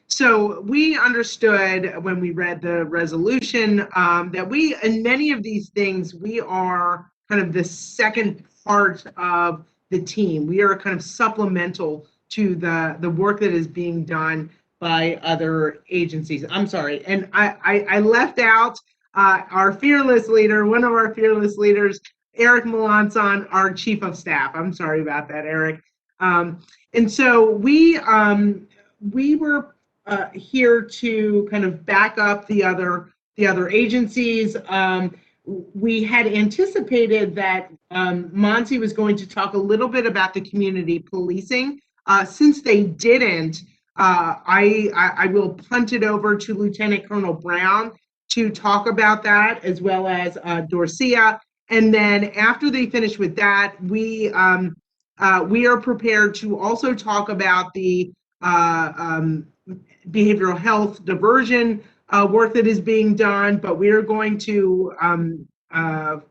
So we understood when we read the resolution that we, in many of these things, we are kind of the second part of the team. We are kind of supplemental to the work that is being done by other agencies. I'm sorry, and I left out our fearless leader, one of our fearless leaders, Eric Melanson, our chief of staff. I'm sorry about that, Eric. And so we were here to kind of back up the other agencies. We had anticipated that Monty was going to talk a little bit about the community policing. Since they didn't, I will punt it over to Lieutenant Colonel Brown to talk about that, as well as Dorcia. And then after they finish with that, we are prepared to also talk about the behavioral health diversion work that is being done, but we are going to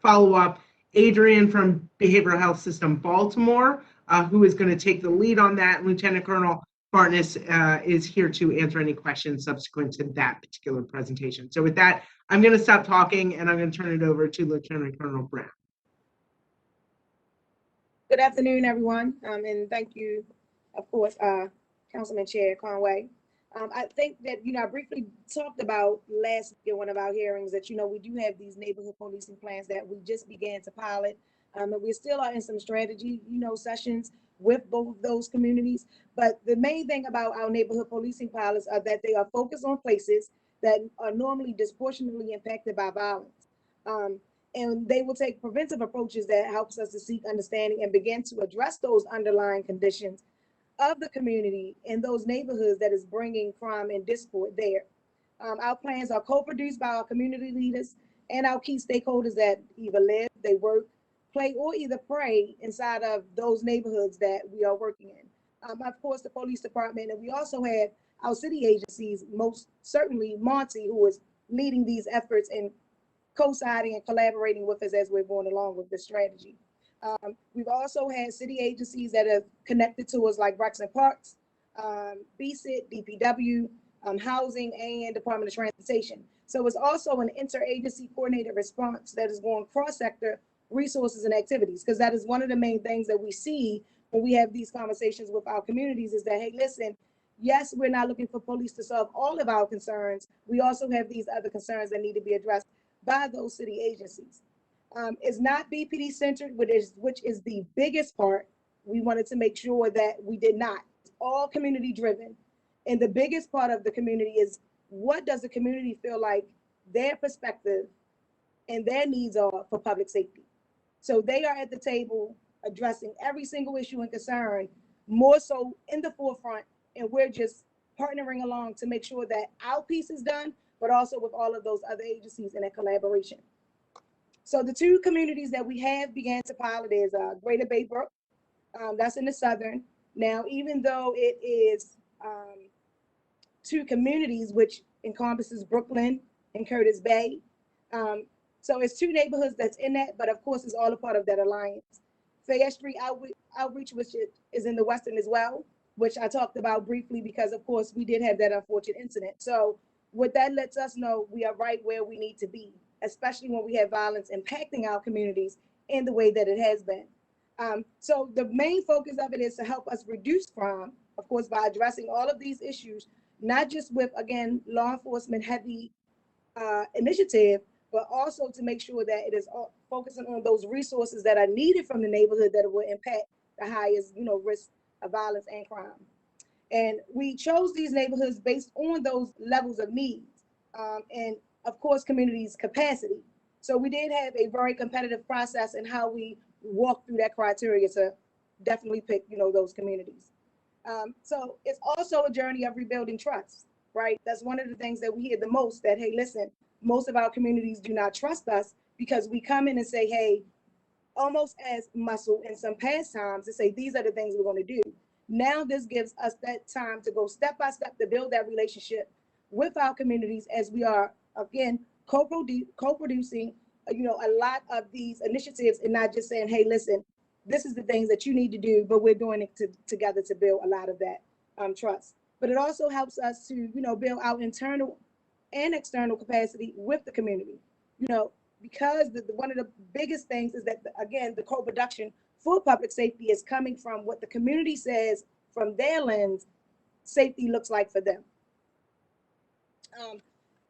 follow up Adrian from Behavioral Health System Baltimore, who is going to take the lead on that. Lieutenant Colonel Bartness is here to answer any questions subsequent to that particular presentation. So with that, I'm going to stop talking and I'm going to turn it over to Lieutenant Colonel Brown. Good afternoon, everyone, and thank you, of course, Councilman Chair Conway. I think that, I briefly talked about last year, one of our hearings, that, we do have these neighborhood policing plans that we just began to pilot. And we still are in some strategy, sessions with both of those communities. But the main thing about our neighborhood policing pilots are that they are focused on places that are normally disproportionately impacted by violence. And they will take preventive approaches that helps us to seek understanding and begin to address those underlying conditions of the community in those neighborhoods that is bringing crime and discord there. Our plans are co-produced by our community leaders and our key stakeholders that either live, they work, play, or either pray inside of those neighborhoods that we are working in. Of course, the police department, and we also have our city agencies, most certainly Monty, who is leading these efforts and co-siding and collaborating with us as we're going along with this strategy. We've also had city agencies that are connected to us, like Rex and Parks, BSIT, DPW, Housing, and Department of Transportation. So it's also an interagency coordinated response that is going cross-sector resources and activities, because that is one of the main things that we see when we have these conversations with our communities is that, hey, listen, yes, we're not looking for police to solve all of our concerns. We also have these other concerns that need to be addressed by those city agencies. It's not BPD centered, which is the biggest part. We wanted to make sure that we did not. It's all community driven. And the biggest part of the community is, what does the community feel like their perspective and their needs are for public safety? So they are at the table addressing every single issue and concern, more so in the forefront, and we're just partnering along to make sure that our piece is done, but also with all of those other agencies in a collaboration. So the two communities that we have began to pilot is Greater Baybrook, that's in the southern. Now, even though it is two communities, which encompasses Brooklyn and Curtis Bay, so it's two neighborhoods that's in that, but of course it's all a part of that alliance. Fair Street Outreach, which is in the western as well, which I talked about briefly because of course we did have that unfortunate incident. So what that lets us know, we are right where we need to be, especially when we have violence impacting our communities in the way that it has been. So the main focus of it is to help us reduce crime, of course, by addressing all of these issues, not just with, again, law enforcement heavy initiative, but also to make sure that it is focusing on those resources that are needed from the neighborhood that will impact the highest, risk of violence and crime. And we chose these neighborhoods based on those levels of needs and, of course, communities' capacity. So we did have a very competitive process in how we walked through that criteria to definitely pick, those communities. So it's also a journey of rebuilding trust, right? That's one of the things that we hear the most, that, hey, listen, most of our communities do not trust us because we come in and say, hey, almost as muscle in some past times, to say, these are the things we're going to do. Now this gives us that time to go step by step to build that relationship with our communities as we are, again, co-producing, a lot of these initiatives and not just saying, hey, listen, this is the things that you need to do, but we're doing it together to build a lot of that trust. But it also helps us to, build our internal and external capacity with the community, because one of the biggest things is that, again, the co-production for public safety is coming from what the community says from their lens safety looks like for them.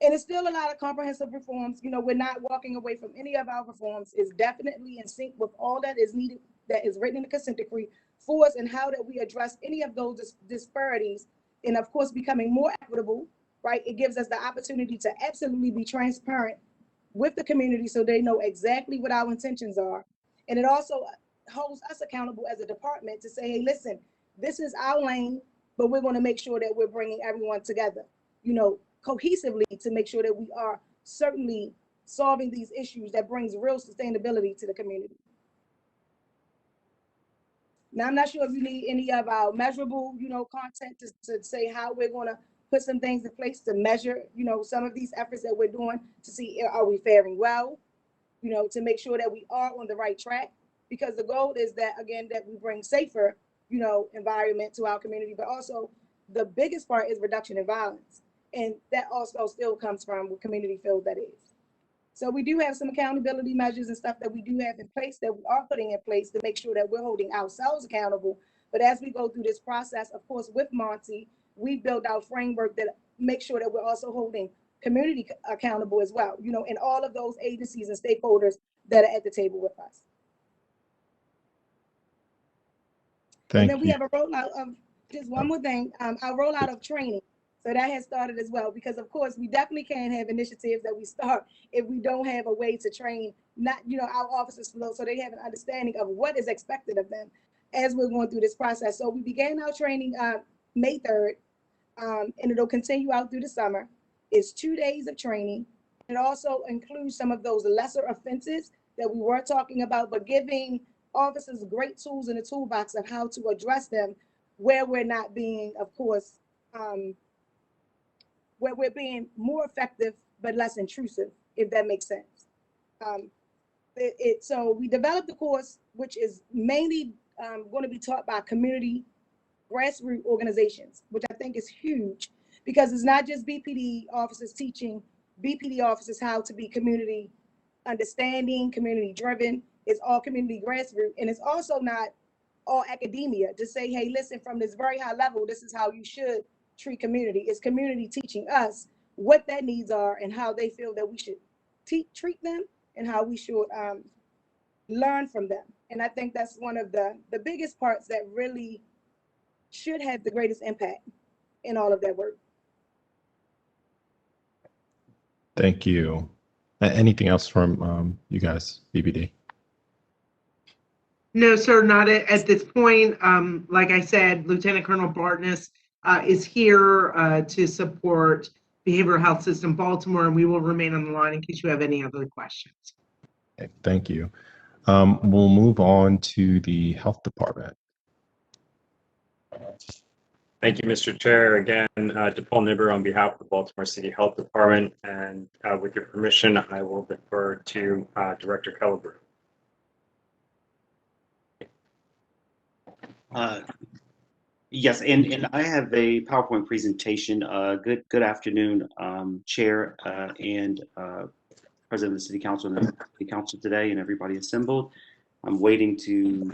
And it's still a lot of comprehensive reforms. We're not walking away from any of our reforms. It's definitely in sync with all that is needed, that is written in the consent decree for us, and how that we address any of those disparities, and of course becoming more equitable, right? It gives us the opportunity to absolutely be transparent with the community so they know exactly what our intentions are. And it also holds us accountable as a department to say, hey, listen, this is our lane, but we're going to make sure that we're bringing everyone together, cohesively, to make sure that we are certainly solving these issues that brings real sustainability to the community. Now, I'm not sure if you need any of our measurable, content to say how we're going to put some things in place to measure, some of these efforts that we're doing to see, are we faring well, to make sure that we are on the right track, because the goal is that, again, that we bring safer, environment to our community, but also the biggest part is reduction in violence. And that also still comes from what community feels that is. So we do have some accountability measures and stuff that we do have in place, that we are putting in place to make sure that we're holding ourselves accountable. But as we go through this process, of course, with Monty, we build our framework that makes sure that we're also holding community accountable as well, and all of those agencies and stakeholders that are at the table with us. And then we have a rollout of, just one more thing, our rollout of training. So that has started as well, because of course we definitely can't have initiatives that we start if we don't have a way to train, not, our officers flow, so they have an understanding of what is expected of them as we're going through this process. So we began our training May 3rd, and it'll continue out through the summer. It's 2 days of training. It also includes some of those lesser offenses that we were talking about, but giving officers great tools in the toolbox of how to address them where we're not being, of course, where we're being more effective but less intrusive, if that makes sense. So we developed the course, which is mainly going to be taught by community grassroots organizations, which I think is huge, because it's not just BPD officers teaching BPD officers how to be community understanding, community driven. It's all community grassroots, and it's also not all academia to say, hey, listen, from this very high level, this is how you should treat community. It's community teaching us what their needs are and how they feel that we should treat them and how we should learn from them. And I think that's one of the biggest parts that really should have the greatest impact in all of that work. Thank you. Anything else from you guys, BBD? No, sir, not at this point. Like I said, Lieutenant Colonel Bartness is here to support Behavioral Health System Baltimore, and we will remain on the line in case you have any other questions. Okay, thank you. We'll move on to the Health Department. Thank you, Mr. Chair. Again, DePaul Nibber on behalf of the Baltimore City Health Department, and with your permission, I will defer to Director Kelleher. Yes, and I have a PowerPoint presentation. Good afternoon, Chair and President of the City Council and the Council today, and everybody assembled. I'm waiting to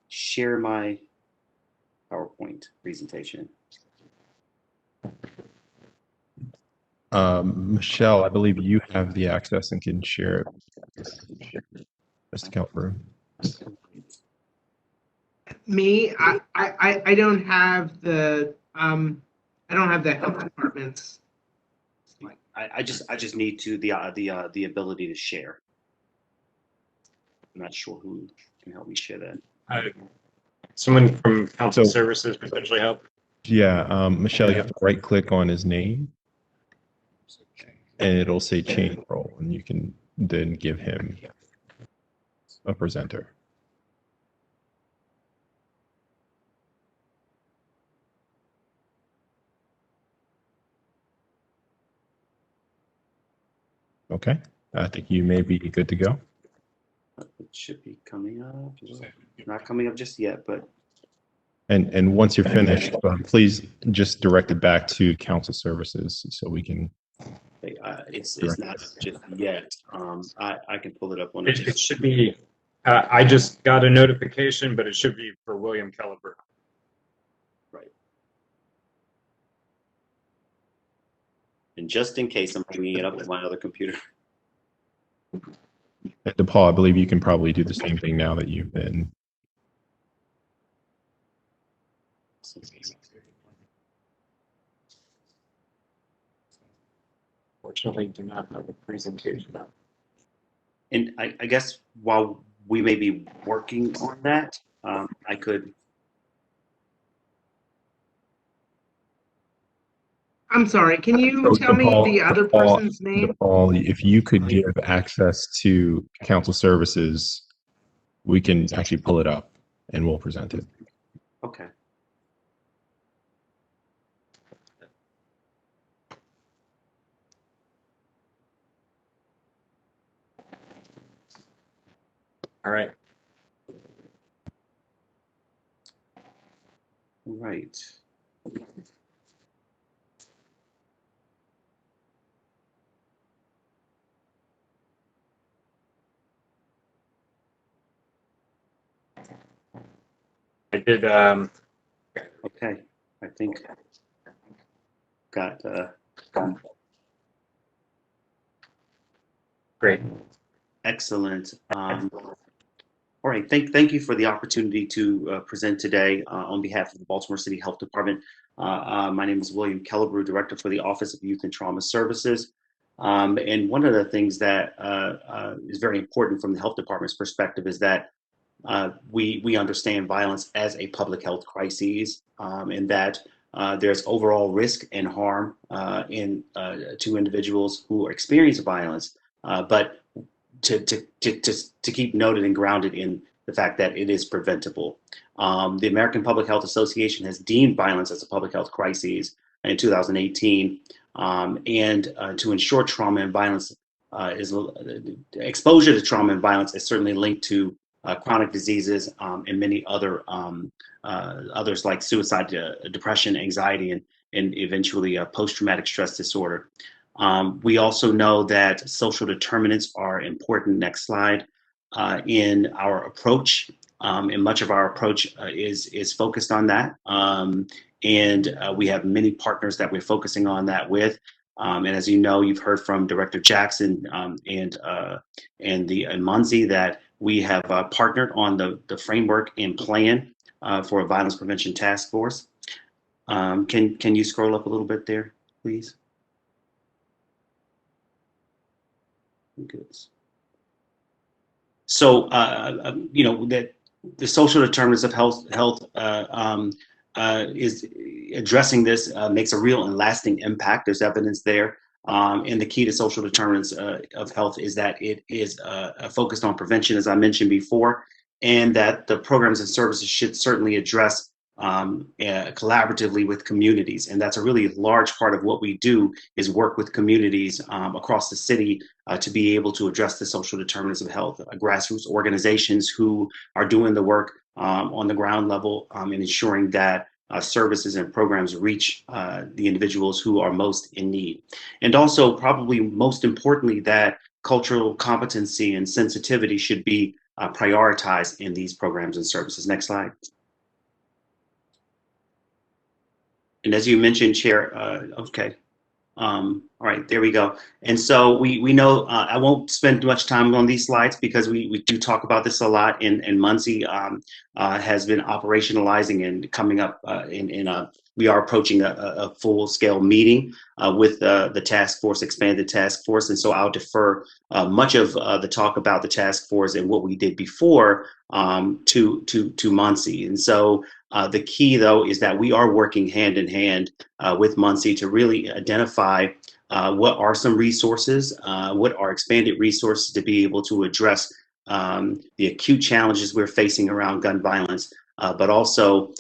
share my PowerPoint presentation. Michelle, I believe you have the access and can share it. Mr. Kelleher. Me, I don't have the health department's. I just need the ability to share. I'm not sure who can help me share that. Someone from Council Services potentially help. Yeah, Michelle, you have to right click on his name and it'll say change role, and you can then give him a presenter. Okay, I think you may be good to go. It should be coming up. Not coming up just yet, but. And once you're finished, please just direct it back to Council Services so we can. It's not just yet. I can pull it up on It should be. I just got a notification, but it should be for William Kelleher. Right. And just in case, I'm bringing it up with my other computer. And DePaul, I believe you can probably do the same thing now that you've been. Fortunately, do not have a presentation. And I guess while we may be working on that, I could. I'm sorry, can you tell me the other person's name? DePaul, if you could give access to Council Services, we can actually pull it up and we'll present it. Okay. All right. Right. I did. Okay. I think got. Great. Excellent. All right. Thank you for the opportunity to present today on behalf of the Baltimore City Health Department. My name is William Kelleher, Director for the Office of Youth and Trauma Services. And one of the things that is very important from the health department's perspective is that we understand violence as a public health crisis, and that there's overall risk and harm to individuals who experience violence, but to keep noted and grounded in the fact that it is preventable. The American Public Health Association has deemed violence as a public health crisis in 2018, and to ensure trauma and violence exposure to trauma and violence is certainly linked to chronic diseases and many others like suicide, depression, anxiety, and eventually post-traumatic stress disorder. We also know that social determinants are important. Next slide. in our approach, and much of our approach is focused on that. And we have many partners that we're focusing on that with. And as you know, you've heard from Director Jackson and Munzie that we have partnered on the framework and plan for a violence prevention task force. Can you scroll up a little bit there, please? Good. So, you know, that the social determinants of health is addressing this makes a real and lasting impact. There's evidence there. And the key to social determinants of health is that it is focused on prevention, as I mentioned before, and that the programs and services should certainly address collaboratively with communities. And that's a really large part of what we do is work with communities across the city to be able to address the social determinants of health. Grassroots organizations who are doing the work on the ground level and ensuring that services and programs reach the individuals who are most in need. And also, probably most importantly, that cultural competency and sensitivity should be prioritized in these programs and services. Next slide. And as you mentioned, Chair, okay. All right, there we go. And so we know, I won't spend much time on these slides because we do talk about this a lot, and Munzie has been operationalizing and coming up we are approaching a full-scale meeting with the task force, expanded task force. And so I'll defer much of the talk about the task force and what we did before to Munzie. And so the key, though, is that we are working hand in hand with Munzie to really identify what are some resources, what are expanded resources to be able to address the acute challenges we're facing around gun violence, but also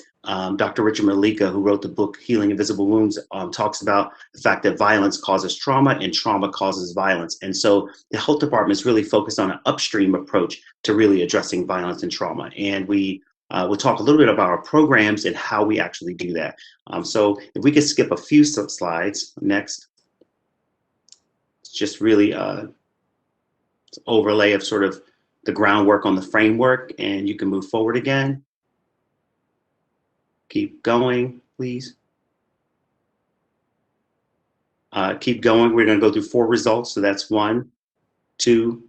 Dr. Richard Malika, who wrote the book Healing Invisible Wounds, talks about the fact that violence causes trauma and trauma causes violence. And so the health department is really focused on an upstream approach to really addressing violence and trauma. And we'll talk a little bit about our programs and how we actually do that. So if we could skip a few slides, next. It's just really an overlay of sort of the groundwork on the framework, and you can move forward again. Keep going, please. Keep going. We're going to go through 4 results. So that's 1, 2,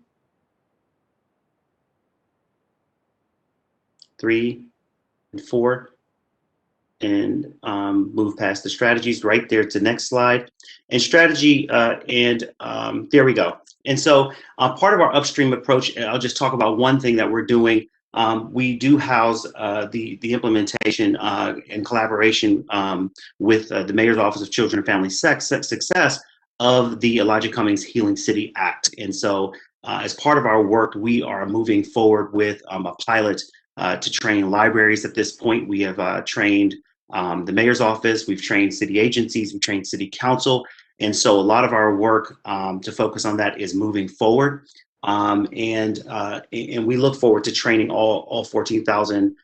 3, and 4. And move past the strategies right there to the next slide. And strategy, there we go. And so part of our upstream approach, I'll just talk about one thing that we're doing. We do house the implementation in collaboration with the Mayor's Office of Children and Family Success of the Elijah Cummings Healing City Act. And so as part of our work, we are moving forward with a pilot to train libraries. At this point, we have trained the Mayor's Office, we've trained city agencies, we've trained City Council. And so a lot of our work to focus on that is moving forward. And we look forward to training all 14,000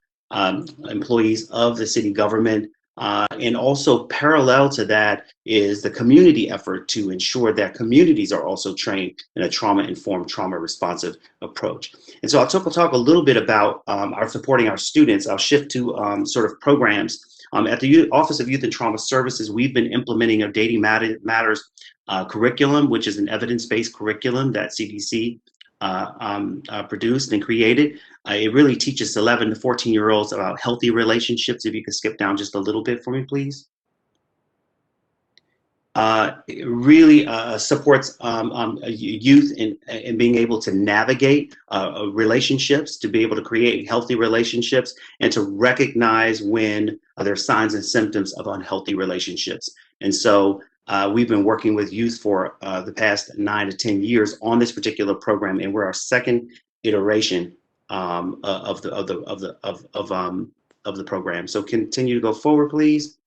employees of the city government. And also parallel to that is the community effort to ensure that communities are also trained in a trauma-informed, trauma-responsive approach. And so I'll talk a little bit about our supporting our students. I'll shift to sort of programs. At the Office of Youth and Trauma Services, we've been implementing a Dating Matters curriculum, which is an evidence-based curriculum that CDC produced and created. It really teaches 11 to 14-year-olds about healthy relationships. If you could skip down just a little bit for me, please. It really supports youth in being able to navigate relationships, to be able to create healthy relationships, and to recognize when there are signs and symptoms of unhealthy relationships. And so we've been working with youth for the past 9 to 10 years on this particular program, and we're our second iteration of the program. So continue to go forward, please.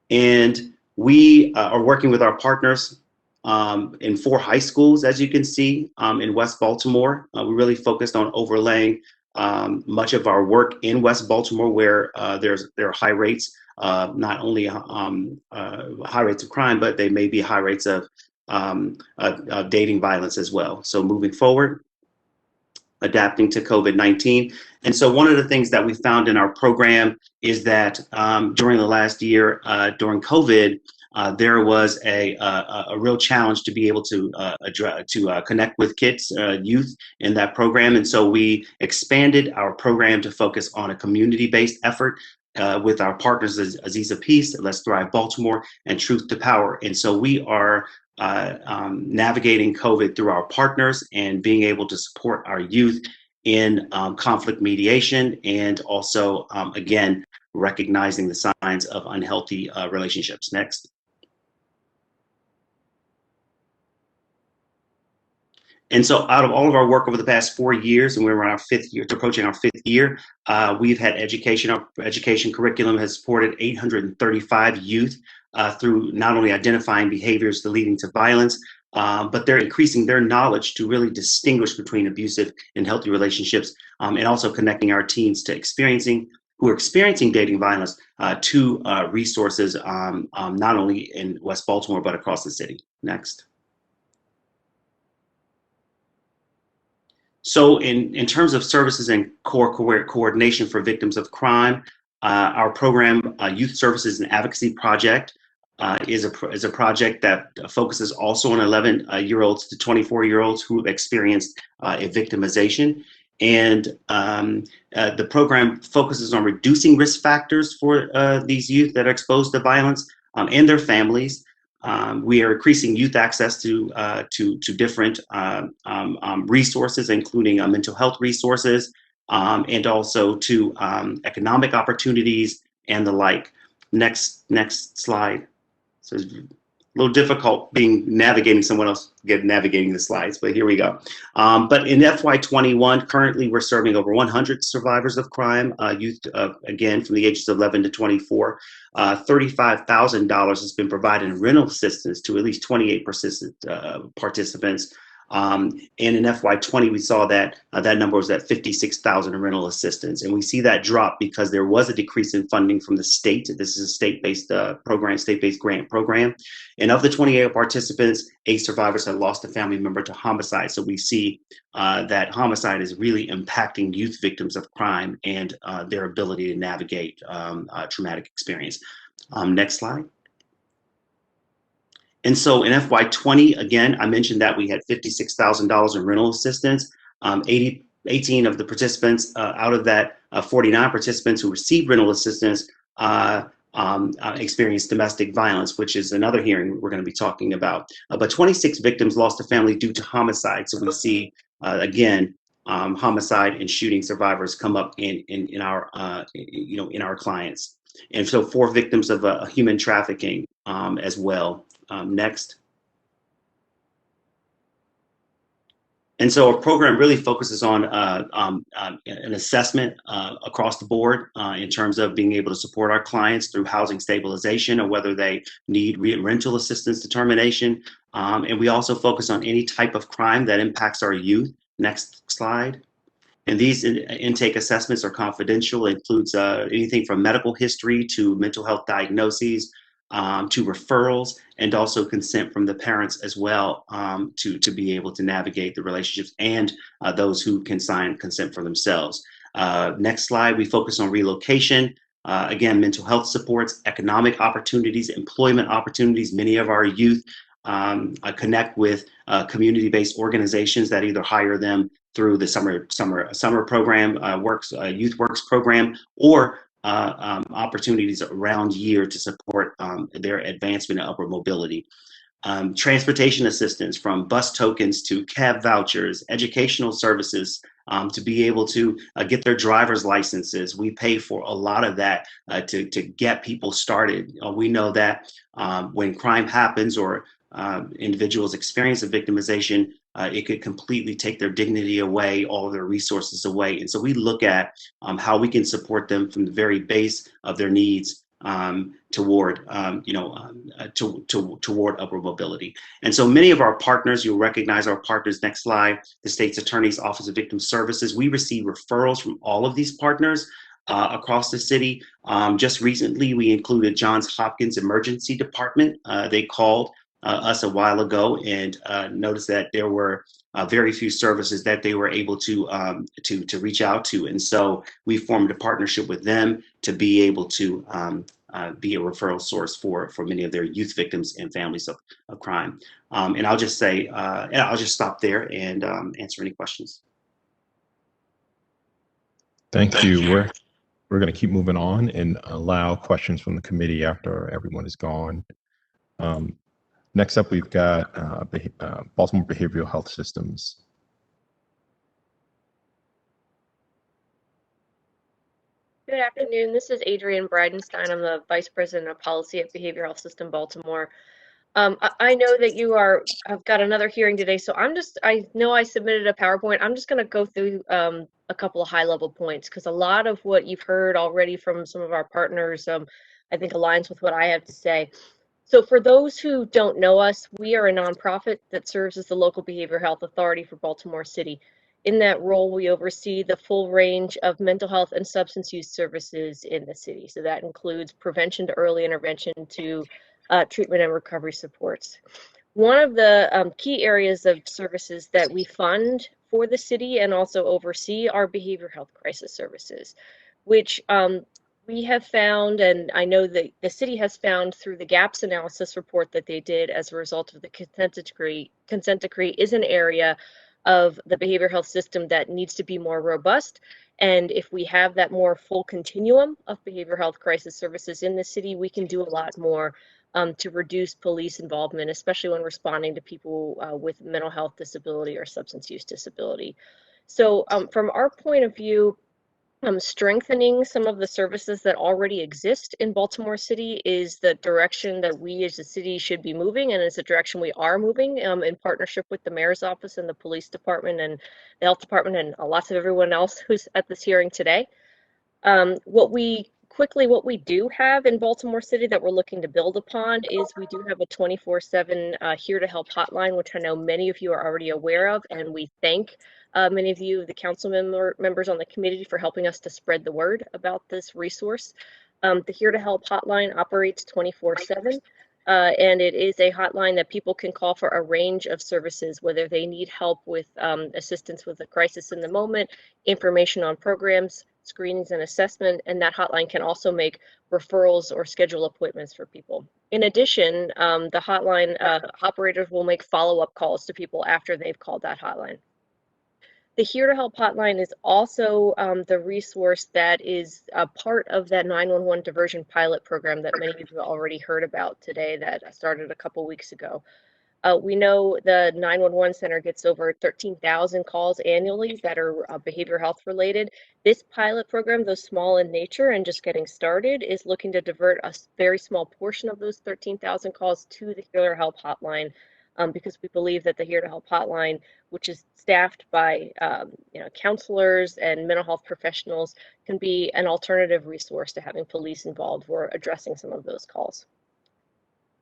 And we are working with our partners in 4 high schools, as you can see, in West Baltimore. We really focused on overlaying much of our work in West Baltimore, where there are high rates, not only high rates of crime, but they may be high rates of dating violence as well. So moving forward. adapting to COVID-19. And so one of the things that we found in our program is that during the last year, during COVID, there was a real challenge to be able to connect with kids, youth in that program. And so we expanded our program to focus on a community-based effort with our partners, Aziza Peace, Let's Thrive Baltimore, and Truth to Power. And so we are navigating COVID through our partners and being able to support our youth in conflict mediation, and also, again, recognizing the signs of unhealthy relationships. Next. And so out of all of our work over the past 4 years, and we're on our 5th year, approaching our 5th year, we've had our education curriculum has supported 835 youth through not only identifying behaviors leading to violence, but they're increasing their knowledge to really distinguish between abusive and healthy relationships, and also connecting our teens to who are experiencing dating violence to resources not only in West Baltimore, but across the city. Next. So in terms of services and core coordination for victims of crime, our program, Youth Services and Advocacy Project, is a project that focuses also on 11-year-olds to 24-year-olds who have experienced a victimization. And the program focuses on reducing risk factors for these youth that are exposed to violence and their families. We are increasing youth access to different resources, including mental health resources, and also to economic opportunities and the like. Next slide. So it's a little difficult navigating someone else navigating the slides, but here we go. But in FY21, currently we're serving over 100 survivors of crime, youth, again, from the ages of 11 to 24. $35,000 has been provided in rental assistance to at least 28 participants. And in FY20, we saw that that number was at $56,000 in rental assistance. And we see that drop because there was a decrease in funding from the state. This is a state-based program, state-based grant program. And of the 28 participants, 8 survivors had lost a family member to homicide. So we see that homicide is really impacting youth victims of crime and their ability to navigate traumatic experience. Next slide. And so in FY20, again, I mentioned that we had $56,000 in rental assistance. 18 of the participants, out of that 49 participants who received rental assistance, experienced domestic violence, which is another hearing we're going to be talking about. But 26 victims lost a family due to homicide. So we see, again, homicide and shooting survivors come up in our, in our clients. And so 4 victims of human trafficking as well. Next. And so our program really focuses on an assessment across the board in terms of being able to support our clients through housing stabilization or whether they need rental assistance determination. And we also focus on any type of crime that impacts our youth. Next slide. And these intake assessments are confidential. It includes anything from medical history to mental health diagnoses, to referrals, and also consent from the parents as well, to be able to navigate the relationships, and those who can sign consent for themselves. Next slide, we focus on relocation. Again, mental health supports, economic opportunities, employment opportunities. Many of our youth connect with community-based organizations that either hire them through the summer program, Youth Works program, or opportunities around year to support their advancement and upward mobility. Transportation assistance, from bus tokens to cab vouchers, educational services, to be able to get their driver's licenses. We pay for a lot of that to get people started. We know that when crime happens or individuals experience a victimization, it could completely take their dignity away, all of their resources away. And so we look at how we can support them from the very base of their needs toward upward mobility. And so many of our partners, you'll recognize our partners, next slide, the State's Attorney's Office of Victim Services. We receive referrals from all of these partners across the city. Just recently, we included Johns Hopkins Emergency Department. They called us a while ago and noticed that there were very few services that they were able to reach out to. And so we formed a partnership with them to be able to be a referral source for many of their youth victims and families of crime. And I'll just say, and I'll just stop there and answer any questions. Thank you. We're going to keep moving on and allow questions from the committee after everyone is gone. Next up, we've got Baltimore Behavioral Health Systems. Good afternoon. This is Adrienne Bridenstine. I'm the Vice President of Policy at Behavioral Health System Baltimore. I know that I've got another hearing today, so I know I submitted a PowerPoint. I'm just going to go through a couple of high-level points because a lot of what you've heard already from some of our partners, I think aligns with what I have to say. So for those who don't know us, we are a nonprofit that serves as the local behavioral health authority for Baltimore City. In that role, we oversee the full range of mental health and substance use services in the city. So that includes prevention to early intervention to treatment and recovery supports. One of the key areas of services that we fund for the city and also oversee are behavioral health crisis services, which we have found, and I know that the city has found through the gaps analysis report that they did as a result of the consent decree is an area of the behavioral health system that needs to be more robust. And if we have that more full continuum of behavioral health crisis services in the city, we can do a lot more to reduce police involvement, especially when responding to people with mental health disability or substance use disability. So from our point of view, strengthening some of the services that already exist in Baltimore City is the direction that we as a city should be moving, and it's a direction we are moving in partnership with the mayor's office and the police department and the health department and lots of everyone else who's at this hearing today. What we do have in Baltimore City that we're looking to build upon is we do have a 24/7 Here to Help hotline, which I know many of you are already aware of, and we thank many of you, the council members on the committee, for helping us to spread the word about this resource. The Here to Help hotline operates 24/7. And it is a hotline that people can call for a range of services, whether they need help with assistance with a crisis in the moment, information on programs, screenings and assessment, and that hotline can also make referrals or schedule appointments for people. In addition, the hotline operators will make follow-up calls to people after they've called that hotline. The Here to Help hotline is also the resource that is a part of that 911 diversion pilot program that many of you already heard about today that started a couple weeks ago. We know the 911 center gets over 13,000 calls annually that are behavioral health related. This pilot program, though small in nature and just getting started, is looking to divert a very small portion of those 13,000 calls to the Here to Help hotline because we believe that the Here to Help hotline, which is staffed by counselors and mental health professionals, can be an alternative resource to having police involved or addressing some of those calls.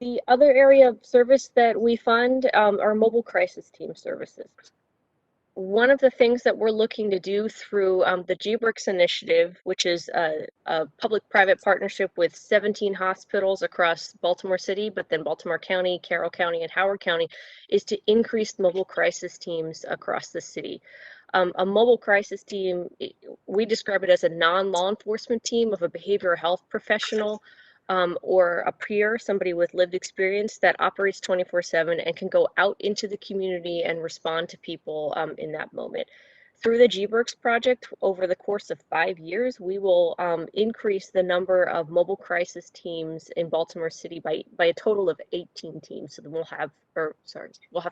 The other area of service that we fund are mobile crisis team services. One of the things that we're looking to do through the GBRICS initiative, which is a public-private partnership with 17 hospitals across Baltimore City, but then Baltimore County, Carroll County, and Howard County, is to increase mobile crisis teams across the city. A mobile crisis team, we describe it as a non-law enforcement team of a behavioral health professional or a peer, somebody with lived experience that operates 24/7 and can go out into the community and respond to people in that moment. Through the GBRICS project, over the course of 5 years, we will increase the number of mobile crisis teams in Baltimore City by a total of 18 teams. So then we'll have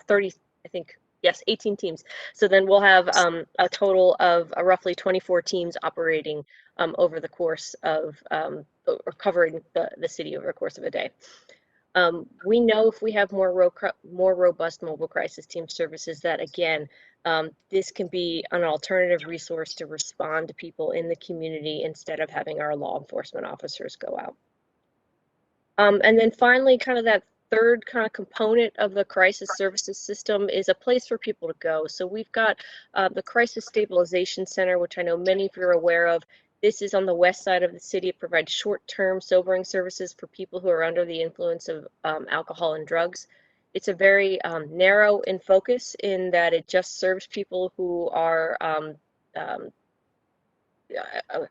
30, I think, yes, 18 teams. So then we'll have a total of roughly 24 teams operating over the course of, or covering the city over the course of a day. We know if we have more robust mobile crisis team services that, again, this can be an alternative resource to respond to people in the community instead of having our law enforcement officers go out. And then finally, kind of that third kind of component of the crisis services system is a place for people to go. So we've got the Crisis Stabilization Center, which I know many of you are aware of. This is on the west side of the city. It provides short-term sobering services for people who are under the influence of alcohol and drugs. it's a very narrow in focus in that it just serves people who are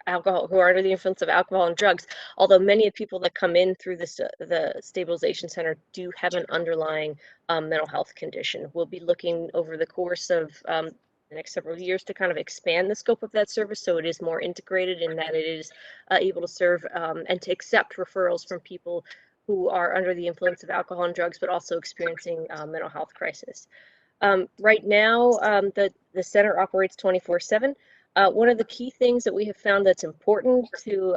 alcohol, who are under the influence of alcohol and drugs. Although many of the people that come in through this, the stabilization center do have an underlying mental health condition. We'll be looking over the course of the next several years to kind of expand the scope of that service so it is more integrated in that it is able to serve and to accept referrals from people who are under the influence of alcohol and drugs, but also experiencing mental health crisis. Right now, the center operates 24/7. One of the key things that we have found that's important to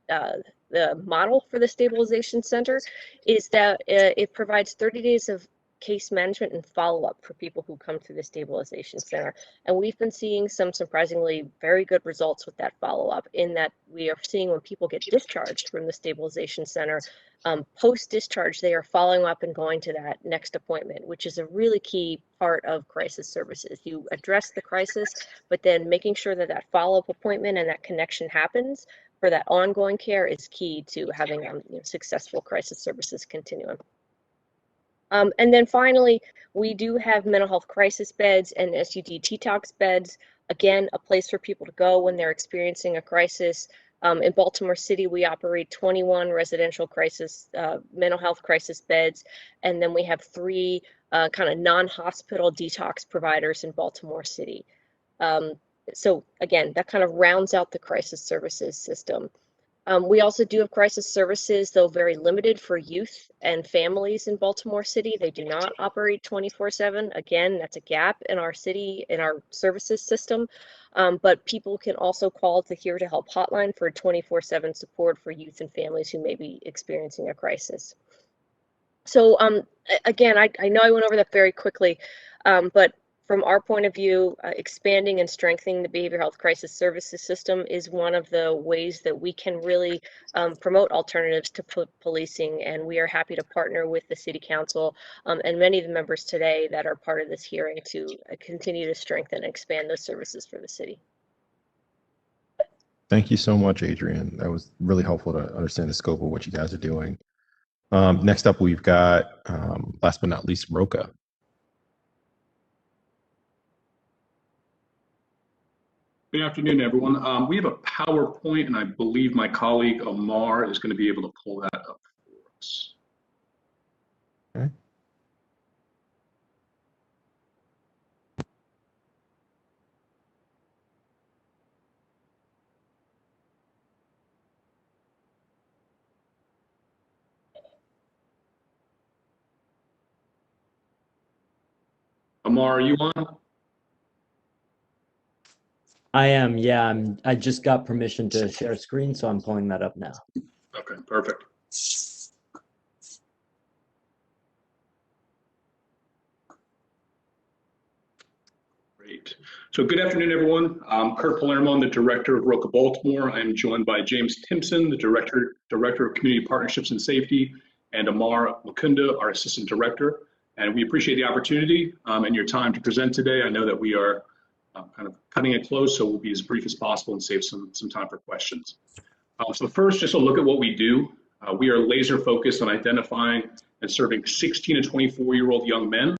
the model for the stabilization center is that it provides 30 days of case management and follow-up for people who come to the stabilization center. And we've been seeing some surprisingly very good results with that follow-up, in that we are seeing when people get discharged from the stabilization center, post-discharge, they are following up and going to that next appointment, which is a really key part of crisis services. You address the crisis, but then making sure that that follow-up appointment and that connection happens for that ongoing care is key to having successful crisis services continuum. And then finally, we do have mental health crisis beds and SUD detox beds. Again, a place for people to go when they're experiencing a crisis. In Baltimore City, we operate 21 residential crisis, mental health crisis beds, and then we have 3 kind of non-hospital detox providers in Baltimore City. So again, that kind of rounds out the crisis services system. We also do have crisis services, though very limited, for youth and families in Baltimore City. They do not operate 24/7. Again, that's a gap in our city, in our services system. But people can also call the Here to Help hotline for 24/7 support for youth and families who may be experiencing a crisis. So again, I know I went over that very quickly, but from our point of view, expanding and strengthening the behavioral health crisis services system is one of the ways that we can really promote alternatives to policing, and we are happy to partner with the City Council and many of the members today that are part of this hearing to continue to strengthen and expand those services for the city. Thank you so much, Adrian. That was really helpful to understand the scope of what you guys are doing. Next up, we've got, last but not least, Roka. Good afternoon, everyone. We have a PowerPoint, and I believe my colleague Amar is going to be able to pull that up for us. Okay. Amar, are you on? I am, yeah. I just got permission to share screen, so I'm pulling that up now. Okay, perfect. Great. So good afternoon, everyone. I'm Kurt Palermo, I'm the Director of Roka Baltimore. I'm joined by James Timpson, the Director of Community Partnerships and Safety, and Amar Mukunda, our Assistant Director. And we appreciate the opportunity and your time to present today. I know that we are kind of cutting it close, so we'll be as brief as possible and save some time for questions. So first, just a look at what we do. We are laser focused on identifying and serving 16 to 24-year-old young men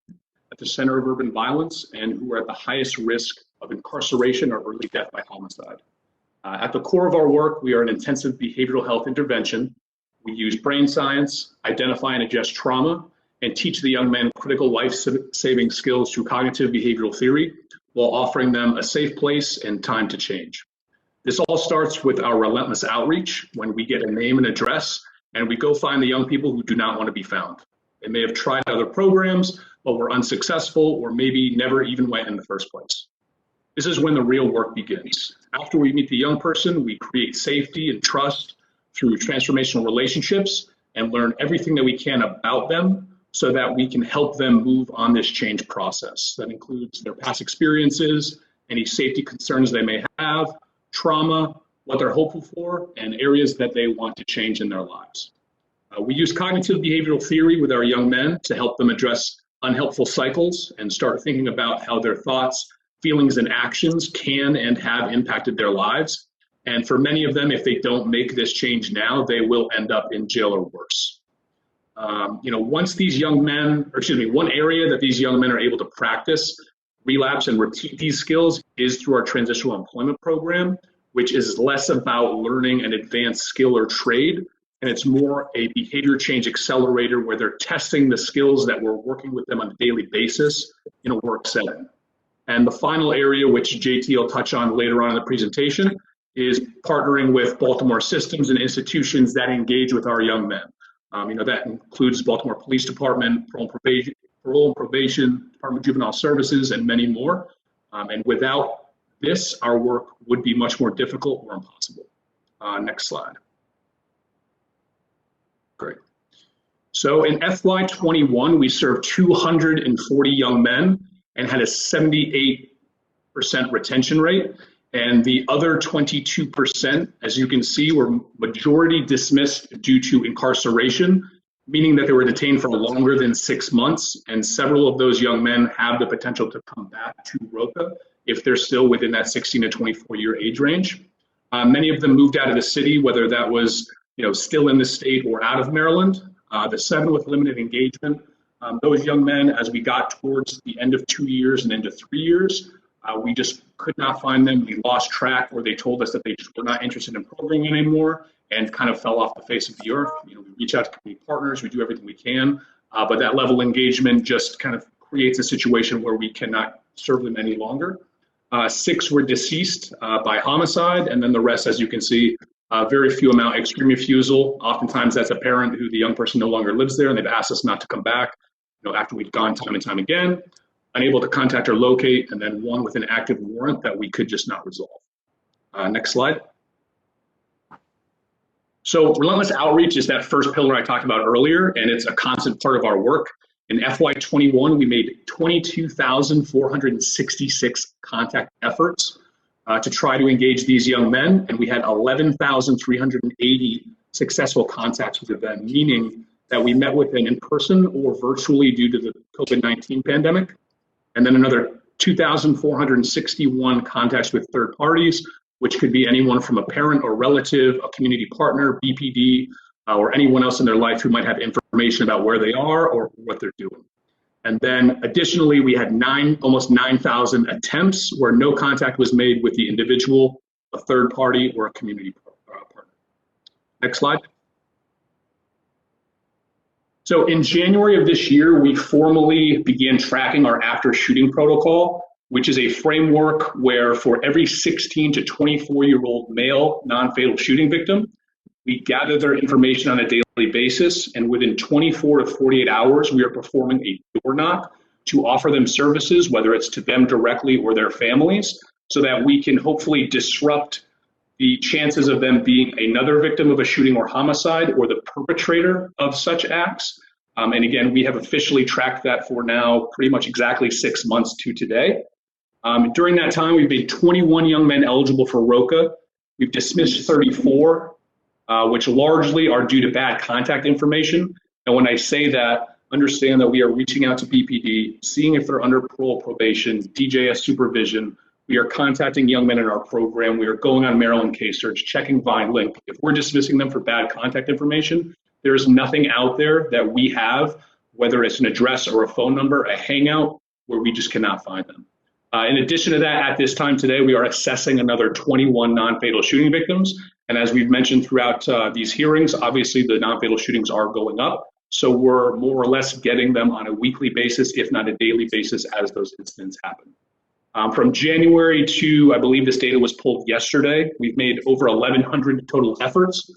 at the center of urban violence and who are at the highest risk of incarceration or early death by homicide. At the core of our work, we are an intensive behavioral health intervention. We use brain science, identify and address trauma, and teach the young men critical life-saving skills through cognitive behavioral theory, while offering them a safe place and time to change. This all starts with our relentless outreach, when we get a name and address, and we go find the young people who do not want to be found. They may have tried other programs, but were unsuccessful, or maybe never even went in the first place. This is when the real work begins. After we meet the young person, we create safety and trust through transformational relationships and learn everything that we can about them, so that we can help them move on this change process. That includes their past experiences, any safety concerns they may have, trauma, what they're hopeful for, and areas that they want to change in their lives. We use cognitive behavioral theory with our young men to help them address unhelpful cycles and start thinking about how their thoughts, feelings, and actions can and have impacted their lives. And for many of them, if they don't make this change now, they will end up in jail or worse. Once these young men, one area that these young men are able to practice, relapse, and repeat these skills is through our transitional employment program, which is less about learning an advanced skill or trade, and it's more a behavior change accelerator where they're testing the skills that we're working with them on a daily basis in a work setting. And the final area, which JT will touch on later on in the presentation, is partnering with Baltimore systems and institutions that engage with our young men. That includes Baltimore Police Department, Parole and Probation, Department of Juvenile Services, and many more. And without this, our work would be much more difficult or impossible. Next slide. Great. So in FY21, we served 240 young men and had a 78% retention rate. And the other 22%, as you can see, were majority dismissed due to incarceration, meaning that they were detained for longer than 6 months. And several of those young men have the potential to come back to ROCA if they're still within that 16 to 24-year age range. Many of them moved out of the city, whether that was still in the state or out of Maryland. The 7 with limited engagement, those young men, as we got towards the end of 2 years and into 3 years, we just could not find them. We lost track, or they told us that they just were not interested in programming anymore and kind of fell off the face of the earth. We reach out to community partners, we do everything we can, but that level of engagement just kind of creates a situation where we cannot serve them any longer. 6 were deceased by homicide, and then the rest, as you can see, very few amount extreme refusal. Oftentimes that's a parent who the young person no longer lives there and they've asked us not to come back, after we've gone time and time again. Unable to contact or locate, and then 1 with an active warrant that we could just not resolve. Next slide. So relentless outreach is that first pillar I talked about earlier, and it's a constant part of our work. In FY21, we made 22,466 contact efforts to try to engage these young men, and we had 11,380 successful contacts with them, meaning that we met with them in person or virtually due to the COVID-19 pandemic. And then another 2,461 contacts with third parties, which could be anyone from a parent or relative, a community partner, BPD, or anyone else in their life who might have information about where they are or what they're doing. And then additionally, we had almost 9,000 attempts where no contact was made with the individual, a third party, or a community partner. Next slide. So in January of this year, we formally began tracking our after shooting protocol, which is a framework where for every 16 to 24-year-old male non-fatal shooting victim, we gather their information on a daily basis, and within 24 to 48 hours, we are performing a door knock to offer them services, whether it's to them directly or their families, so that we can hopefully disrupt the chances of them being another victim of a shooting or homicide or the perpetrator of such acts. And again, we have officially tracked that for now pretty much exactly 6 months to today. During that time, we've made 21 young men eligible for ROCA. We've dismissed 34, which largely are due to bad contact information. And when I say that, understand that we are reaching out to BPD, seeing if they're under parole probation, DJS supervision. We are contacting young men in our program. We are going on Maryland Case Search, checking VineLink. If we're dismissing them for bad contact information, there is nothing out there that we have, whether it's an address or a phone number, a hangout, where we just cannot find them. In addition to that, at this time today, we are assessing another 21 non-fatal shooting victims. And as we've mentioned throughout these hearings, obviously the non-fatal shootings are going up. So we're more or less getting them on a weekly basis, if not a daily basis, as those incidents happen. From January to, I believe this data was pulled yesterday, we've made over 1,100 total efforts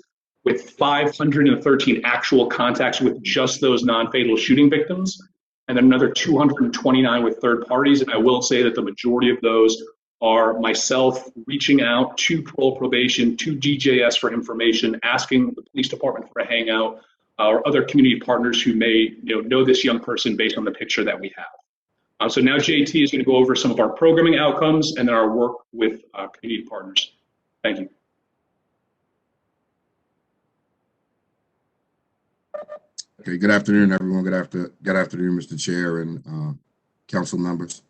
with 513 actual contacts with just those non-fatal shooting victims, and then another 229 with third parties. And I will say that the majority of those are myself reaching out to parole probation, to DJS for information, asking the police department for a hangout, or other community partners who may know this young person based on the picture that we have. So now JT is going to go over some of our programming outcomes and then our work with community partners. Thank you. Okay, good afternoon, everyone. Good afternoon, Mr. Chair and council members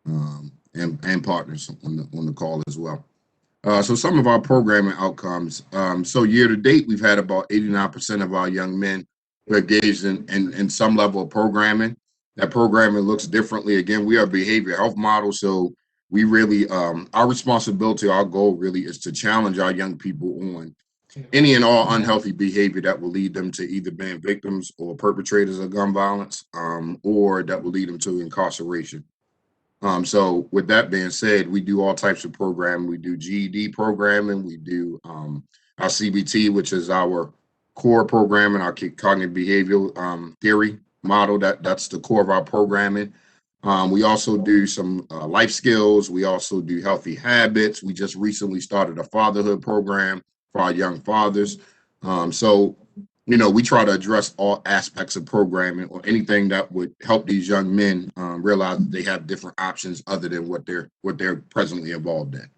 and partners on the call as well. So some of our programming outcomes. So year to date, we've had about 89% of our young men who are engaged in some level of programming. That programming looks differently. Again, we are a behavioral health model, so we really, our responsibility, our goal really is to challenge our young people on any and all unhealthy behavior that will lead them to either being victims or perpetrators of gun violence, or that will lead them to incarceration. So with that being said, we do all types of programming. We do GED programming. We do our CBT, which is our core programming, our cognitive behavioral theory model. That's the core of our programming. We also do some life skills. We also do healthy habits. We just recently started a fatherhood program for our young fathers. So, you know, we try to address all aspects of programming or anything that would help these young men realize that they have different options other than what they're presently involved in.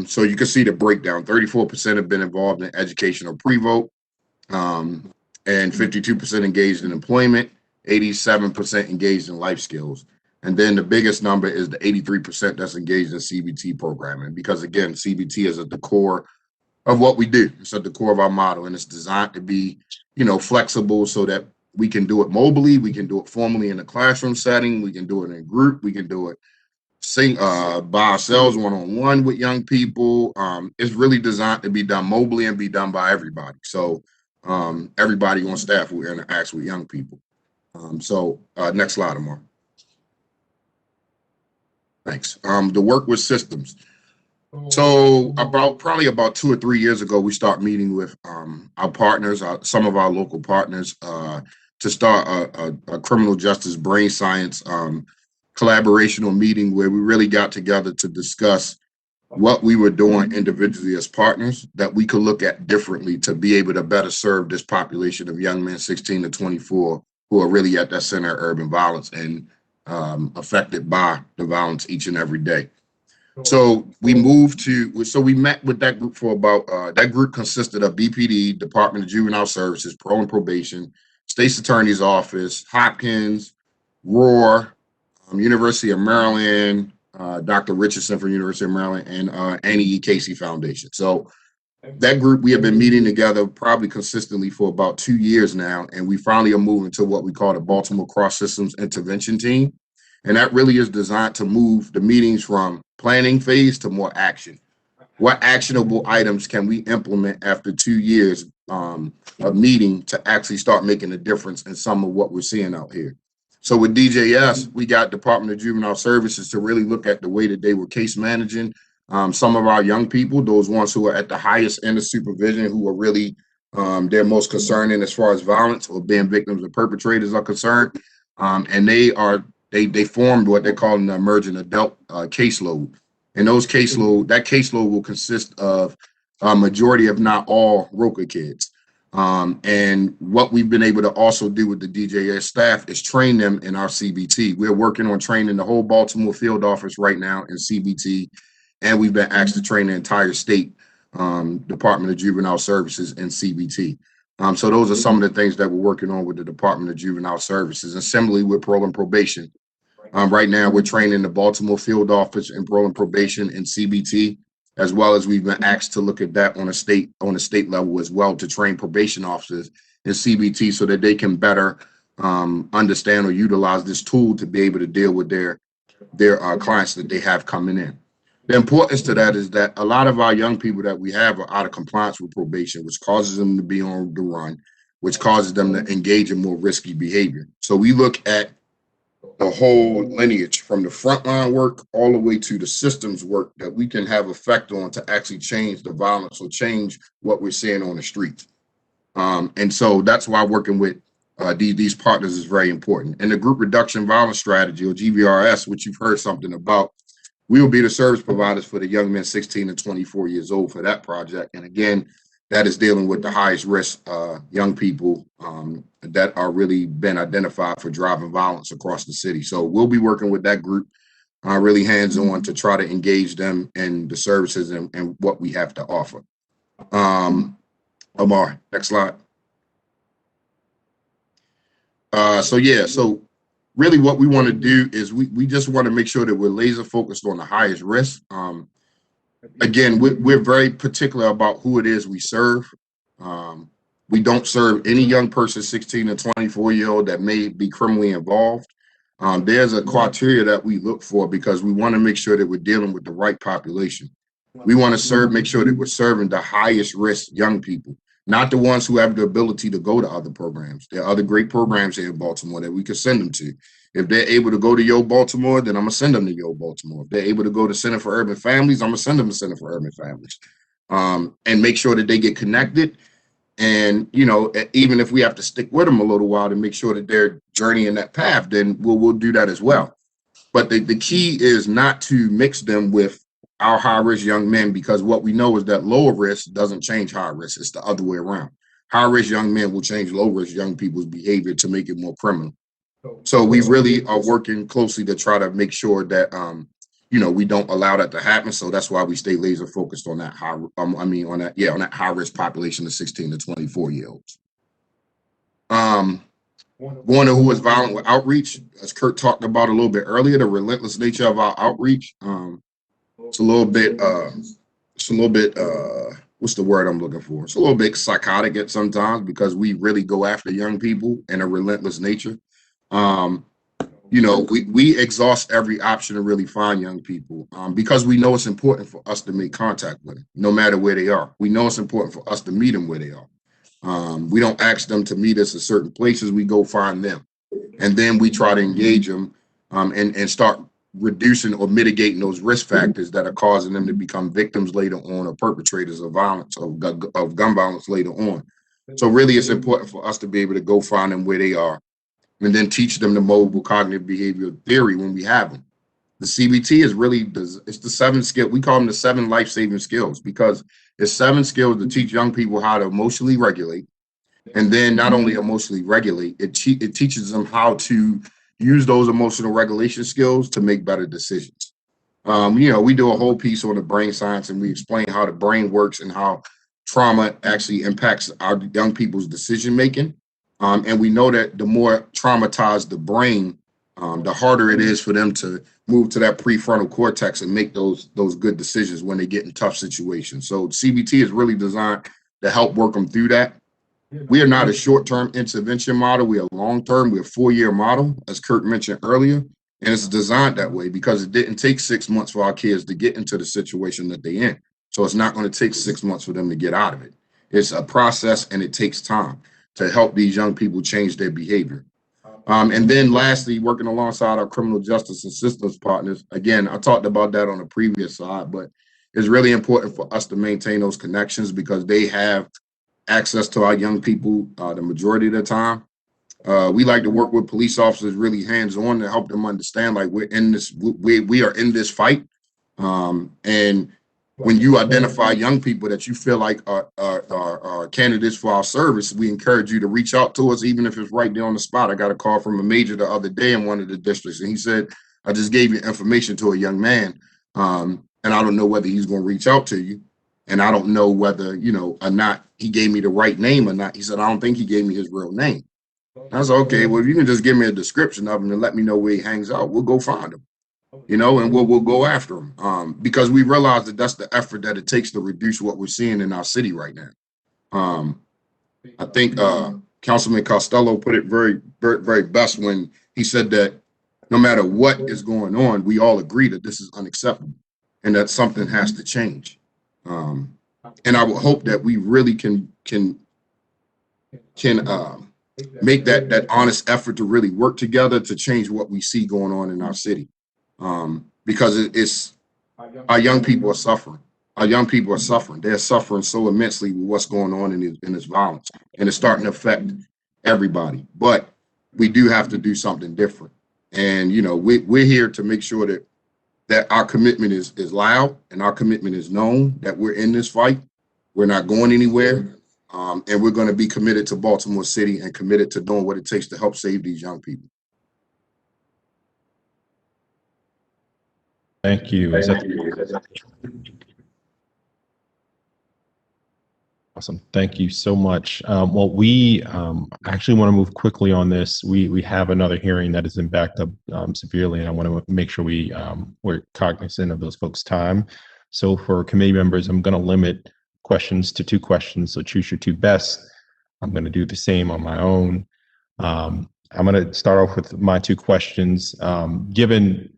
So you can see the breakdown. 34% have been involved in educational pre-vote, and 52% engaged in employment, 87% engaged in life skills. And then the biggest number is the 83% that's engaged in CBT programming, because again, CBT is at the core of what we do. It's at the core of our model, and it's designed to be, you know, flexible so that we can do it mobily, we can do it formally in a classroom setting, we can do it in a group, we can do it by ourselves, one-on-one with young people. It's really designed to be done mobily and be done by everybody. So everybody on staff who interacts with young people. Next slide, Amar. Thanks. The work with systems. So probably about 2 or 3 years ago, we start meeting with our partners, some of our local partners, to start a criminal justice brain science collaborational meeting where we really got together to discuss what we were doing individually as partners that we could look at differently to be able to better serve this population of young men 16 to 24 who are really at that center of urban violence and affected by the violence each and every day. So we met with that group for about, that group consisted of BPD, Department of Juvenile Services, Parole and Probation, State's Attorney's Office, Hopkins, Roar, University of Maryland, Dr. Richardson from University of Maryland, and Annie E. Casey Foundation. So that group, we have been meeting together probably consistently for about 2 years now, and we finally are moving to what we call the Baltimore Cross Systems Intervention Team. And that really is designed to move the meetings from planning phase to more action. What actionable items can we implement after 2 years of meeting to actually start making a difference in some of what we're seeing out here? So with DJS, we got Department of Juvenile Services to really look at the way that they were case managing some of our young people, those ones who are at the highest end of supervision, who are really they're most concerning as far as violence or being victims or perpetrators are concerned. And they formed what they call an emerging adult caseload. And that caseload will consist of a majority, if not all, ROCA kids. And what we've been able to also do with the DJS staff is train them in our CBT. We're working on training the whole Baltimore field office right now in CBT. And we've been asked to train the entire state Department of Juvenile Services in CBT. So those are some of the things that we're working on with the Department of Juvenile Services, and similarly with Parole and Probation. Right now, we're training the Baltimore field office in Parole and Probation and CBT, as well as we've been asked to look at that on a state level as well, to train probation officers in CBT so that they can better understand or utilize this tool to be able to deal with their clients that they have coming in. The importance to that is that a lot of our young people that we have are out of compliance with probation, which causes them to be on the run, which causes them to engage in more risky behavior. So we look at the whole lineage from the frontline work all the way to the systems work that we can have effect on to actually change the violence or change what we're seeing on the streets. And so that's why working with these partners is very important. And the group reduction violence strategy, or GVRS, which you've heard something about, we will be the service providers for the young men 16 to 24 years old for that project. And again, that is dealing with the highest risk young people that are really been identified for driving violence across the city. So we'll be working with that group really hands-on to try to engage them in the services and what we have to offer. Amar, next slide. So really what we want to do is we just want to make sure that we're laser focused on the highest risk. Again, we're very particular about who it is we serve. We don't serve any young person 16 to 24-year-old that may be criminally involved. There's a criteria that we look for because we want to make sure that we're dealing with the right population. We want to make sure that we're serving the highest risk young people, not the ones who have the ability to go to other programs. There are other great programs here in Baltimore that we could send them to. If they're able to go to Yo Baltimore, then I'm gonna send them to Yo Baltimore. If they're able to go to Center for Urban Families, I'm gonna send them to Center for Urban Families, and make sure that they get connected. And, you know, even if we have to stick with them a little while to make sure that they're journeying that path, then we'll do that as well. But the key is not to mix them with our high risk young men, because what we know is that lower risk doesn't change high risk. It's the other way around. High risk young men will change low risk young people's behavior to make it more criminal. So we really are working closely to try to make sure that, you know, we don't allow that to happen. So that's why we stay laser focused on that high, on that high risk population of 16 to 24-year-olds. One who is violent with outreach, as Kurt talked about a little bit earlier, the relentless nature of our outreach. It's a little bit, what's the word I'm looking for? It's a little bit psychotic at sometimes because we really go after young people in a relentless nature. You know, we exhaust every option to really find young people because we know it's important for us to make contact with them, no matter where they are. We know it's important for us to meet them where they are. We don't ask them to meet us at certain places. We go find them. And then we try to engage them and start reducing or mitigating those risk factors that are causing them to become victims later on or perpetrators of violence, of gun violence later on. So really, it's important for us to be able to go find them where they are and then teach them the mobile cognitive behavioral theory when we have them. The CBT is really, it's the 7 skill. We call them the 7 life-saving skills because it's 7 skills to teach young people how to emotionally regulate. And then not only emotionally regulate, it teaches them how to use those emotional regulation skills to make better decisions. You know, we do a whole piece on the brain science and we explain how the brain works and how trauma actually impacts our young people's decision making. And we know that the more traumatized the brain, the harder it is for them to move to that prefrontal cortex and make those good decisions when they get in tough situations. So CBT is really designed to help work them through that. We are not a short-term intervention model. We are long-term. We're a 4-year model, as Kurt mentioned earlier. And it's designed that way because it didn't take 6 months for our kids to get into the situation that they're in. So it's not going to take 6 months for them to get out of it. It's a process and it takes time to help these young people change their behavior. And then lastly, working alongside our criminal justice and systems partners. Again, I talked about that on the previous slide, but it's really important for us to maintain those connections because they have access to our young people the majority of the time. We like to work with police officers really hands-on to help them understand like we're in this, we are in this fight. And when you identify young people that you feel like are candidates for our service, we encourage you to reach out to us, even if it's right there on the spot. I got a call from a major the other day in one of the districts, and he said, I just gave your information to a young man, and I don't know whether he's going to reach out to you. And I don't know whether, you know, or not he gave me the right name or not. He said, I don't think he gave me his real name. I said, okay, well, if you can just give me a description of him and let me know where he hangs out, we'll go find him, you know, and we'll go after him because we realize that that's the effort that it takes to reduce what we're seeing in our city right now. I think Councilman Costello put it very, very, very best when he said that no matter what is going on, we all agree that this is unacceptable and that something has to change. And I would hope that we really can make that honest effort to really work together to change what we see going on in our city. Because it's our young people are suffering. Our young people are suffering. They're suffering so immensely with what's going on in this violence, and it's starting to affect everybody. But we do have to do something different. And you know, we're here to make sure that our commitment is loud and our commitment is known, that we're in this fight. We're not going anywhere. And we're going to be committed to Baltimore City and committed to doing what it takes to help save these young people. Thank you. Awesome. Thank you so much. Well, we actually want to move quickly on this. We have another hearing that has been backed up severely, and I want to make sure we're cognizant of those folks' time. So for committee members, I'm going to limit questions to 2 questions. So choose your 2 best. I'm going to do the same on my own. I'm going to start off with my two questions. Given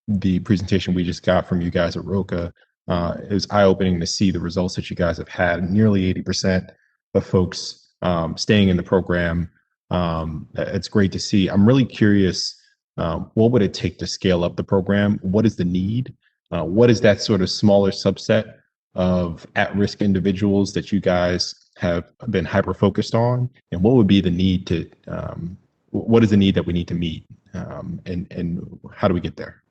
the presentation we just got from you guys at ROCA, it was eye-opening to see the results that you guys have had. Nearly 80% of folks staying in the program. It's great to see. I'm really curious, what would it take to scale up the program? What is the need? What is that sort of smaller subset of at-risk individuals that you guys have been hyper-focused on? And what would be the need to, what is the need that we need to meet? And how do we get there?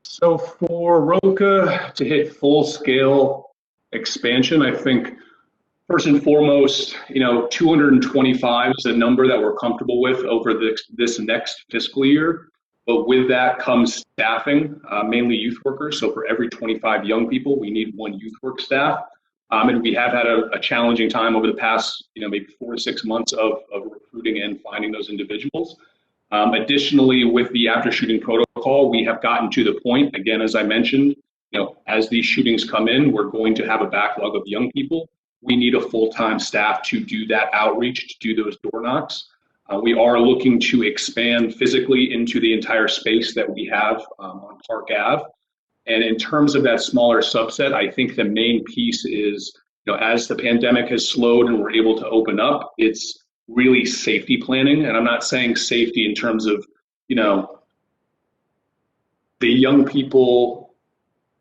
So for ROCA to hit full scale expansion, I think first and foremost, 225 is a number that we're comfortable with over this next fiscal year. But with that comes staffing, mainly youth workers. So for every 25 young people, we need 1 youth work staff. And we have had a challenging time over the past, maybe 4 to 6 months of recruiting and finding those individuals. Additionally, with the after shooting protocol, we have gotten to the point, again, as I mentioned, as these shootings come in, we're going to have a backlog of young people. We need a full-time staff to do that outreach, to do those door knocks. We are looking to expand physically into the entire space that we have on Park Ave. And in terms of that smaller subset, I think the main piece is, as the pandemic has slowed and we're able to open up, it's really safety planning. And I'm not saying safety in terms of, the young people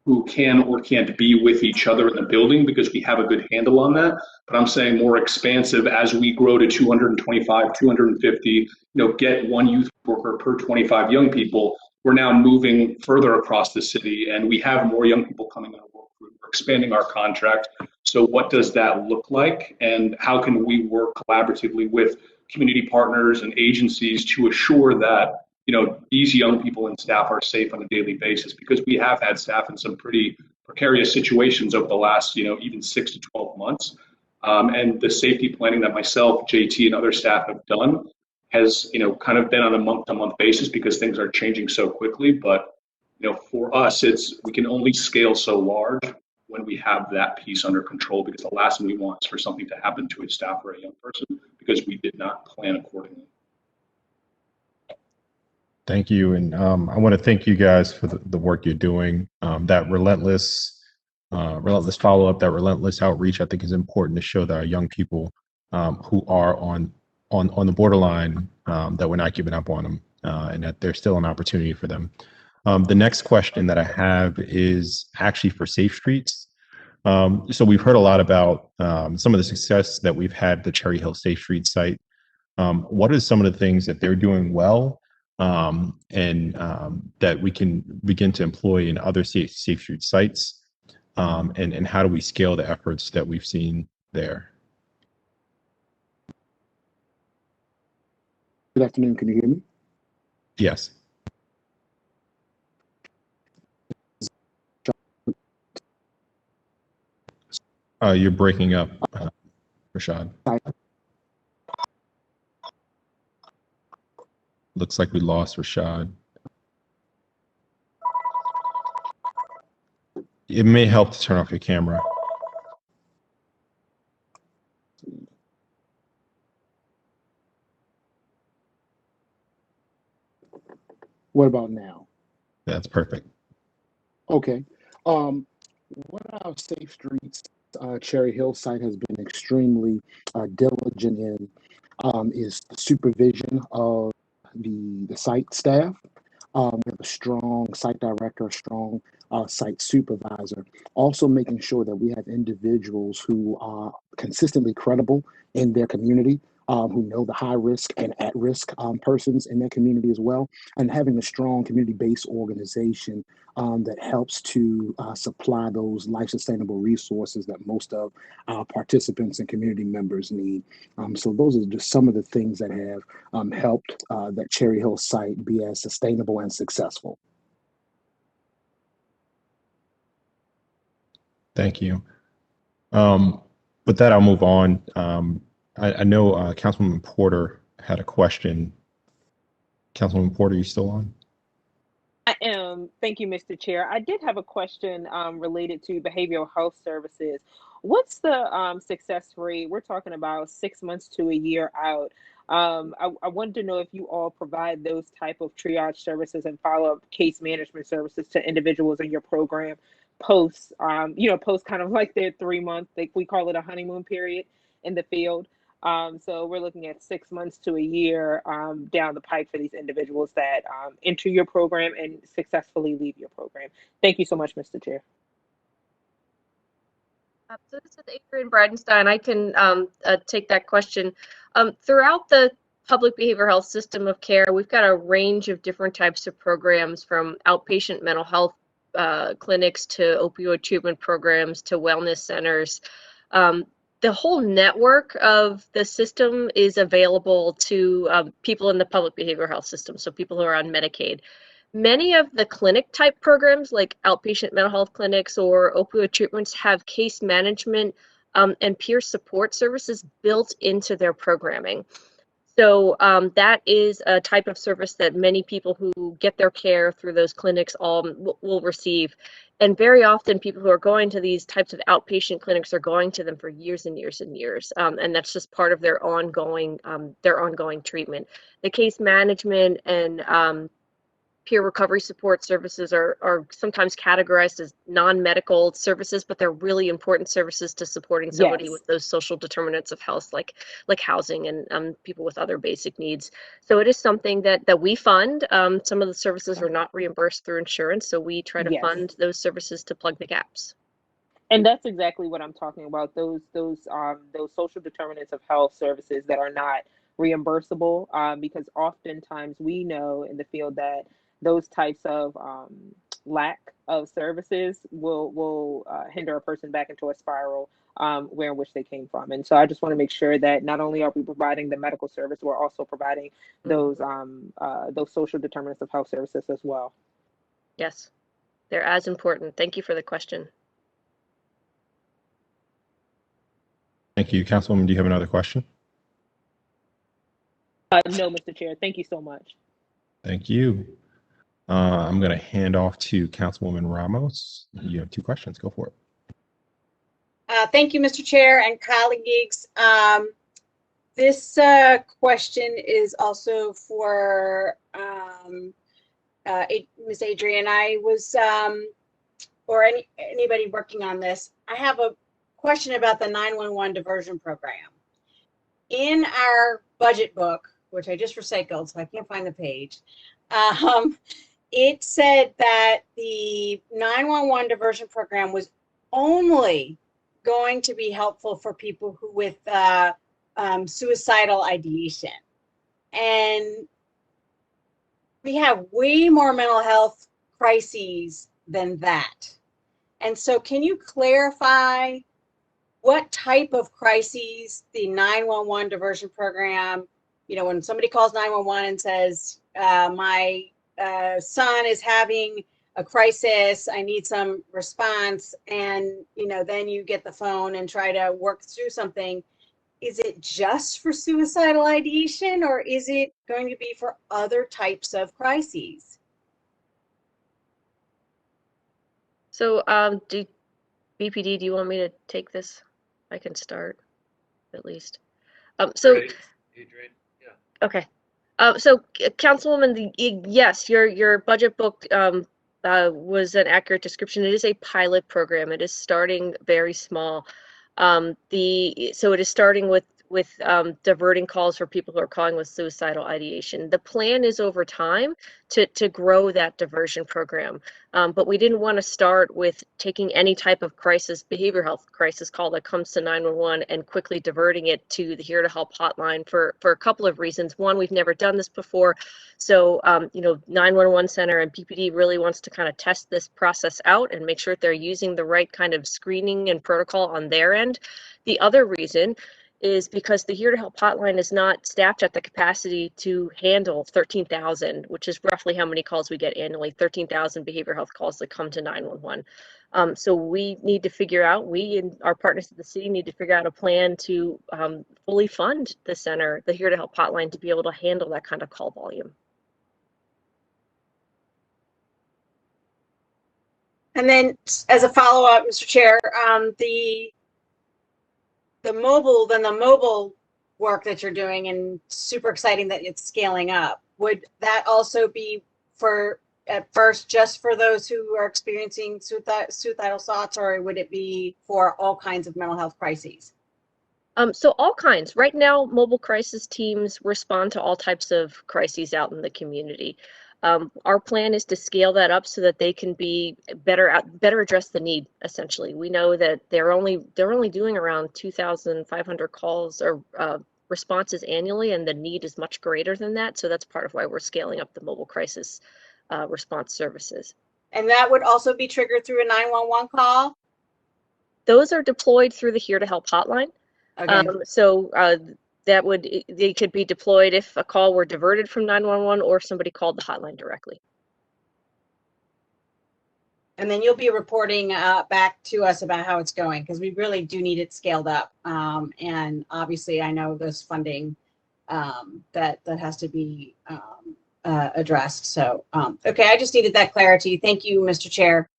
who can or can't be with each other in the building, because we have a good handle on that. But I'm saying more expansive as we grow to 225, 250, get 1 youth worker per 25 young people. We're now moving further across the city and we have more young people coming in. We're expanding our contract. So what does that look like? And how can we work collaboratively with community partners and agencies to assure that these young people and staff are safe on a daily basis? Because we have had staff in some pretty precarious situations over the last, even 6 to 12 months. And the safety planning that myself, JT, and other staff have done has, kind of been on a month-to-month basis because things are changing so quickly. But, for us, we can only scale so large when we have that piece under control, because the last thing we want is for something to happen to a staff or a young person because we did not plan accordingly. Thank you. And I want to thank you guys for the work you're doing. That relentless follow-up, that relentless outreach, I think is important to show that our young people who are on the borderline, that we're not giving up on them, and that there's still an opportunity for them. The next question that I have is actually for Safe Streets. So we've heard a lot about some of the success that we've had at the Cherry Hill Safe Street site. What are some of the things that they're doing well, and that we can begin to employ in other safe street sites, and how do we scale the efforts that we've seen there? Good afternoon. Can you hear me? Yes. You're breaking up, Rashad. Looks like we lost Rashad. It may help to turn off your camera. What about now? That's perfect. Okay. What our Safe Streets Cherry Hill site has been extremely diligent in is the supervision of the site staff. We have a strong site director, a strong site supervisor. Also making sure that we have individuals who are consistently credible in their community, who know the high risk and at risk persons in their community as well, and having a strong community-based organization that helps to supply those life-sustainable resources that most of our participants and community members need. So those are just some of the things that have helped that Cherry Hill site be as sustainable and successful. Thank you. With that, I'll move on. I know Councilman Porter had a question. Councilman Porter, you still on? I am. Thank you, Mr. Chair. I did have a question related to behavioral health services. What's the success rate? We're talking about 6 months to a year out. I wanted to know if you all provide those type of triage services and follow-up case management services to individuals in your program post, post kind of like their 3 month, like we call it a honeymoon period in the field. So we're looking at 6 months to a year down the pipe for these individuals that enter your program and successfully leave your program. Thank you so much, Mr. Chair. So this is Adrienne Bridenstine. I can take that question. Throughout the public behavioral health system of care, we've got a range of different types of programs, from outpatient mental health clinics to opioid treatment programs to wellness centers. The whole network of the system is available to people in the public behavioral health system, so people who are on Medicaid. Many of the clinic type programs, like outpatient mental health clinics or opioid treatments, have case management and peer support services built into their programming. So that is a type of service that many people who get their care through those clinics will receive. And very often people who are going to these types of outpatient clinics are going to them for years and years and years. And that's just part of their ongoing treatment. The case management and peer recovery support services are sometimes categorized as non-medical services, but they're really important services to supporting somebody Yes. with those social determinants of health, like housing and people with other basic needs. So it is something that we fund. Some of the services are not reimbursed through insurance, so we try to Yes. fund those services to plug the gaps. And that's exactly what I'm talking about. Those social determinants of health services that are not reimbursable, because oftentimes we know in the field that those types of lack of services will hinder a person back into a spiral where in which they came from. And so I just want to make sure that not only are we providing the medical service, we're also providing those social determinants of health services as well. Yes, they're as important. Thank you for the question. Thank you. Councilwoman, do you have another question? No, Mr. Chair. Thank you so much. Thank you. I'm going to hand off to Councilwoman Ramos. You have 2 questions. Go for it. Thank you, Mr. Chair and colleagues. This question is also for Ms. Adrienne. I was, or anybody working on this, I have a question about the 911 diversion program. In our budget book, which I just recycled, so I can't find the page, it said that the 911 diversion program was only going to be helpful for people who with suicidal ideation. And we have way more mental health crises than that. And so can you clarify what type of crises the 911 diversion program, when somebody calls 911 and says, my son is having a crisis, I need some response, and then you get the phone and try to work through something. Is it just for suicidal ideation, or is it going to be for other types of crises? So BPD, do you want me to take this? I can start at least. Adrienne, yeah. Okay. So Councilwoman, yes, your budget book was an accurate description. It is a pilot program. It is starting very small. So it is starting with diverting calls for people who are calling with suicidal ideation. The plan is over time to grow that diversion program, but we didn't want to start with taking any type of behavioral health crisis call that comes to 911 and quickly diverting it to the Here to Help hotline for a couple of reasons. One, we've never done this before, so 911 Center and PPD really wants to kind of test this process out and make sure that they're using the right kind of screening and protocol on their end. The other reason is because the Here to Help hotline is not staffed at the capacity to handle 13,000, which is roughly how many calls we get annually, 13,000 behavioral health calls that come to 911. So we need to figure out, we and our partners at the city need to figure out a plan to fully fund the center, the Here to Help hotline, to be able to handle that kind of call volume. And then as a follow-up, Mr. Chair, the mobile work that you're doing, and super exciting that it's scaling up. Would that also be for, at first, just for those who are experiencing suicidal thoughts, or would it be for all kinds of mental health crises? So all kinds. Right now, mobile crisis teams respond to all types of crises out in the community. Our plan is to scale that up so that they can be better address the need. Essentially, we know that they're only doing around 2,500 calls or responses annually, and the need is much greater than that. So that's part of why we're scaling up the mobile crisis response services. And that would also be triggered through a 911 call? Those are deployed through the Here to Help hotline. Okay. They could be deployed if a call were diverted from 911 or if somebody called the hotline directly. And then you'll be reporting back to us about how it's going, because we really do need it scaled up. And obviously, I know there's funding that has to be addressed. So, okay, I just needed that clarity. Thank you, Mr. Chair.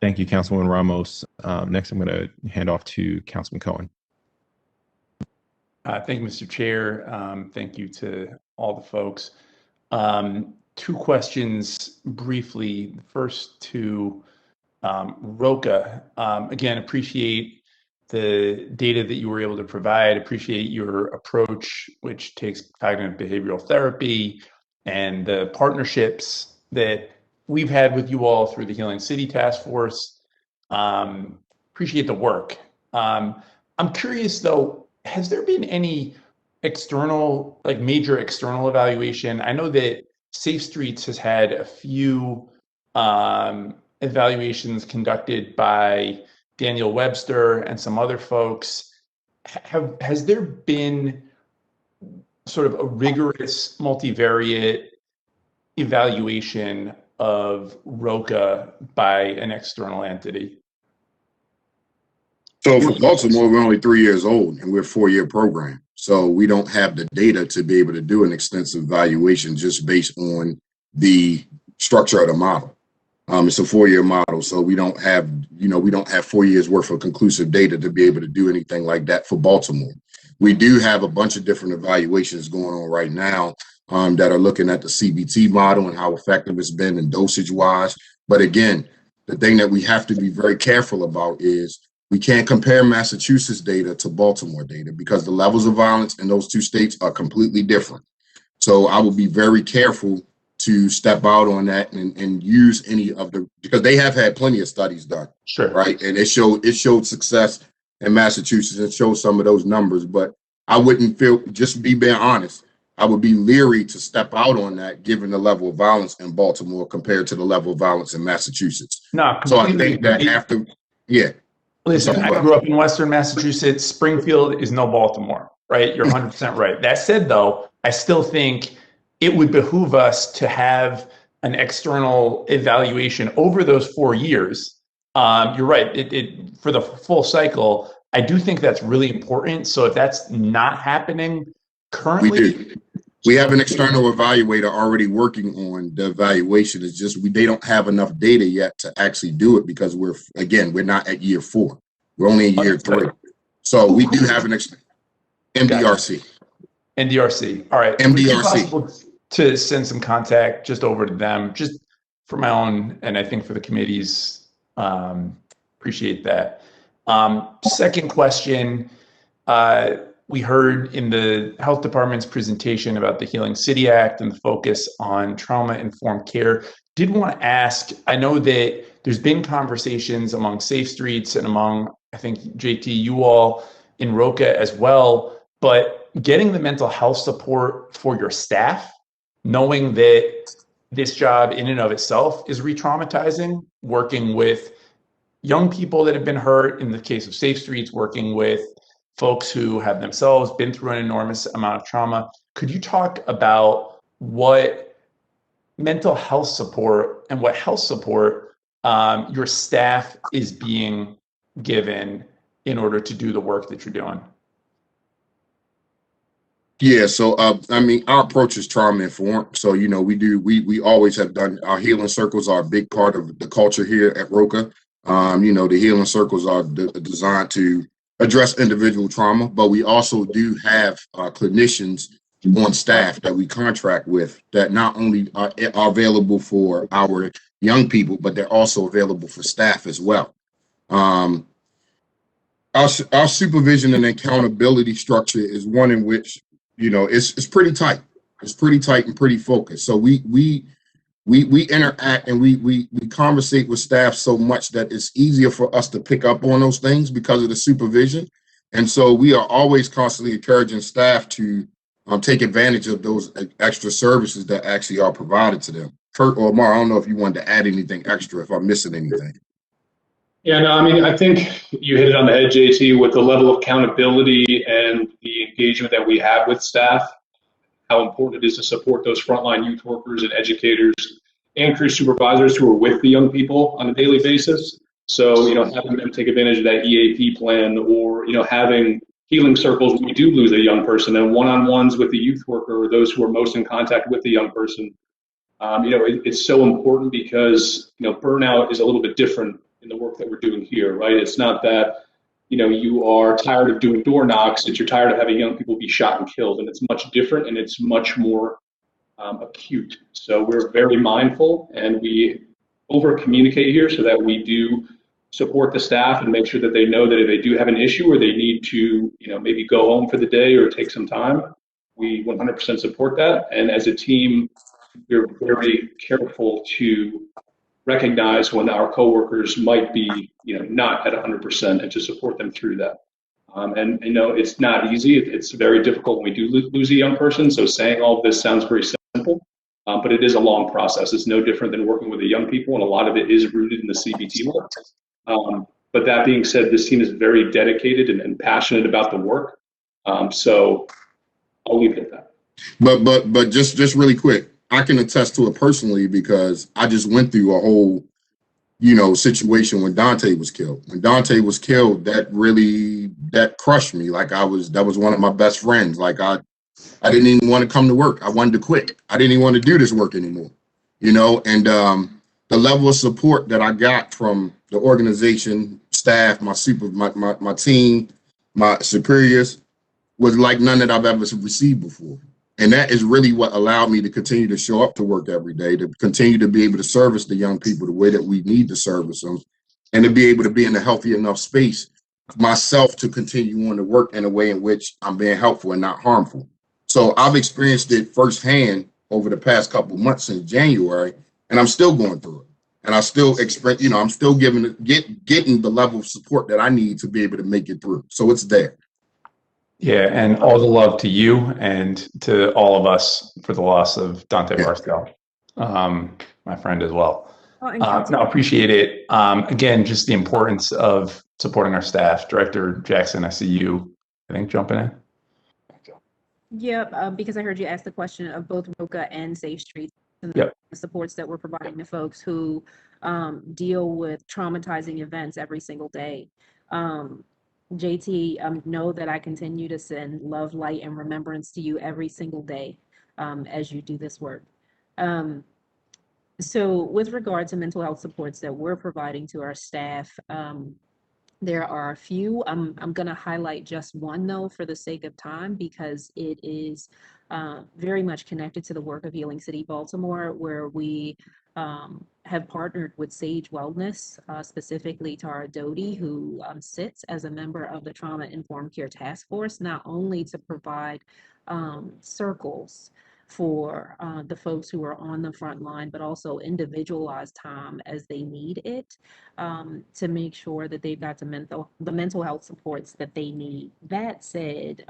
Thank you, Councilwoman Ramos. Next, I'm going to hand off to Councilman Cohen. Thank you, Mr. Chair. Thank you to all the folks. Two questions briefly. First to Roca. Again, appreciate the data that you were able to provide. Appreciate your approach, which takes cognitive behavioral therapy and the partnerships that we've had with you all through the Healing City Task Force. Appreciate the work. I'm curious though, has there been any external, like major external evaluation? I know that Safe Streets has had a few evaluations conducted by Daniel Webster and some other folks. Has there been sort of a rigorous multivariate evaluation of Roca by an external entity? So for Baltimore, we're only 3 years old and we're a 4-year program. So we don't have the data to be able to do an extensive evaluation just based on the structure of the model. It's a 4-year model. So we don't have, we don't have 4 years worth of conclusive data to be able to do anything like that for Baltimore. We do have a bunch of different evaluations going on right now that are looking at the CBT model and how effective it's been and dosage wise. But again, the thing that we have to be very careful about is we can't compare Massachusetts data to Baltimore data because the levels of violence in those two states are completely different. So I would be very careful to step out on that and use any of the, because they have had plenty of studies done. Sure. Right. And it showed success in Massachusetts and showed some of those numbers. But I wouldn't feel, just be being honest, I would be leery to step out on that given the level of violence in Baltimore compared to the level of violence in Massachusetts. No, so I think that after, yeah. Listen, I grew up in Western Massachusetts. Springfield is no Baltimore, right? You're 100% right. That said, though, I still think it would behoove us to have an external evaluation over those 4 years. You're right. For the full cycle, I do think that's really important. So if that's not happening currently, we do. We have an external evaluator already working on the evaluation. It's just they don't have enough data yet to actually do it because we're not at year 4. We're only in year 3. So we do have an MDRC. NDRC. All right. MDRC. Would it be possible to send some contact just over to them, just for my own, and I think for the committees? Appreciate that. Second question. We heard in the health department's presentation about the Healing City Act and the focus on trauma-informed care. Did want to ask, I know that there's been conversations among Safe Streets and among, I think, JT, you all in Roca as well, but getting the mental health support for your staff, knowing that this job in and of itself is re-traumatizing, working with young people that have been hurt, in the case of Safe Streets, working with folks who have themselves been through an enormous amount of trauma. Could you talk about what mental health support and what health support your staff is being given in order to do the work that you're doing? Yeah, so I mean, our approach is trauma informed. So we always have done our healing circles are a big part of the culture here at Roca. The healing circles are designed to address individual trauma, but we also do have clinicians on staff that we contract with that not only are available for our young people, but they're also available for staff as well. Um, our supervision and accountability structure is one in which it's pretty tight. It's pretty tight and pretty focused. So we interact and we conversate with staff so much that it's easier for us to pick up on those things because of the supervision. And so we are always constantly encouraging staff to take advantage of those extra services that actually are provided to them. Kurt or Amar, I don't know if you wanted to add anything extra, if I'm missing anything. Yeah, no, I mean, I think you hit it on the head, JT, with the level of accountability and the engagement that we have with staff, how important it is to support those frontline youth workers and educators and crew supervisors who are with the young people on a daily basis. So, having them take advantage of that EAP plan or, having healing circles when we do lose a young person and one-on-ones with the youth worker or those who are most in contact with the young person. It's so important because, burnout is a little bit different in the work that we're doing here, right? It's not that, you are tired of doing door knocks, it's you're tired of having young people be shot and killed, and it's much different and it's much more acute. So we're very mindful and we over communicate here so that we do support the staff and make sure that they know that if they do have an issue or they need to, maybe go home for the day or take some time, we 100% support that. And as a team, we're very careful to recognize when our coworkers might be, not at 100% and to support them through that. And it's not easy. It's very difficult when we do lose a young person. So saying all of this sounds very simple, but it is a long process. It's no different than working with the young people, and a lot of it is rooted in the CBT work. But that being said, this team is very dedicated and passionate about the work. So I'll leave it at that. But just really quick, I can attest to it personally because I just went through a whole, situation when Dante was killed. When Dante was killed, that crushed me. Like that was one of my best friends. Like I didn't even want to come to work. I wanted to quit. I didn't even want to do this work anymore. And the level of support that I got from the organization, staff, my team, my superiors was like none that I've ever received before. And that is really what allowed me to continue to show up to work every day, to continue to be able to service the young people the way that we need to service them, and to be able to be in a healthy enough space myself to continue on to work in a way in which I'm being helpful and not harmful. So I've experienced it firsthand over the past couple of months since January, and I'm still going through it. And I still expect, I'm still getting the level of support that I need to be able to make it through. So it's there. Yeah, and all the love to you and to all of us for the loss of Dante Barstow, my friend as well. No, appreciate it. Again, just the importance of supporting our staff. Director Jackson, I see you, I think, jumping in. Yeah, because I heard you ask the question of both Roca and Safe Streets and the supports that we're providing to folks who deal with traumatizing events every single day. JT, know that I continue to send love, light, and remembrance to you every single day as you do this work. So with regard to mental health supports that we're providing to our staff, there are a few. I'm going to highlight just one, though, for the sake of time, because it is very much connected to the work of Healing City Baltimore, where we have partnered with Sage Wellness, specifically Tara Doty, who sits as a member of the Trauma Informed Care Task Force, not only to provide circles for the folks who are on the front line, but also individualized time as they need it to make sure that they've got the mental health supports that they need. That said,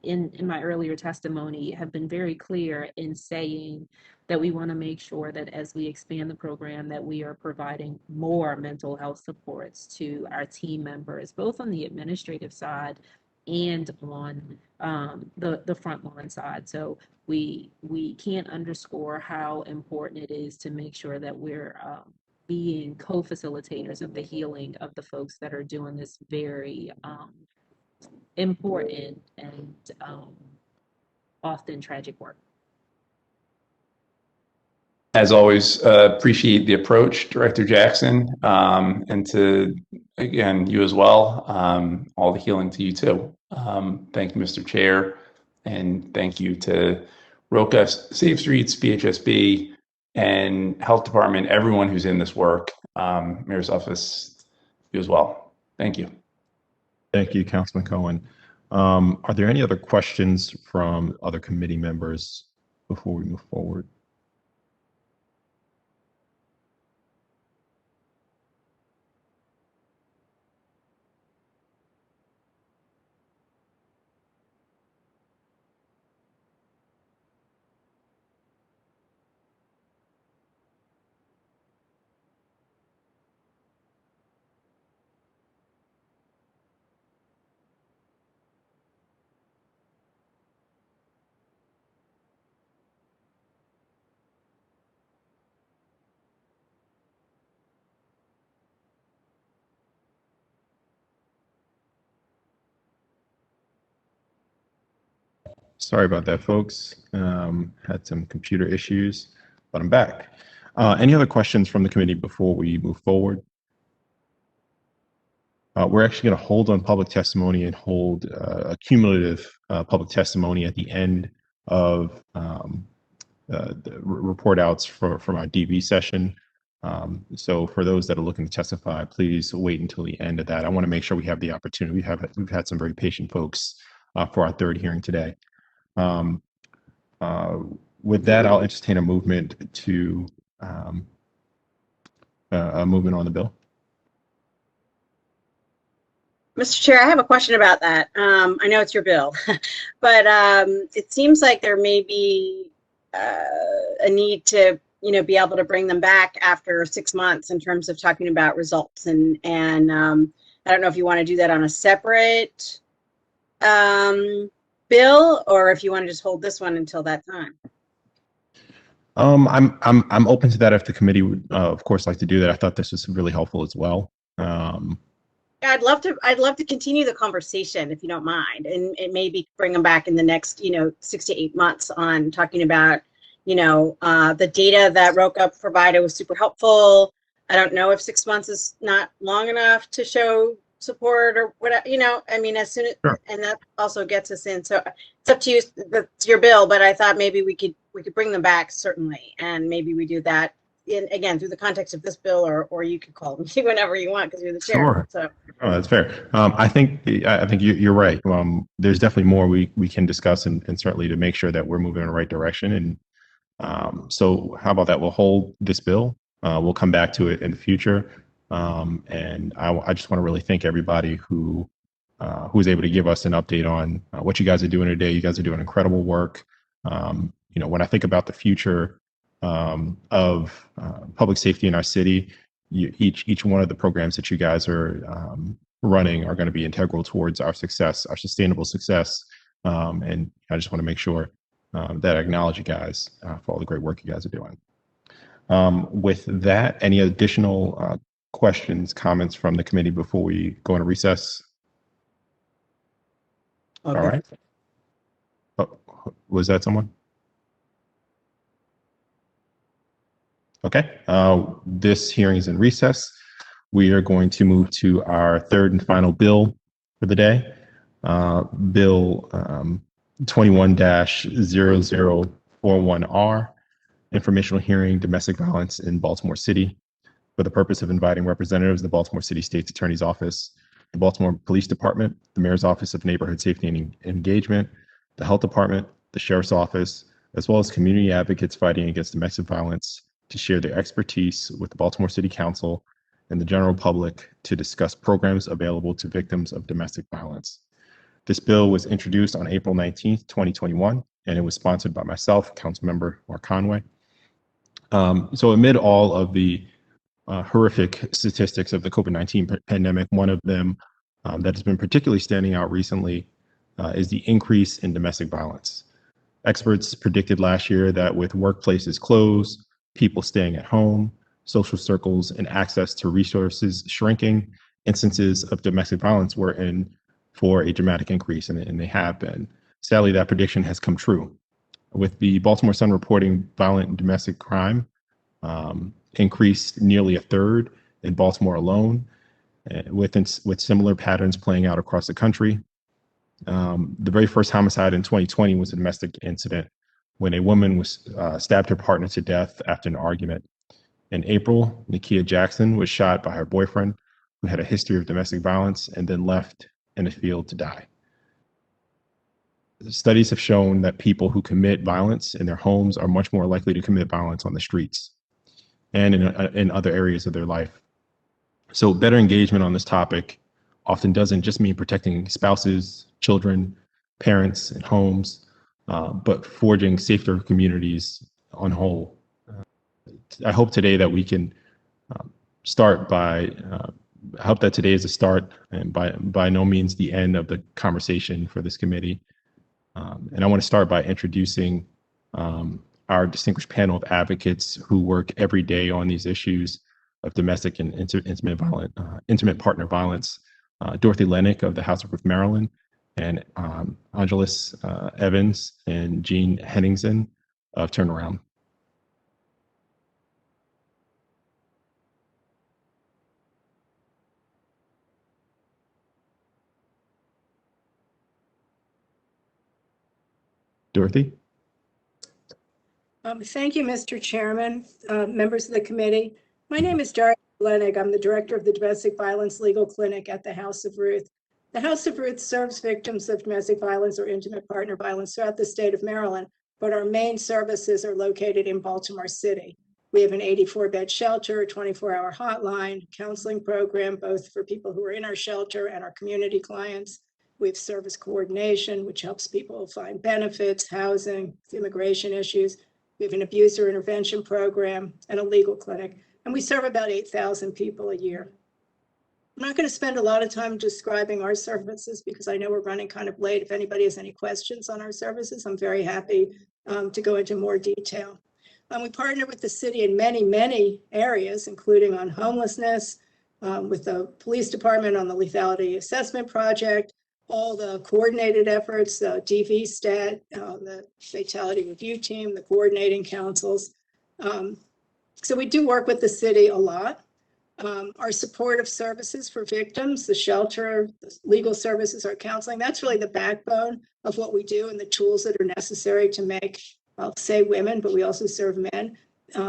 in my earlier testimony, have been very clear in saying that we want to make sure that as we expand the program, that we are providing more mental health supports to our team members, both on the administrative side and on the frontline side. So we can't underscore how important it is to make sure that we're being co-facilitators of the healing of the folks that are doing this very important and often tragic work. As always, appreciate the approach, Director Jackson, and to, again, you as well. All the healing to you too. Thank you, Mr. Chair, and thank you to ROCA, Safe Streets, BHSB, and Health Department, everyone who's in this work, Mayor's Office, you as well. Thank you. Thank you, Councilman Cohen. Are there any other questions from other committee members before we move forward? Sorry about that, folks. Had some computer issues, but I'm back. Any other questions from the committee before we move forward? We're actually going to hold on public testimony and hold a cumulative public testimony at the end of the report outs from our DB session. So for those that are looking to testify, please wait until the end of that. I want to make sure we have the opportunity. We've had some very patient folks for our third hearing today. With that, I'll entertain a movement to a movement on the bill. Mr. Chair, I have a question about that. I know it's your bill, but it seems like there may be a need to, be able to bring them back after 6 months in terms of talking about results. And I don't know if you want to do that on a separate bill, or if you want to just hold this one until that time. I'm open to that if the committee would, of course, like to do that. I thought this was really helpful as well. I'd love to continue the conversation if you don't mind, and maybe bring them back in the next 6 to 8 months on talking about the data that ROCA provided was super helpful. I don't know if 6 months is not long enough to show support or whatever, as soon as, sure. And that also gets us in. So it's up to you. That's your bill, but I thought maybe we could bring them back, certainly, and maybe we do that again through the context of this bill, or you could call me whenever you want because you're the chair. Sure. So that's fair. I think you're right. There's definitely more we can discuss, and certainly to make sure that we're moving in the right direction. And so how about that? We'll hold this bill. We'll come back to it in the future. And I just want to really thank everybody who was able to give us an update on what you guys are doing today. You guys are doing incredible work. When I think about the future of public safety in our city, each one of the programs that you guys are running are going to be integral towards our success, our sustainable success. And I just want to make sure that I acknowledge you guys for all the great work you guys are doing. With that, any additional questions, comments from the committee before we go into recess? Okay. All right. Oh, was that someone? Okay. This hearing is in recess. We are going to move to our third and final bill for the day. Bill 21-0041R, informational hearing, domestic violence in Baltimore City, for the purpose of inviting representatives of the Baltimore City State's Attorney's Office, the Baltimore Police Department, the Mayor's Office of Neighborhood Safety and Engagement, the Health Department, the Sheriff's Office, as well as community advocates fighting against domestic violence, to share their expertise with the Baltimore City Council and the general public to discuss programs available to victims of domestic violence. This bill was introduced on April 19th, 2021, and it was sponsored by myself, Councilmember Mark Conway. So amid all of the horrific statistics of the COVID-19 pandemic, one of them that has been particularly standing out recently is the increase in domestic violence. Experts predicted last year that with workplaces closed, people staying at home, social circles, and access to resources shrinking, instances of domestic violence were in for a dramatic increase, and they have been. Sadly, that prediction has come true, with the Baltimore Sun reporting violent domestic crime increased nearly a third in Baltimore alone, with similar patterns playing out across the country. The very first homicide in 2020 was a domestic incident when a woman was stabbed her partner to death after an argument. In April, Nakia Jackson was shot by her boyfriend, who had a history of domestic violence and then left in a field to die. Studies have shown that people who commit violence in their homes are much more likely to commit violence on the streets and in other areas of their life. So better engagement on this topic often doesn't just mean protecting spouses, children, parents, and homes, but forging safer communities on whole. I hope today that we can start by, I hope that today is a start and by no means the end of the conversation for this committee. And I want to start by introducing our distinguished panel of advocates who work every day on these issues of domestic and intimate partner violence. Dorothy Lennick of the House of Ruth, Maryland, and Angeles Evans and Jean Henningsen of Turnaround. Dorothy? Thank you, Mr. Chairman, members of the committee. My name is Dorothy Lennick. I'm the director of the Domestic Violence Legal Clinic at the House of Ruth. The House of Ruth serves victims of domestic violence or intimate partner violence throughout the state of Maryland, but our main services are located in Baltimore City. We have an 84-bed shelter, a 24-hour hotline, counseling program, both for people who are in our shelter and our community clients. We have service coordination, which helps people find benefits, housing, immigration issues. We have an abuser intervention program and a legal clinic, and we serve about 8,000 people a year. I'm not going to spend a lot of time describing our services because I know we're running kind of late. If anybody has any questions on our services, I'm very happy to go into more detail. We partner with the city in many, many areas, including on homelessness, with the police department on the lethality assessment project, all the coordinated efforts, DV stat, the fatality review team, the coordinating councils. So we do work with the city a lot. Our supportive services for victims, the shelter, the legal services, our counseling, that's really the backbone of what we do and the tools that are necessary to make, I'll say women, but we also serve men,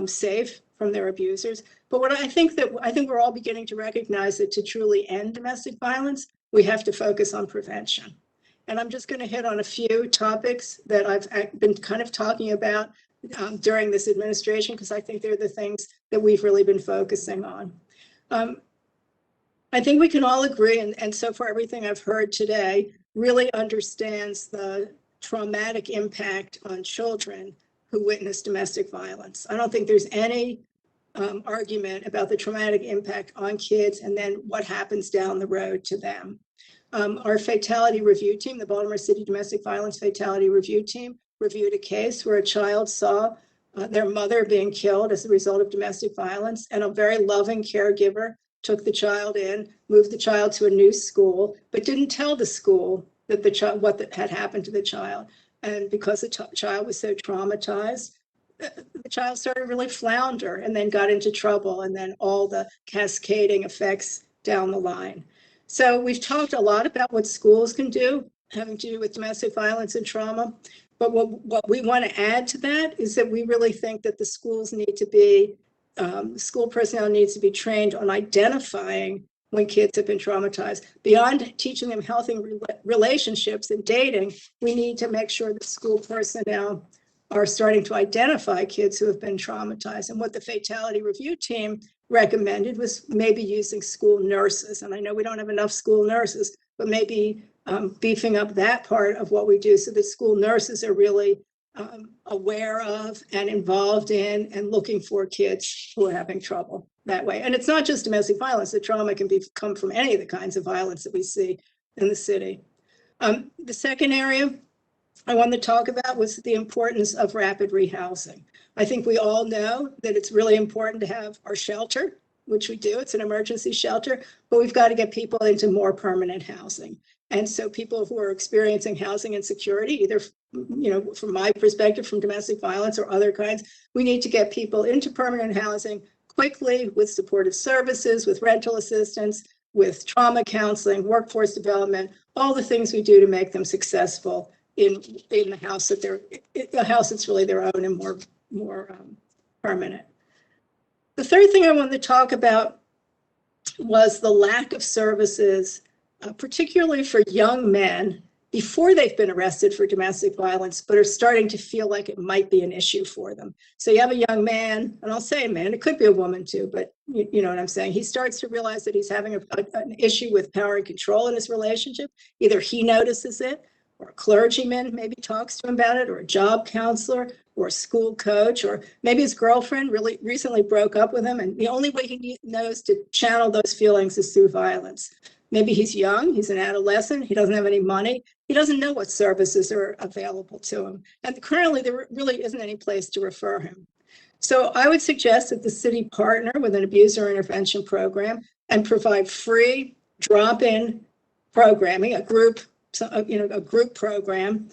safe from their abusers. But what I think we're all beginning to recognize that to truly end domestic violence, we have to focus on prevention. And I'm just going to hit on a few topics that I've been kind of talking about during this administration, because I think they're the things that we've really been focusing on. I think we can all agree, and so far everything I've heard today really understands the traumatic impact on children who witness domestic violence. I don't think there's any argument about the traumatic impact on kids and then what happens down the road to them. Our fatality review team, the Baltimore City Domestic Violence Fatality Review Team, reviewed a case where a child saw their mother being killed as a result of domestic violence, and a very loving caregiver took the child in, moved the child to a new school, but didn't tell the school that the child what had happened to the child. And because the child was so traumatized, the child started to really flounder and then got into trouble, and then all the cascading effects down the line. So we've talked a lot about what schools can do, having to do with domestic violence and trauma. But what we want to add to that is that we really think that the schools need to be, school personnel needs to be trained on identifying when kids have been traumatized. Beyond teaching them healthy relationships and dating, we need to make sure that school personnel are starting to identify kids who have been traumatized. And what the fatality review team recommended was maybe using school nurses. And I know we don't have enough school nurses, but maybe beefing up that part of what we do so that school nurses are really aware of and involved in and looking for kids who are having trouble that way. And it's not just domestic violence. The trauma can come from any of the kinds of violence that we see in the city. The second area I wanted to talk about was the importance of rapid rehousing. I think we all know that it's really important to have our shelter which we do. It's an emergency shelter, but we've got to get people into more permanent housing. And so people who are experiencing housing insecurity, either, from my perspective, from domestic violence or other kinds, we need to get people into permanent housing quickly with supportive services, with rental assistance, with trauma counseling, workforce development, all the things we do to make them successful in the house that a house that's really their own and more permanent. The third thing I wanted to talk about was the lack of services, particularly for young men before they've been arrested for domestic violence, but are starting to feel like it might be an issue for them. So you have a young man, and I'll say a man, it could be a woman too, but you know what I'm saying. He starts to realize that he's having an issue with power and control in his relationship. Either he notices it, or a clergyman maybe talks to him about it, or a job counselor, or a school coach, or maybe his girlfriend really recently broke up with him, and the only way he knows to channel those feelings is through violence. Maybe he's young, he's an adolescent, he doesn't have any money, he doesn't know what services are available to him. And currently there really isn't any place to refer him. So I would suggest that the city partner with an abuser intervention program and provide free drop-in programming, a group program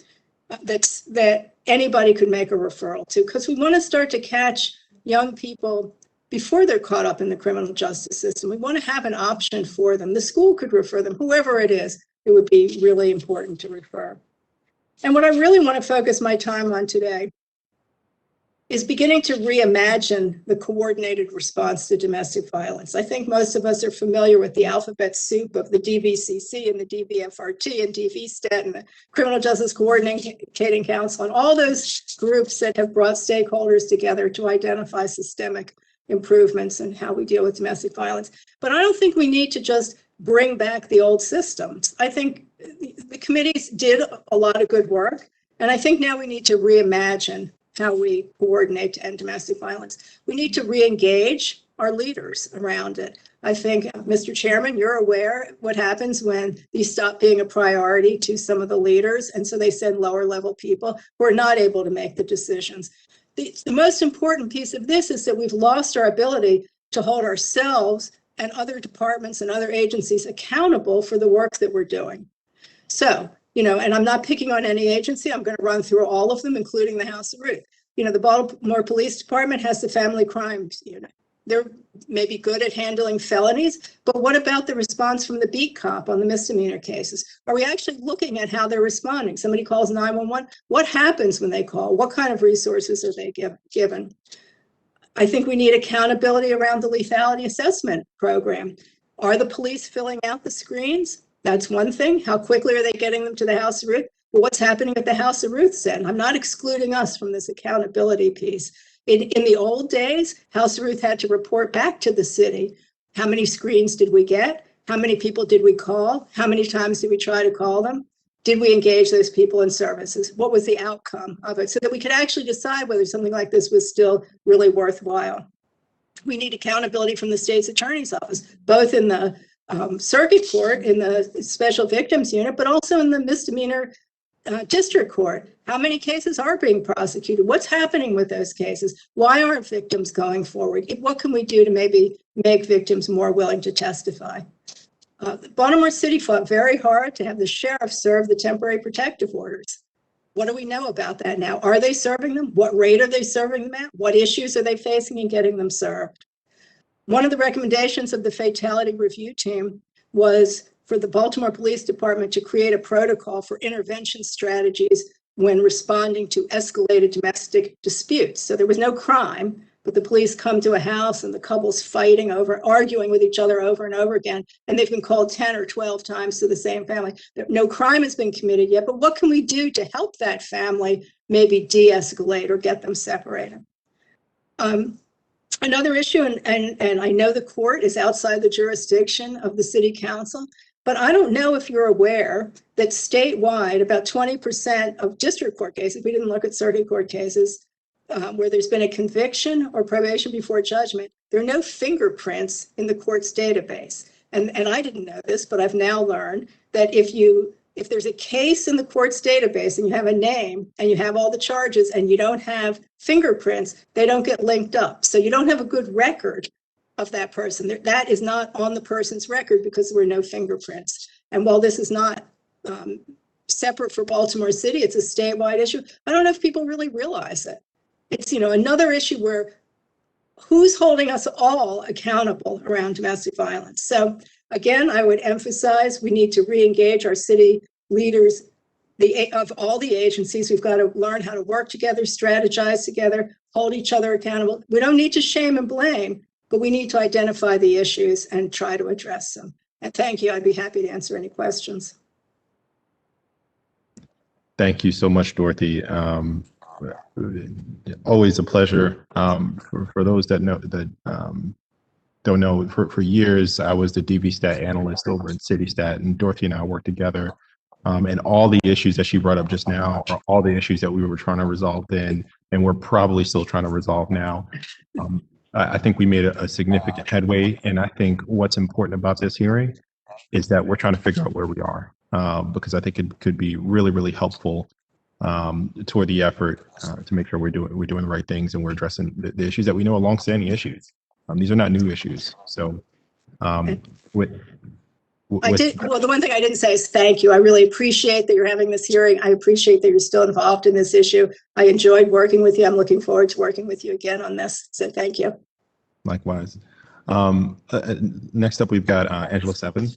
that anybody could make a referral to, because we want to start to catch young people before they're caught up in the criminal justice system. We want to have an option for them. The school could refer them, whoever it is, it would be really important to refer. And what I really want to focus my time on today is beginning to reimagine the coordinated response to domestic violence. I think most of us are familiar with the alphabet soup of the DVCC and the DVFRT and DVSTAT and the Criminal Justice Coordinating Council and all those groups that have brought stakeholders together to identify systemic improvements in how we deal with domestic violence. But I don't think we need to just bring back the old systems. I think the committees did a lot of good work, and I think now we need to reimagine how we coordinate to end domestic violence. We need to re-engage our leaders around it. I think, Mr. Chairman, you're aware what happens when these stop being a priority to some of the leaders, and so they send lower level people who are not able to make the decisions. The most important piece of this is that we've lost our ability to hold ourselves and other departments and other agencies accountable for the work that we're doing. So, and I'm not picking on any agency, I'm going to run through all of them, including the House of Ruth. The Baltimore Police Department has the Family Crimes Unit. They're maybe good at handling felonies, but what about the response from the beat cop on the misdemeanor cases? Are we actually looking at how they're responding? Somebody calls 911, what happens when they call? What kind of resources are they given? I think we need accountability around the lethality assessment program. Are the police filling out the screens? That's one thing. How quickly are they getting them to the House of Ruth? Well, what's happening at the House of Ruth then? I'm not excluding us from this accountability piece. In the old days, House of Ruth had to report back to the city. How many screens did we get? How many people did we call? How many times did we try to call them? Did we engage those people in services? What was the outcome of it? So that we could actually decide whether something like this was still really worthwhile. We need accountability from the state's attorney's office, both in the circuit court, in the special victims unit, but also in the misdemeanor district court. How many cases are being prosecuted? What's happening with those cases? Why aren't victims going forward? What can we do to maybe make victims more willing to testify? Baltimore City fought very hard to have the sheriff serve the temporary protective orders. What do we know about that now? Are they serving them? What rate are they serving them at? What issues are they facing in getting them served? One of the recommendations of the fatality review team was for the Baltimore Police Department to create a protocol for intervention strategies when responding to escalated domestic disputes. So there was no crime, but the police come to a house and the couple's arguing with each other over and over again, and they've been called 10 or 12 times to the same family. No crime has been committed yet, but what can we do to help that family maybe de-escalate or get them separated? Another issue, and I know the court is outside the jurisdiction of the city council, but I don't know if you're aware that statewide, about 20% of district court cases, we didn't look at circuit court cases, where there's been a conviction or probation before judgment, there are no fingerprints in the court's database. And I didn't know this, but I've now learned that if there's a case in the court's database and you have a name and you have all the charges and you don't have fingerprints, they don't get linked up. So you don't have a good record of that person. That is not on the person's record because there were no fingerprints. And while this is not separate for Baltimore City, it's a statewide issue. I don't know if people really realize it. It's, another issue where who's holding us all accountable around domestic violence. So again, I would emphasize we need to re-engage our city leaders of all the agencies. We've got to learn how to work together, strategize together, hold each other accountable. We don't need to shame and blame, but we need to identify the issues and try to address them. And thank you. I'd be happy to answer any questions. Thank you so much, Dorothy. Always a pleasure. For those that don't know, for years I was the DV Stat analyst over in City Stat, and Dorothy and I worked together. And all the issues that she brought up just now are all the issues that we were trying to resolve then, and we're probably still trying to resolve now. I think we made a significant headway, and I think what's important about this hearing is that we're trying to figure out where we are, because I think it could be really, really helpful toward the effort to make sure we're doing the right things and we're addressing the issues that we know are longstanding issues. These are not new issues. So Well, the one thing I didn't say is thank you. I really appreciate that you're having this hearing. I appreciate that you're still involved in this issue. I enjoyed working with you. I'm looking forward to working with you again on this. So thank you. Likewise. Next up, we've got Angela Seven.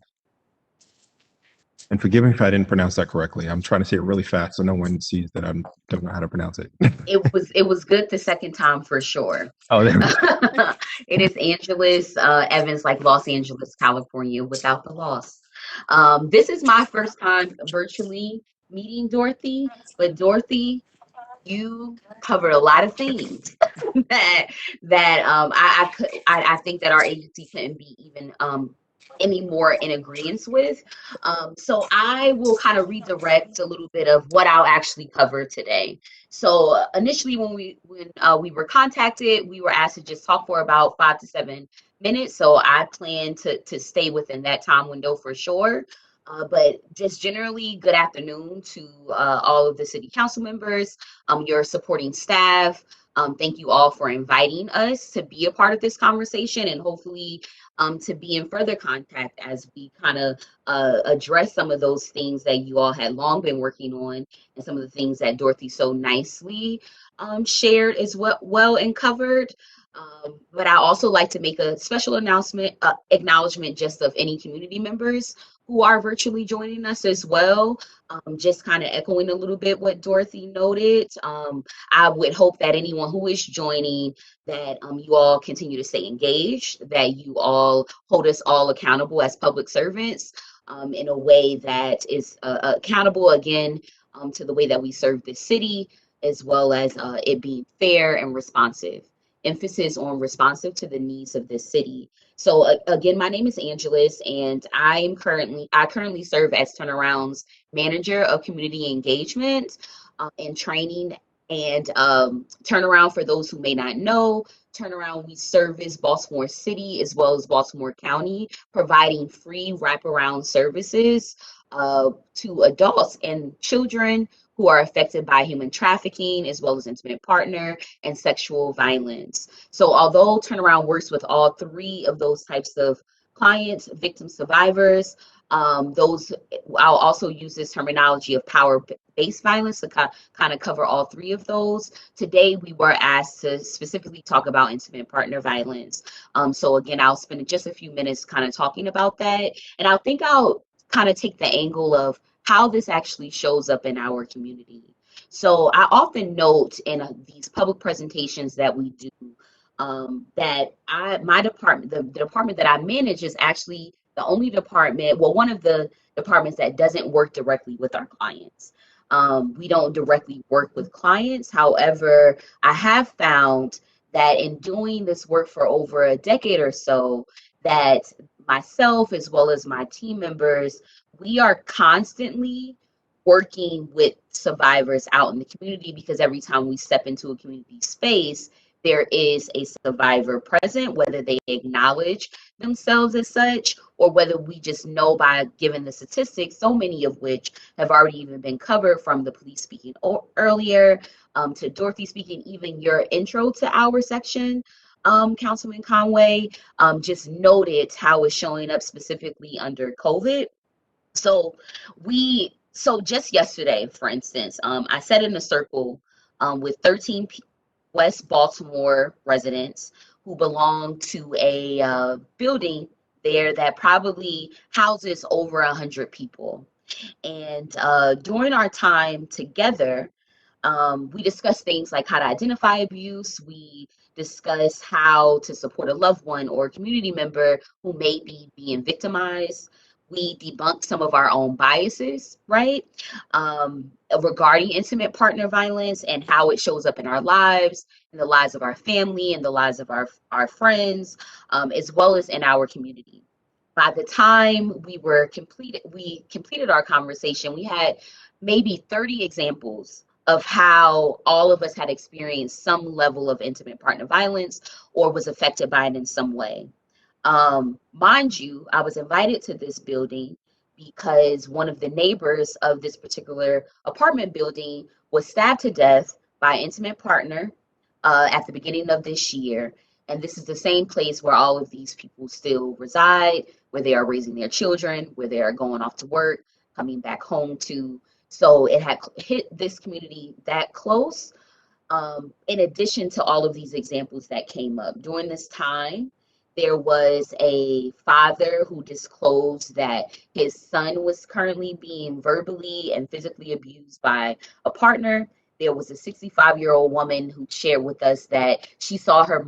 And forgive me if I didn't pronounce that correctly. I'm trying to say it really fast so no one sees that I don't know how to pronounce it. It was good the second time for sure. Oh, there we go. It is Angeles Evans, like Los Angeles, California, without the loss. This is my first time virtually meeting Dorothy, but Dorothy, you covered a lot of things that I think that our agency couldn't be even any more in agreement with. So I will kind of redirect a little bit of what I'll actually cover today. So initially when we were contacted, we were asked to just talk for about 5 to 7 minutes. So I plan to stay within that time window for sure. But just generally, good afternoon to all of the city council members, your supporting staff. Thank you all for inviting us to be a part of this conversation, and hopefully to be in further contact as we kind of address some of those things that you all had long been working on, and some of the things that Dorothy so nicely shared as well and covered. But I also like to make a special acknowledgement just of any community members who are virtually joining us as well. Just kind of echoing a little bit what Dorothy noted. I would hope that anyone who is joining, that you all continue to stay engaged, that you all hold us all accountable as public servants in a way that is accountable, again, to the way that we serve the city, as well as it being fair and responsive. Emphasis on responsive to the needs of this city. So again, my name is Angeles, and I currently serve as Turnaround's Manager of Community Engagement and Training. And Turnaround, for those who may not know, Turnaround, we service Baltimore City as well as Baltimore County, providing free wraparound services to adults and children who are affected by human trafficking, as well as intimate partner and sexual violence. So although Turnaround works with all 3 of those types of clients, victim survivors, I'll also use this terminology of power-based violence to kind of cover all 3 of those. Today, we were asked to specifically talk about intimate partner violence. So again, I'll spend just a few minutes kind of talking about that. And I think I'll kind of take the angle of how this actually shows up in our community. So I often note in these public presentations that we do that my department, the department that I manage, is actually the only department, well, one of the departments that doesn't work directly with our clients. We don't directly work with clients. However, I have found that in doing this work for over a decade or so, that myself as well as my team members, we are constantly working with survivors out in the community, because every time we step into a community space, there is a survivor present, whether they acknowledge themselves as such, or whether we just know by given the statistics, so many of which have already even been covered, from the police speaking earlier to Dorothy speaking, even your intro to our section. Councilman Conway, just noted how it's showing up specifically under COVID. So just yesterday, for instance, I sat in a circle with 13 West Baltimore residents who belong to a building there that probably houses over 100 people. And during our time together, we discuss things like how to identify abuse. We discuss how to support a loved one or a community member who may be being victimized. We debunk some of our own biases, right? Regarding intimate partner violence and how it shows up in our lives, in the lives of our family, and the lives of our friends, as well as in our community. By the time we completed our conversation, we had maybe 30 examples of how all of us had experienced some level of intimate partner violence or was affected by it in some way. Mind you, I was invited to this building because one of the neighbors of this particular apartment building was stabbed to death by an intimate partner at the beginning of this year. And this is the same place where all of these people still reside, where they are raising their children, where they are going off to work, coming back home to. So it had hit this community that close. In addition to all of these examples that came up during this time, there was a father who disclosed that his son was currently being verbally and physically abused by a partner. There was a 65-year-old woman who shared with us that she saw her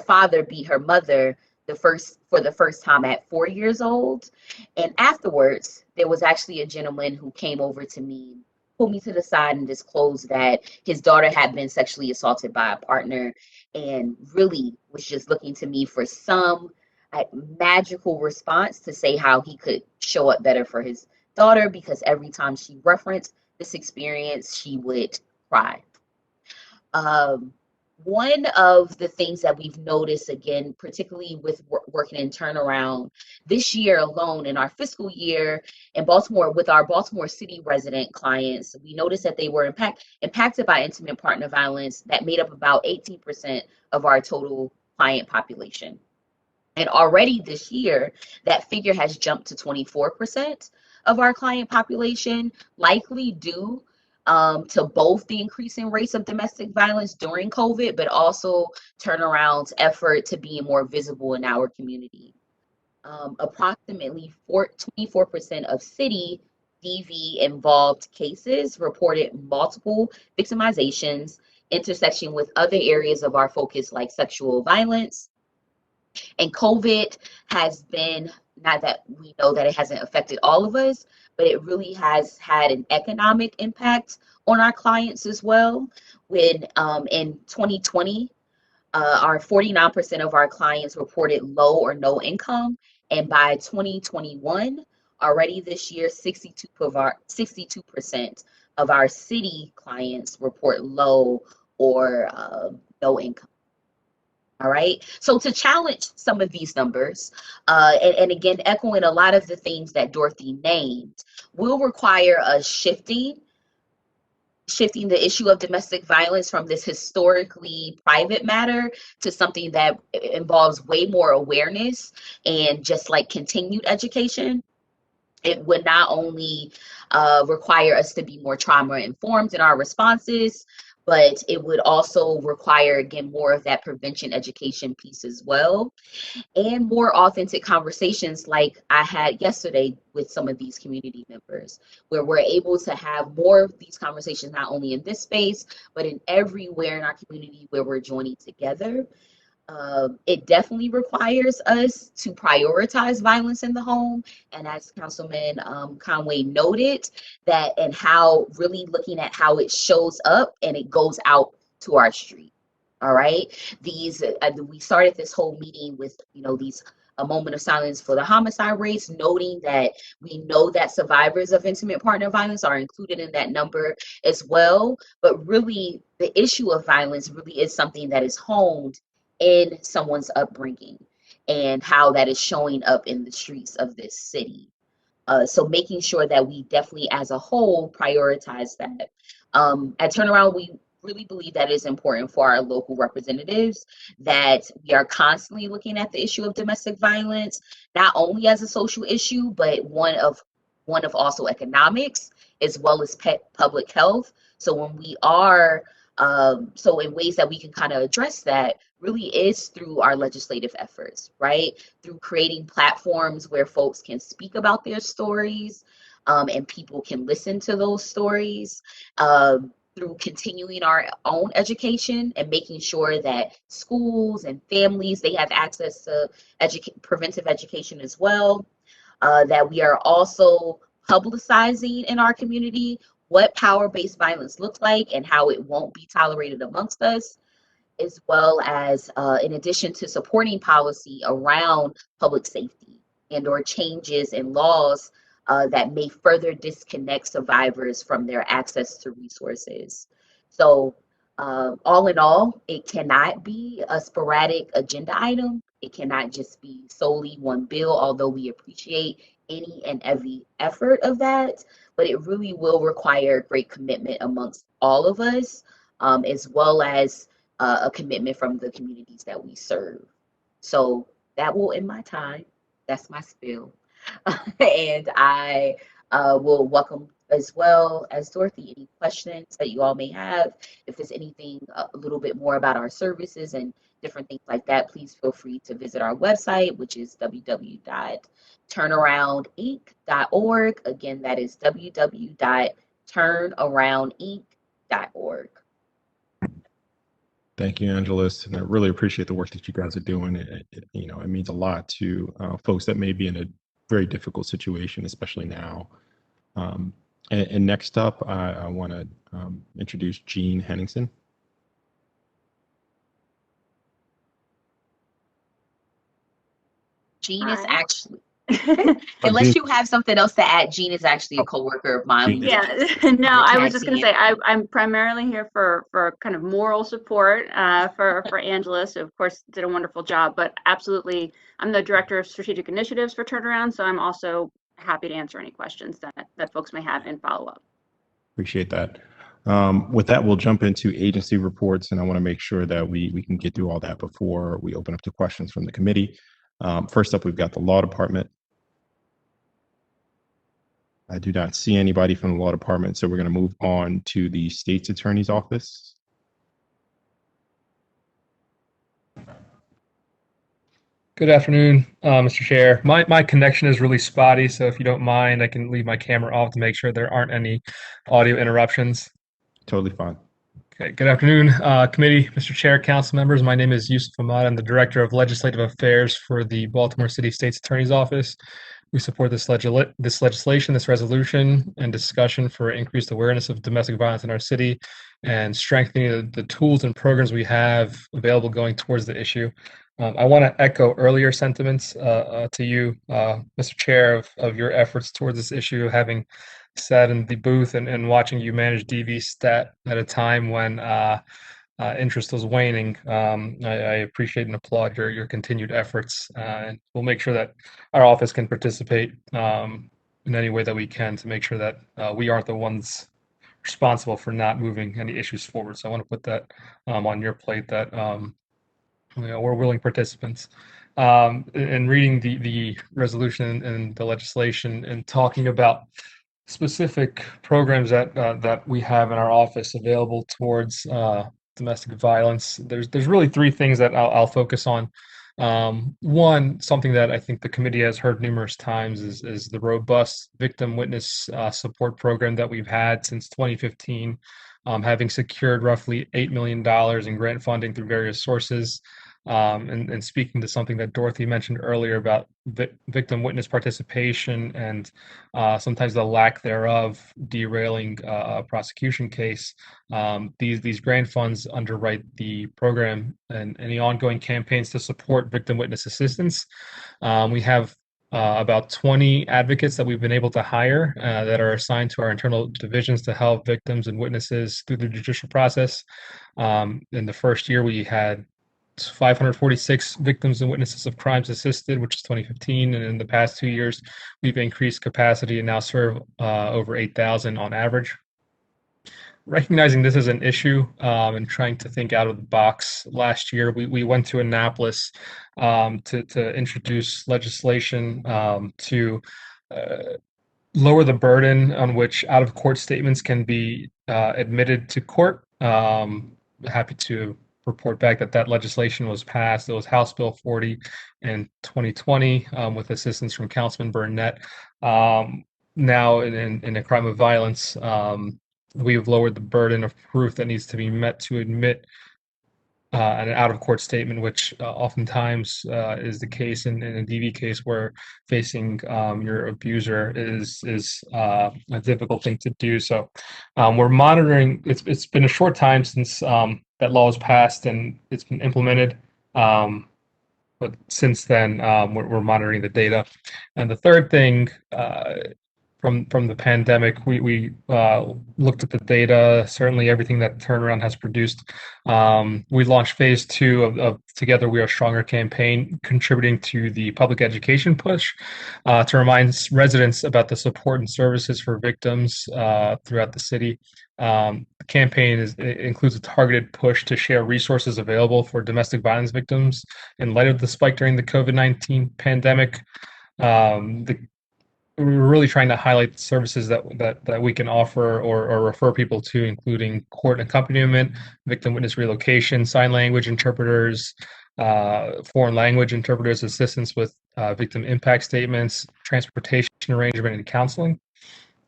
father beat her mother for the first time at 4 years old. And afterwards, there was actually a gentleman who came over to me, pulled me to the side, and disclosed that his daughter had been sexually assaulted by a partner, and really was just looking to me for some magical response to say how he could show up better for his daughter, because every time she referenced this experience, she would cry. One of the things that we've noticed, again, particularly with working in turnaround this year alone in our fiscal year in Baltimore with our Baltimore City resident clients, we noticed that they were impacted by intimate partner violence that made up about 18% of our total client population. And already this year, that figure has jumped to 24% of our client population, likely due to both the increasing rates of domestic violence during COVID, but also turnaround's effort to be more visible in our community. Approximately 24% of city DV involved cases reported multiple victimizations, intersecting with other areas of our focus like sexual violence. And COVID has been, not that we know that it hasn't affected all of us, but it really has had an economic impact on our clients as well. When in 2020, our 49% of our clients reported low or no income. And by 2021, already this year, 62% of our city clients report low or no income. All right. So to challenge some of these numbers, and again, echoing a lot of the things that Dorothy named, will require us shifting the issue of domestic violence from this historically private matter to something that involves way more awareness and just like continued education. It would not only require us to be more trauma informed in our responses, but it would also require, again, more of that prevention education piece as well, and more authentic conversations like I had yesterday with some of these community members, where we're able to have more of these conversations, not only in this space, but in everywhere in our community where we're joining together. It definitely requires us to prioritize violence in the home. And as Councilman Conway noted, that and how really looking at how it shows up and it goes out to our street. All right. These we started this whole meeting with, a moment of silence for the homicide rates, noting that we know that survivors of intimate partner violence are included in that number as well. But really, the issue of violence really is something that is honed in someone's upbringing and how that is showing up in the streets of this city. So making sure that we definitely as a whole prioritize that. At Turnaround, we really believe that it's important for our local representatives that we are constantly looking at the issue of domestic violence, not only as a social issue, but one of also economics as well as public health. So when we are so in ways that we can kind of address that really is through our legislative efforts, right? Through creating platforms where folks can speak about their stories, and people can listen to those stories, through continuing our own education and making sure that schools and families, they have access to preventive education as well, that we are also publicizing in our community what power-based violence looks like and how it won't be tolerated amongst us, as well as in addition to supporting policy around public safety and or changes in laws that may further disconnect survivors from their access to resources. So all in all, it cannot be a sporadic agenda item. It cannot just be solely one bill, although we appreciate any and every effort of that, but it really will require great commitment amongst all of us, as well as a commitment from the communities that we serve. So that will end my time. That's my spiel. And I will welcome as well as Dorothy any questions that you all may have. If there's anything a little bit more about our services and different things like that, please feel free to visit our website, which is www.turnaroundinc.org. Again, that is www.turnaroundinc.org. Thank you, Angeles, and I really appreciate the work that you guys are doing. It means a lot to folks that may be in a very difficult situation, especially now. And next up, I want to introduce Jean Henningsen. Jean is actually, unless you have something else to add, Jean is actually a coworker of mine. Yeah, no, I was just going to say I'm primarily here for kind of moral support for Angeles, who of course did a wonderful job, but absolutely I'm the director of strategic initiatives for Turnaround, so I'm also happy to answer any questions that folks may have in follow-up. Appreciate that. With that, we'll jump into agency reports, and I want to make sure that we can get through all that before we open up to questions from the committee. First up, we've got the Law Department. I do not see anybody from the Law Department, so we're going to move on to the State's Attorney's Office. Good afternoon, Mr. Chair. My connection is really spotty, so if you don't mind, I can leave my camera off to make sure there aren't any audio interruptions. Totally fine. Okay, good afternoon, committee, Mr. Chair, council members. My name is Yusuf Ahmad. I'm the Director of Legislative Affairs for the Baltimore City State's Attorney's Office. We support this legislation, this resolution, and discussion for increased awareness of domestic violence in our city and strengthening the tools and programs we have available going towards the issue. I want to echo earlier sentiments to you, Mr. Chair, of your efforts towards this issue, having sat in the booth and watching you manage DV stat at a time when interest was waning. I appreciate and applaud your continued efforts, and we'll make sure that our office can participate in any way that we can to make sure that we aren't the ones responsible for not moving any issues forward. So I want to put that on your plate, that we're willing participants. In reading the resolution and the legislation and talking about specific programs that we have in our office available towards domestic violence, there's really three things that I'll focus on. One, something that I think the committee has heard numerous times is the robust victim witness support program that we've had since 2015, having secured roughly $8 million in grant funding through various sources. And speaking to something that Dorothy mentioned earlier about victim witness participation and sometimes the lack thereof derailing a prosecution case, these grant funds underwrite the program and any ongoing campaigns to support victim witness assistance. We have about 20 advocates that we've been able to hire that are assigned to our internal divisions to help victims and witnesses through the judicial process. In the first year, we had 546 victims and witnesses of crimes assisted, which is 2015. And in the past 2 years, we've increased capacity and now serve over 8,000 on average. recognizing this as an issue and trying to think out of the box, last year we went to Annapolis to introduce legislation to lower the burden on which out-of-court statements can be admitted to court. Happy to report back that that legislation was passed. It was House Bill 40 in 2020 with assistance from Councilman Burnett. Now in a crime of violence, we've lowered the burden of proof that needs to be met to admit an out-of-court statement, which oftentimes is the case in a DV case where facing your abuser is a difficult thing to do. So we're monitoring. It's been a short time since that law was passed and it's been implemented. But since then, we're monitoring the data. And the third thing, from the pandemic, we looked at the data, certainly everything that Turnaround has produced. We launched phase 2 of Together We Are Stronger campaign, contributing to the public education push to remind residents about the support and services for victims throughout the city. The campaign includes a targeted push to share resources available for domestic violence victims in light of the spike during the COVID-19 pandemic. We're really trying to highlight the services that we can offer or refer people to, including court accompaniment, victim witness relocation, sign language interpreters, foreign language interpreters, assistance with victim impact statements, transportation arrangement, and counseling.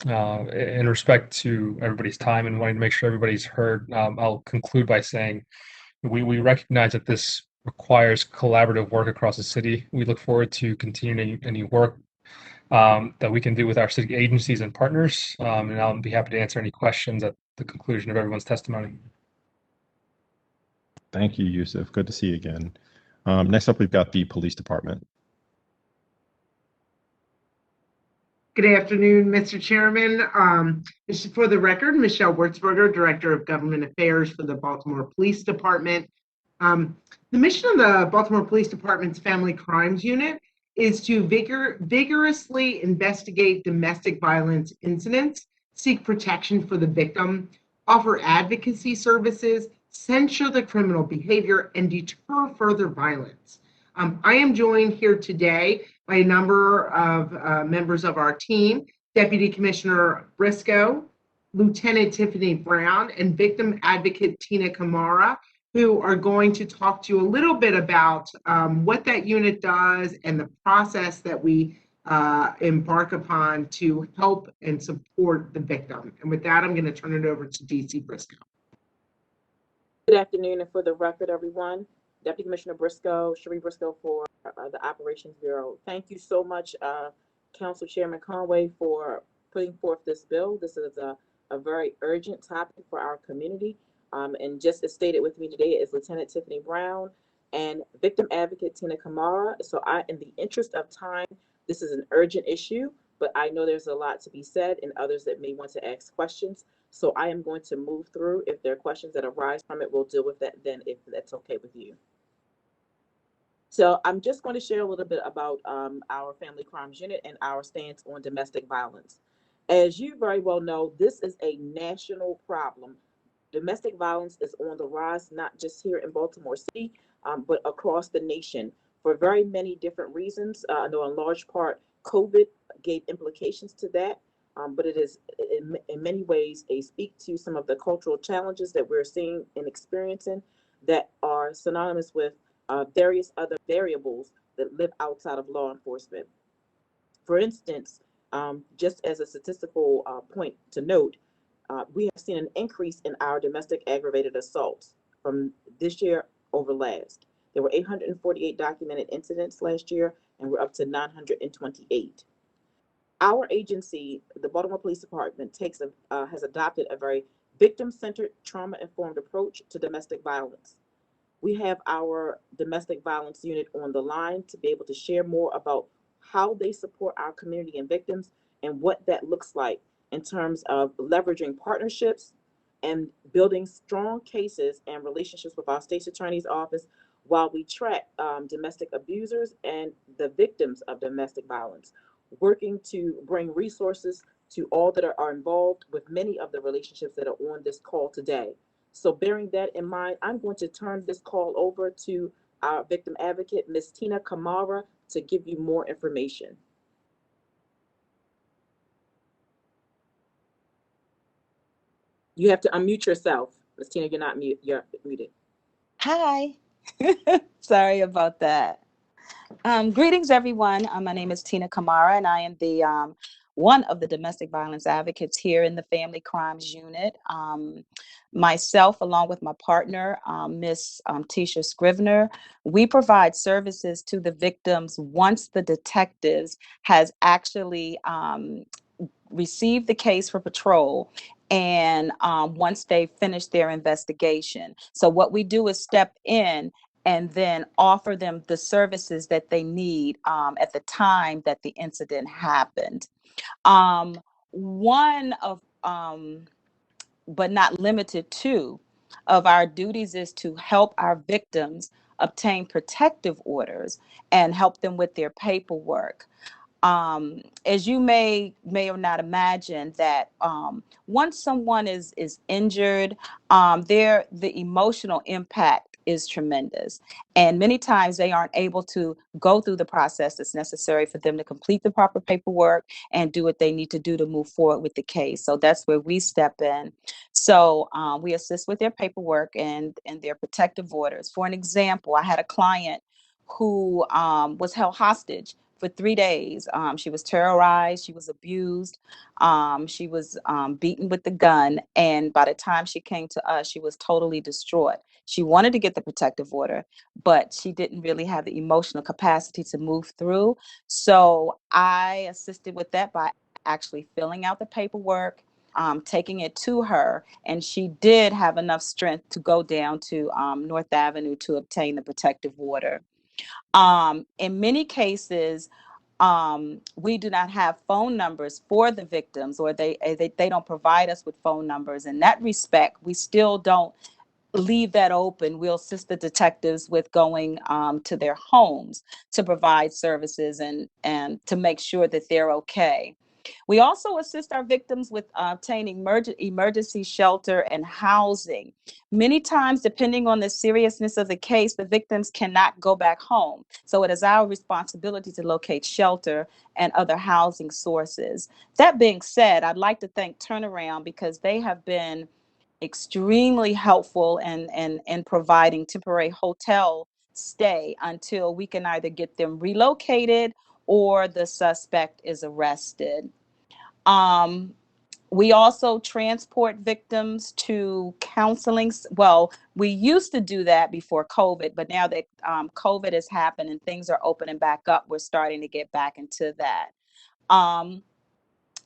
In respect to everybody's time and wanting to make sure everybody's heard, I'll conclude by saying we recognize that this requires collaborative work across the city. We look forward to continuing any work that we can do with our city agencies and partners. And I'll be happy to answer any questions at the conclusion of everyone's testimony. Thank you, Yusuf. Good to see you again. Next up, we've got the police department. Good afternoon, Mr. Chairman. For the record, Michelle Wurzberger, Director of Government Affairs for the Baltimore Police Department. The mission of the Baltimore Police Department's Family Crimes Unit is to vigorously investigate domestic violence incidents, seek protection for the victim, offer advocacy services, censure the criminal behavior, and deter further violence. I am joined here today by a number of members of our team, Deputy Commissioner Briscoe, Lieutenant Tiffany Brown, and victim advocate Tina Kamara, who are going to talk to you a little bit about what that unit does and the process that we embark upon to help and support the victim. And with that, I'm going to turn it over to DC Briscoe. Good afternoon, and for the record, everyone, Deputy Commissioner Briscoe, Cherie Briscoe for the Operations Bureau. Thank you so much, Council Chairman Conway, for putting forth this bill. This is a very urgent topic for our community. And just as stated with me today is Lieutenant Tiffany Brown and victim advocate Tina Kamara. So in the interest of time, this is an urgent issue, but I know there's a lot to be said and others that may want to ask questions. So I am going to move through. If there are questions that arise from it, we'll deal with that then, if that's okay with you. So I'm just going to share a little bit about our Family Crimes Unit and our stance on domestic violence. As you very well know, this is a national problem. Domestic violence is on the rise, not just here in Baltimore City, but across the nation for very many different reasons. I know in large part, COVID gave implications to that, but it is in many ways a speak to some of the cultural challenges that we're seeing and experiencing that are synonymous with various other variables that live outside of law enforcement. For instance, just as a statistical point to note, we have seen an increase in our domestic aggravated assaults from this year over last. There were 848 documented incidents last year, and we're up to 928. Our agency, the Baltimore Police Department, has adopted a very victim-centered, trauma-informed approach to domestic violence. We have our domestic violence unit on the line to be able to share more about how they support our community and victims and what that looks like in terms of leveraging partnerships and building strong cases and relationships with our state's attorney's office while we track domestic abusers and the victims of domestic violence, working to bring resources to all that are involved with many of the relationships that are on this call today. So bearing that in mind, I'm going to turn this call over to our victim advocate, Ms. Tina Kamara, to give you more information. You have to unmute yourself. Ms. Tina, you're not mute. You're muted. Hi. Sorry about that. Greetings, everyone. My name is Tina Kamara, and I am the one of the domestic violence advocates here in the Family Crimes Unit. Myself, along with my partner, Miss Tisha Scrivener, we provide services to the victims once the detectives has actually received the case for patrol, and once they finish their investigation. So what we do is step in and then offer them the services that they need at the time that the incident happened. One of, but not limited to, of our duties is to help our victims obtain protective orders and help them with their paperwork. As you may or not imagine, that once someone is injured, the emotional impact is tremendous, and many times they aren't able to go through the process that's necessary for them to complete the proper paperwork and do what they need to do to move forward with the case. So that's where we step in. So we assist with their paperwork and their protective orders. For an example, I had a client who was held hostage for 3 days. She was terrorized, she was abused, she was beaten with the gun, and by the time she came to us, she was totally distraught. She wanted to get the protective order, but she didn't really have the emotional capacity to move through. So I assisted with that by actually filling out the paperwork, taking it to her, and she did have enough strength to go down to North Avenue to obtain the protective order. In many cases, we do not have phone numbers for the victims, or they don't provide us with phone numbers. In that respect, we still don't leave that open. We'll assist the detectives with going to their homes to provide services and to make sure that they're okay. We also assist our victims with obtaining emergency shelter and housing. Many times, depending on the seriousness of the case, the victims cannot go back home. So it is our responsibility to locate shelter and other housing sources. That being said, I'd like to thank Turnaround, because they have been extremely helpful in providing temporary hotel stay until we can either get them relocated or the suspect is arrested. We also transport victims to counseling. Well, we used to do that before COVID, but now that COVID has happened and things are opening back up, we're starting to get back into that.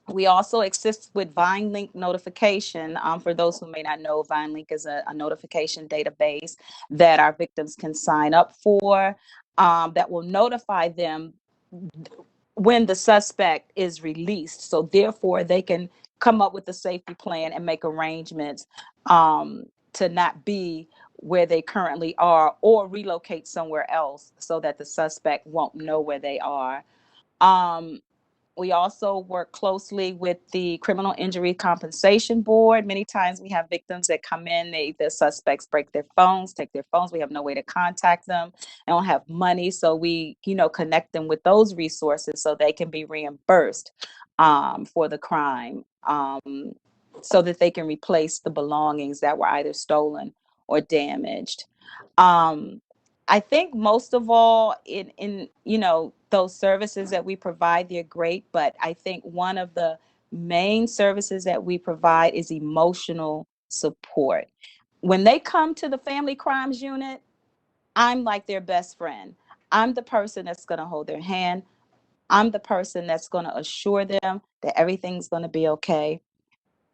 We also assist with VineLink notification. For those who may not know, VineLink is a notification database that our victims can sign up for, that will notify them when the suspect is released. So therefore, they can come up with a safety plan and make arrangements to not be where they currently are, or relocate somewhere else so that the suspect won't know where they are. We also work closely with the Criminal Injury Compensation Board. Many times we have victims that come in, the suspects break their phones, take their phones. We have no way to contact them. They don't have money. So we, connect them with those resources so they can be reimbursed for the crime, so that they can replace the belongings that were either stolen or damaged. I think most of all, in those services that we provide, they're great, but I think one of the main services that we provide is emotional support. When they come to the Family Crimes Unit, I'm like their best friend. I'm the person that's going to hold their hand. I'm the person that's going to assure them that everything's going to be okay.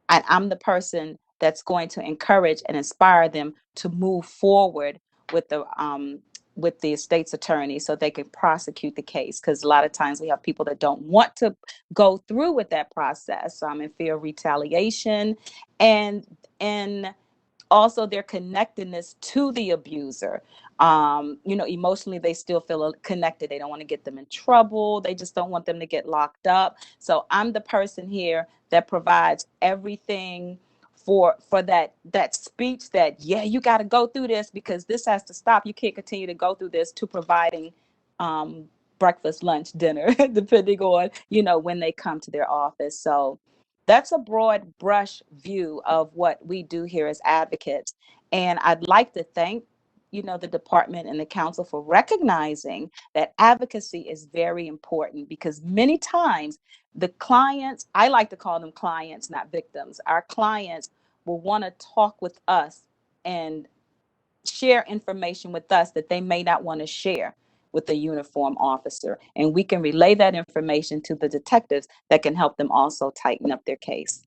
And I'm the person that's going to encourage and inspire them to move forward with the state's attorney so they can prosecute the case. Because a lot of times we have people that don't want to go through with that process in fear of retaliation. And also their connectedness to the abuser. Emotionally, they still feel connected. They don't want to get them in trouble. They just don't want them to get locked up. So I'm the person here that provides everything for that speech that, yeah, you got to go through this because this has to stop. You can't continue to go through this, to providing breakfast, lunch, dinner, depending on, when they come to their office. So that's a broad brush view of what we do here as advocates. And I'd like to thank, the department and the council for recognizing that advocacy is very important, because many times the clients, I like to call them clients, not victims, our clients will want to talk with us and share information with us that they may not want to share with the uniform officer. And we can relay that information to the detectives that can help them also tighten up their case.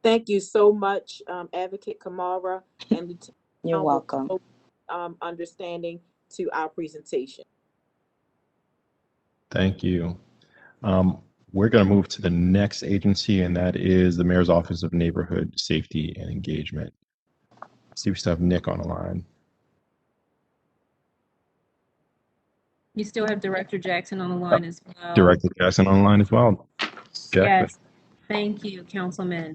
Thank you so much, Advocate Kamara, and Lieutenant You're welcome. Understanding to our presentation. Thank you. We're going to move to the next agency, and that is the Mayor's Office of Neighborhood Safety and Engagement. I see we still have Nick on the line. You still have Director Jackson on the line as well. Director Jackson on the line as well. Jackson. Yes, thank you, Councilman.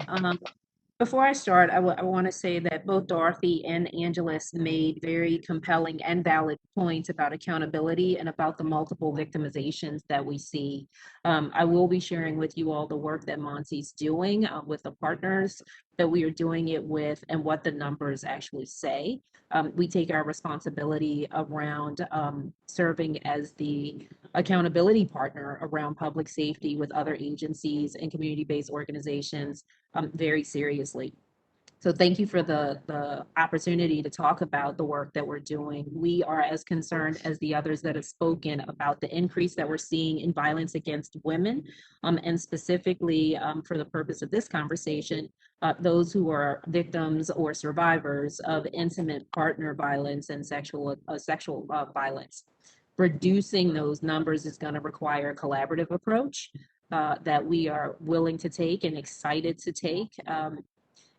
Before I start, I want to say that both Dorothy and Angeles made very compelling and valid points about accountability and about the multiple victimizations that we see. I will be sharing with you all the work that Monty's doing with the partners that we are doing it with and what the numbers actually say. We take our responsibility around serving as the accountability partner around public safety with other agencies and community-based organizations very seriously. So thank you for the opportunity to talk about the work that we're doing. We are as concerned as the others that have spoken about the increase that we're seeing in violence against women, and specifically for the purpose of this conversation, those who are victims or survivors of intimate partner violence and sexual violence. Reducing those numbers is going to require a collaborative approach that we are willing to take and excited to take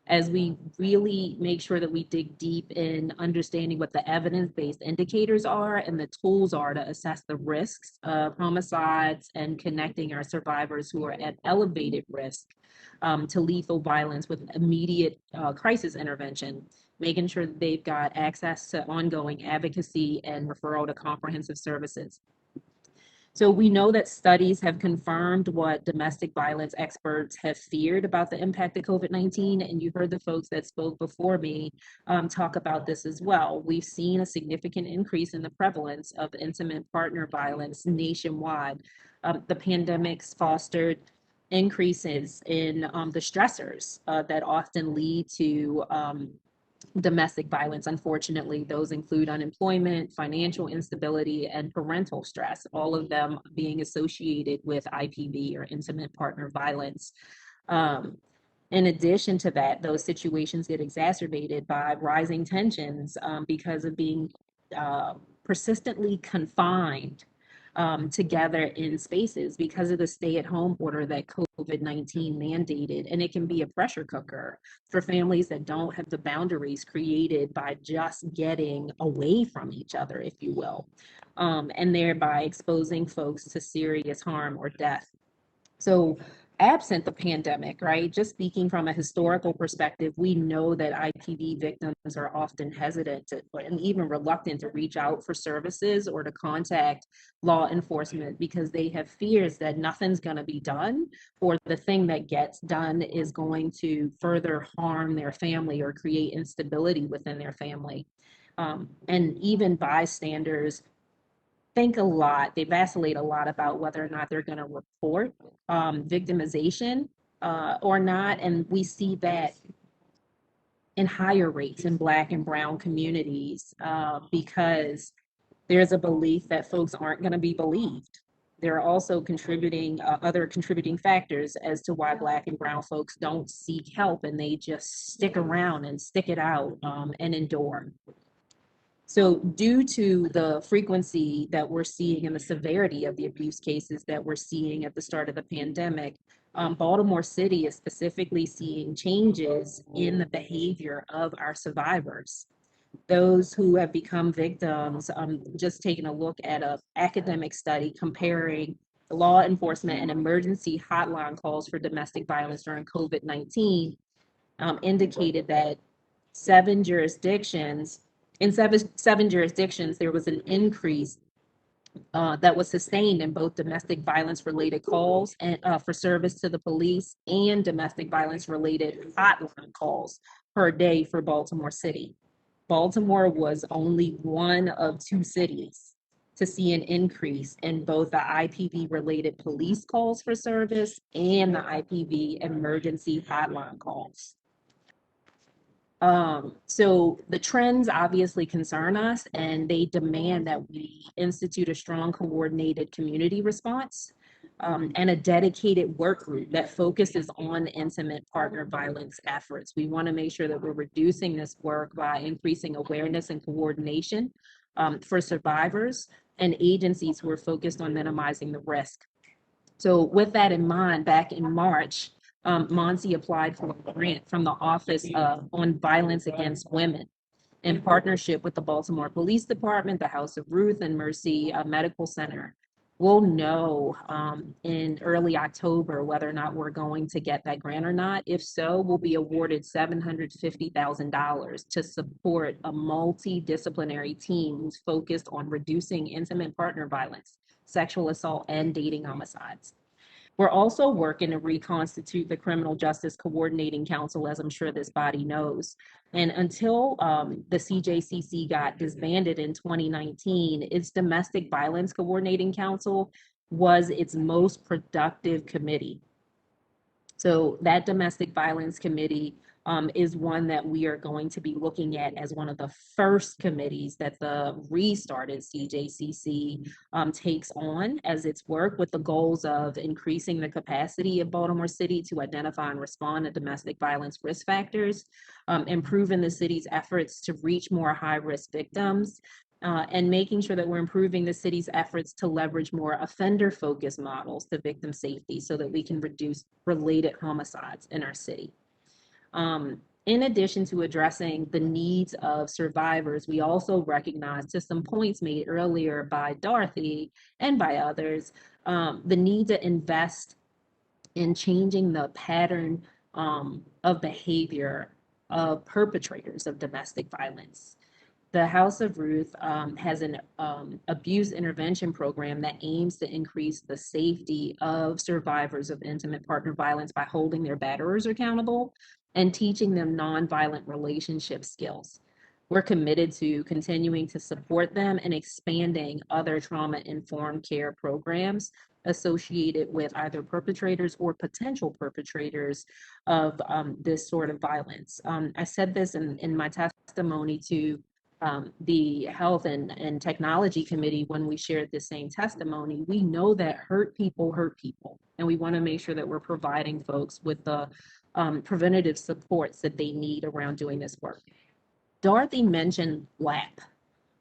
as we really make sure that we dig deep in understanding what the evidence-based indicators are and the tools are to assess the risks of homicides and connecting our survivors who are at elevated risk to lethal violence with immediate crisis intervention, making sure that they've got access to ongoing advocacy and referral to comprehensive services. So we know that studies have confirmed what domestic violence experts have feared about the impact of COVID-19, and you heard the folks that spoke before me talk about this as well. We've seen a significant increase in the prevalence of intimate partner violence nationwide. The pandemic's fostered increases in the stressors that often lead to domestic violence. Unfortunately, those include unemployment, financial instability, and parental stress, all of them being associated with IPV or intimate partner violence. In addition to that, those situations get exacerbated by rising tensions because of being persistently confined together in spaces because of the stay-at-home order that COVID-19 mandated. And it can be a pressure cooker for families that don't have the boundaries created by just getting away from each other, if you will, and thereby exposing folks to serious harm or death. So absent the pandemic, right, just speaking from a historical perspective, we know that IPV victims are often hesitant and even reluctant to reach out for services or to contact law enforcement because they have fears that nothing's going to be done, or the thing that gets done is going to further harm their family or create instability within their family. And even bystanders think a lot, they vacillate a lot about whether or not they're going to report victimization or not. And we see that in higher rates in Black and Brown communities because there's a belief that folks aren't going to be believed. There are also other contributing factors as to why Black and Brown folks don't seek help and they just stick around and stick it out and endure. So due to the frequency that we're seeing and the severity of the abuse cases that we're seeing at the start of the pandemic, Baltimore City is specifically seeing changes in the behavior of our survivors. Those who have become victims, just taking a look at an academic study comparing law enforcement and emergency hotline calls for domestic violence during COVID-19, indicated that seven jurisdictions, there was an increase that was sustained in both domestic violence related calls and for service to the police and domestic violence related hotline calls per day for Baltimore City. Baltimore was only one of two cities to see an increase in both the IPV related police calls for service and the IPV emergency hotline calls. So the trends obviously concern us, and they demand that we institute a strong coordinated community response and a dedicated work group that focuses on intimate partner violence efforts. We want to make sure that we're reducing this work by increasing awareness and coordination for survivors and agencies who are focused on minimizing the risk. So with that in mind, back in March, MONSE applied for a grant from the Office on Violence Against Women in partnership with the Baltimore Police Department, the House of Ruth, and Mercy Medical Center. We'll know in early October whether or not we're going to get that grant or not. If so, we'll be awarded $750,000 to support a multidisciplinary team who's focused on reducing intimate partner violence, sexual assault, and dating homicides. We're also working to reconstitute the Criminal Justice Coordinating Council, as I'm sure this body knows. And until the CJCC got disbanded in 2019, its Domestic Violence Coordinating Council was its most productive committee. So that Domestic Violence Committee is one that we are going to be looking at as one of the first committees that the restarted CJCC takes on as its work, with the goals of increasing the capacity of Baltimore City to identify and respond to domestic violence risk factors, improving the city's efforts to reach more high-risk victims, and making sure that we're improving the city's efforts to leverage more offender-focused models to victim safety so that we can reduce related homicides in our city. In addition to addressing the needs of survivors, we also recognize, to some points made earlier by Dorothy and by others, the need to invest in changing the pattern of behavior of perpetrators of domestic violence. The House of Ruth has an abuse intervention program that aims to increase the safety of survivors of intimate partner violence by holding their batterers accountable and teaching them nonviolent relationship skills. We're committed to continuing to support them and expanding other trauma-informed care programs associated with either perpetrators or potential perpetrators of this sort of violence. I said this in my testimony to the Health and Technology Committee when we shared the same testimony. We know that hurt people, and we want to make sure that we're providing folks with the preventative supports that they need around doing this work. Dorothy mentioned LAP,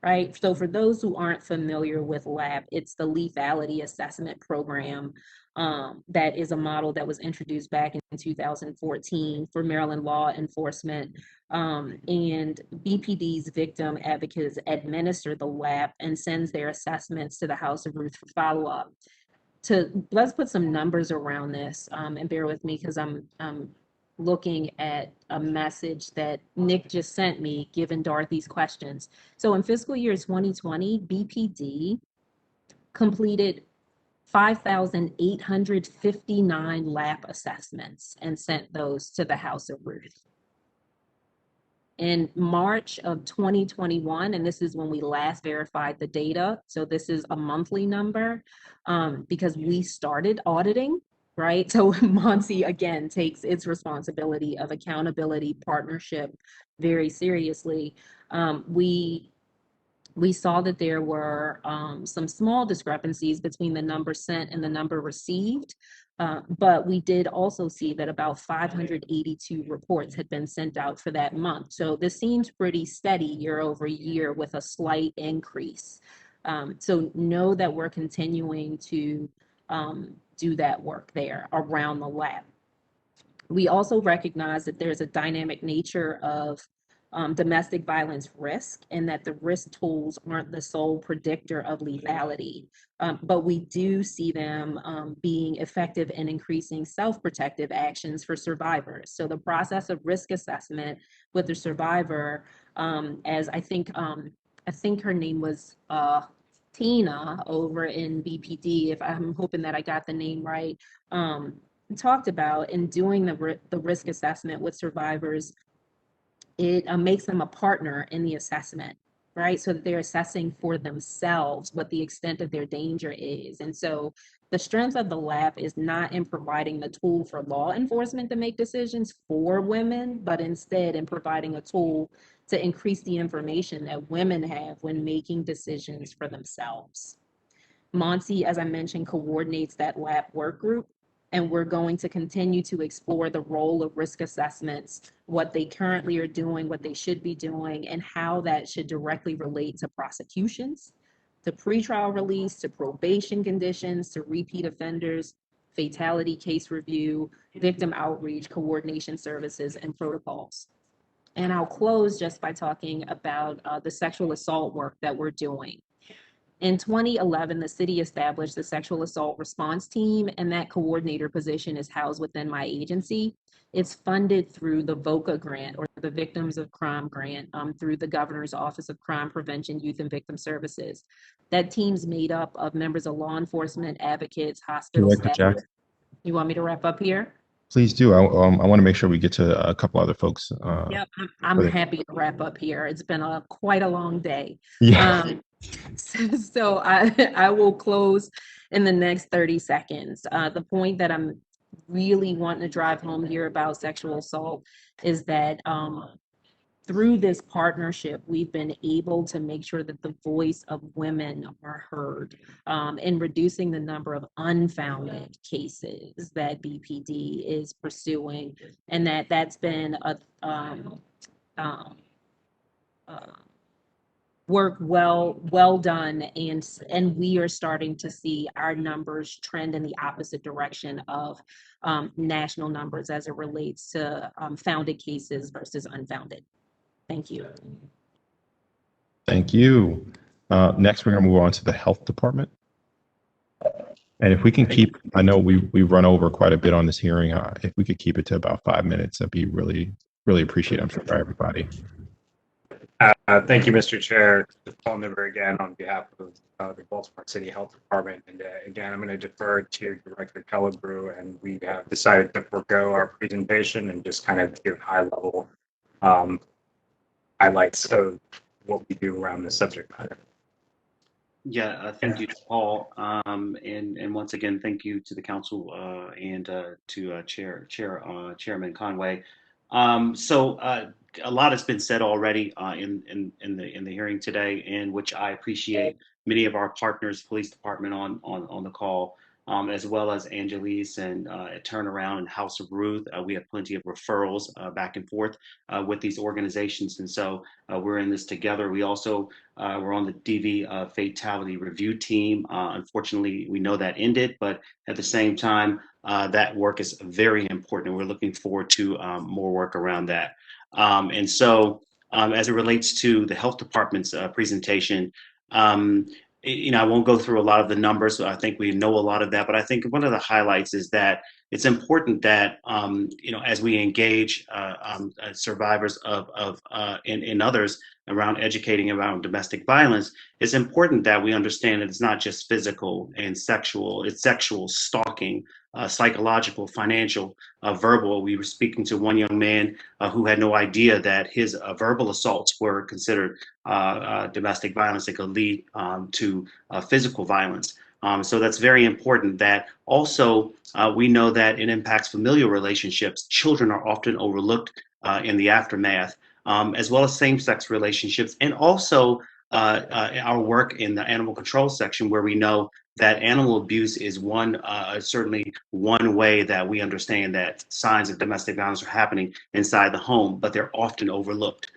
right? So for those who aren't familiar with LAP, it's the lethality assessment program that is a model that was introduced back in 2014 for Maryland law enforcement. And BPD's victim advocates administer the LAP and sends their assessments to the House of Ruth for follow-up. Let's put some numbers around this, and bear with me because I'm looking at a message that Nick just sent me given Dorothy's questions. So in fiscal year 2020, BPD completed 5,859 LAP assessments and sent those to the House of Ruth. In March of 2021, and this is when we last verified the data, so this is a monthly number because we started auditing, right? So MONSE, again, takes its responsibility of accountability, partnership very seriously. We We saw that there were some small discrepancies between the number sent and the number received, but we did also see that about 582 reports had been sent out for that month. So this seems pretty steady year over year with a slight increase. So know that we're continuing to do that work there around the lab. We also recognize that there's a dynamic nature of domestic violence risk, and that the risk tools aren't the sole predictor of lethality, but we do see them being effective in increasing self-protective actions for survivors. So the process of risk assessment with the survivor, as I think her name was Tina over in BPD, if I'm hoping that I got the name right, talked about in doing the risk assessment with survivors. It makes them a partner in the assessment, right? So that they're assessing for themselves what the extent of their danger is. And so the strength of the lab is not in providing the tool for law enforcement to make decisions for women, but instead in providing a tool to increase the information that women have when making decisions for themselves. Monty, as I mentioned, coordinates that lab work group, and we're going to continue to explore the role of risk assessments, what they currently are doing, what they should be doing, and how that should directly relate to prosecutions, to pretrial release, to probation conditions, to repeat offenders, fatality case review, victim outreach, coordination services, and protocols. And I'll close just by talking about the sexual assault work that we're doing. In 2011, the city established the sexual assault response team, and that coordinator position is housed within my agency. It's funded through the VOCA grant, or the Victims of Crime grant, through the Governor's Office of Crime Prevention, Youth and Victim Services. That team's made up of members of law enforcement, advocates, hospital staff. You want me to wrap up here? Please do. I want to make sure we get to a couple other folks. Yep, I'm happy to wrap up here. It's been quite a long day. Yeah. So I will close in the next 30 seconds. The point that I'm really wanting to drive home here about sexual assault is that through this partnership, we've been able to make sure that the voice of women are heard in reducing the number of unfounded cases that BPD is pursuing, and that's been a work well done, and we are starting to see our numbers trend in the opposite direction of national numbers as it relates to founded cases versus unfounded. Thank you. Thank you. Next, we're going to move on to the health department. And if we can keep, I know we run over quite a bit on this hearing. If we could keep it to about 5 minutes, that'd be really appreciated, I'm sure, for everybody. Thank you, Mr. Chair. Paul Niver again on behalf of the Baltimore City Health Department. And again, I'm going to defer to Director Kellebrew, and we have decided to forego our presentation and just kind of give high-level highlights of what we do around this subject matter. Yeah, thank you, Paul. And once again, thank you to the council and to Chairman Conway. So a lot has been said already in the hearing today, in which I appreciate many of our partners, police department on the call, as well as Angelise and Turnaround and House of Ruth. We have plenty of referrals back and forth with these organizations, and so we're in this together. We also we're on the DV fatality review team. Unfortunately, we know that ended, but at the same time, that work is very important, and we're looking forward to more work around that. And so, as it relates to the health department's presentation, I won't go through a lot of the numbers. I think we know a lot of that, but I think one of the highlights is that it's important that as we engage survivors and others around educating around domestic violence, it's important that we understand that it's not just physical and sexual; it's sexual, stalking, psychological, financial, verbal. We were speaking to one young man who had no idea that his verbal assaults were considered domestic violence that could lead to physical violence. So that's very important. That also we know that it impacts familial relationships. Children are often overlooked in the aftermath, as well as same-sex relationships, and also our work in the animal control section, where we know that animal abuse is certainly one way that we understand that signs of domestic violence are happening inside the home, but they're often overlooked.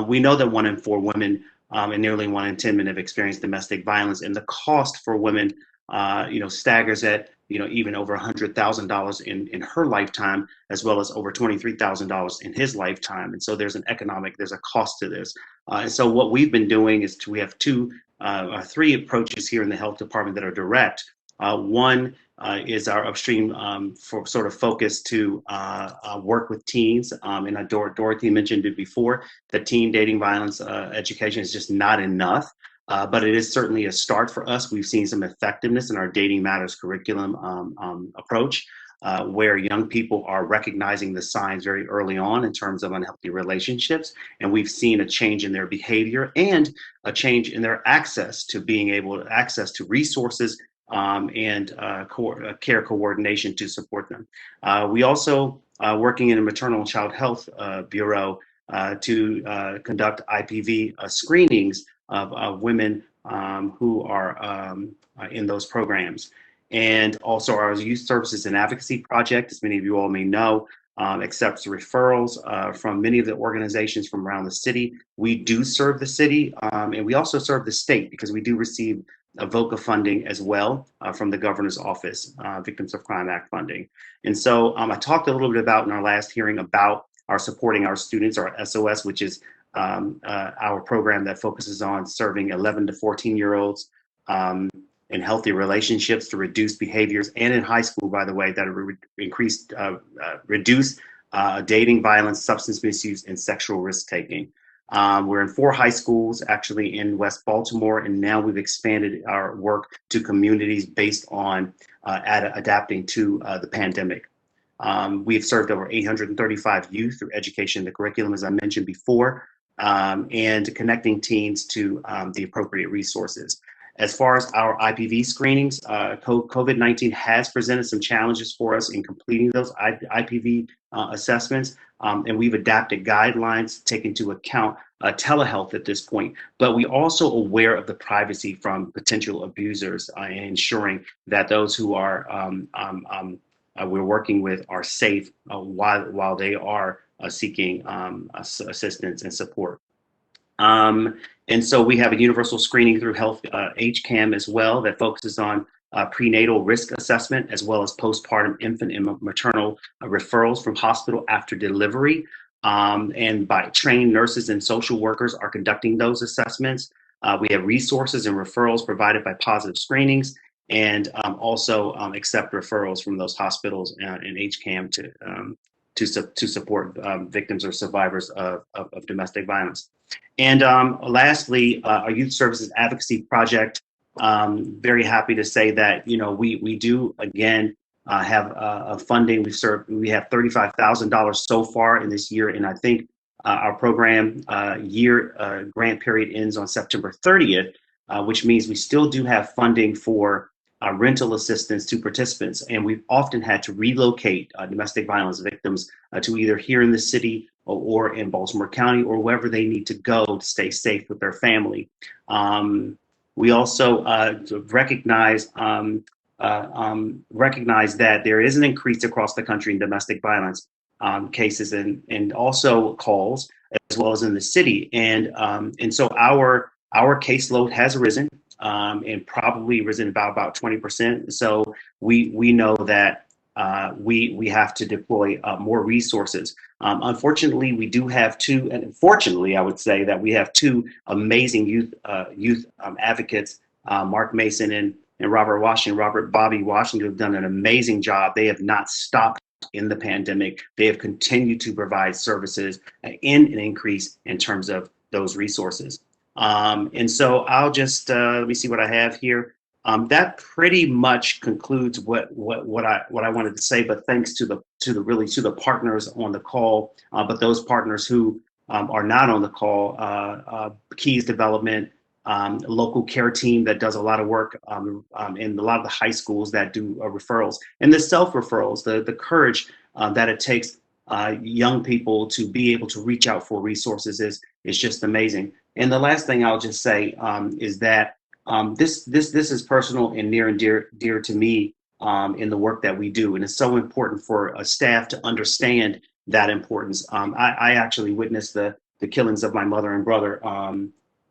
We know that 1 in 4 women and nearly 1 in 10 men have experienced domestic violence, and the cost for women, staggers at even over $100,000 in her lifetime, as well as over $23,000 in his lifetime. And so there's a cost to this. And so what we've been doing is we have 3 approaches here in the health department that are direct. One is our upstream for sort of focus to work with teens. And Dorothy mentioned it before, that teen dating violence education is just not enough. But it is certainly a start for us. We've seen some effectiveness in our Dating Matters curriculum approach, where young people are recognizing the signs very early on in terms of unhealthy relationships. And we've seen a change in their behavior and a change in their access to being able to access to resources and care coordination to support them. We also working in a maternal and child health bureau to conduct IPV screenings of women who are in those programs. And also our Youth Services and Advocacy Project, as many of you all may know, accepts referrals from many of the organizations from around the city. We do serve the city, and we also serve the state, because we do receive VOCA funding as well from the governor's office, Victims of Crime Act funding. And so I talked a little bit about in our last hearing about our supporting our students, our SOS, which is our program that focuses on serving 11 to 14-year-olds in healthy relationships to reduce behaviors, and in high school, by the way, that reduce dating, violence, substance misuse, and sexual risk-taking. We're in 4 high schools actually in West Baltimore, and now we've expanded our work to communities based on adapting to the pandemic. We've served over 835 youth through education in the curriculum, as I mentioned before, and connecting teens to the appropriate resources. As far as our IPV screenings, COVID-19 has presented some challenges for us in completing those IPV assessments, and we've adapted guidelines to take into account telehealth at this point. But we're also aware of the privacy from potential abusers and ensuring that those who are we're working with are safe while they are seeking assistance and support. And so we have a universal screening through Health HCAM as well that focuses on prenatal risk assessment, as well as postpartum infant and maternal referrals from hospital after delivery. And by trained nurses and social workers are conducting those assessments. We have resources and referrals provided by positive screenings, and also accept referrals from those hospitals and HCAM to support victims or survivors of domestic violence. And lastly, our Youth Services Advocacy Project, very happy to say that, we do, again, have funding. We have $35,000 so far in this year, and I think our program grant period ends on September 30th, which means we still do have funding for rental assistance to participants. And we've often had to relocate domestic violence victims to either here in the city or in Baltimore County, or wherever they need to go to stay safe with their family. We also recognize that there is an increase across the country in domestic violence cases and also calls, as well as in the city. And so our caseload has risen. And probably risen about 20%. So we know that we have to deploy more resources. Unfortunately, we do have and fortunately, I would say that we have 2 amazing youth advocates, Mark Mason and Robert Bobby Washington, have done an amazing job. They have not stopped in the pandemic. They have continued to provide services in an increase in terms of those resources. And so I'll just let me see what I have here. That pretty much concludes what I wanted to say. But thanks to the partners on the call, but those partners who are not on the call, Keys Development, local care team that does a lot of work in a lot of the high schools that do referrals, and the self-referrals, the courage that it takes young people to be able to reach out for resources is just amazing. And the last thing I'll just say is that this is personal and near and dear to me in the work that we do, and it's so important for a staff to understand that importance. I actually witnessed the killings of my mother and brother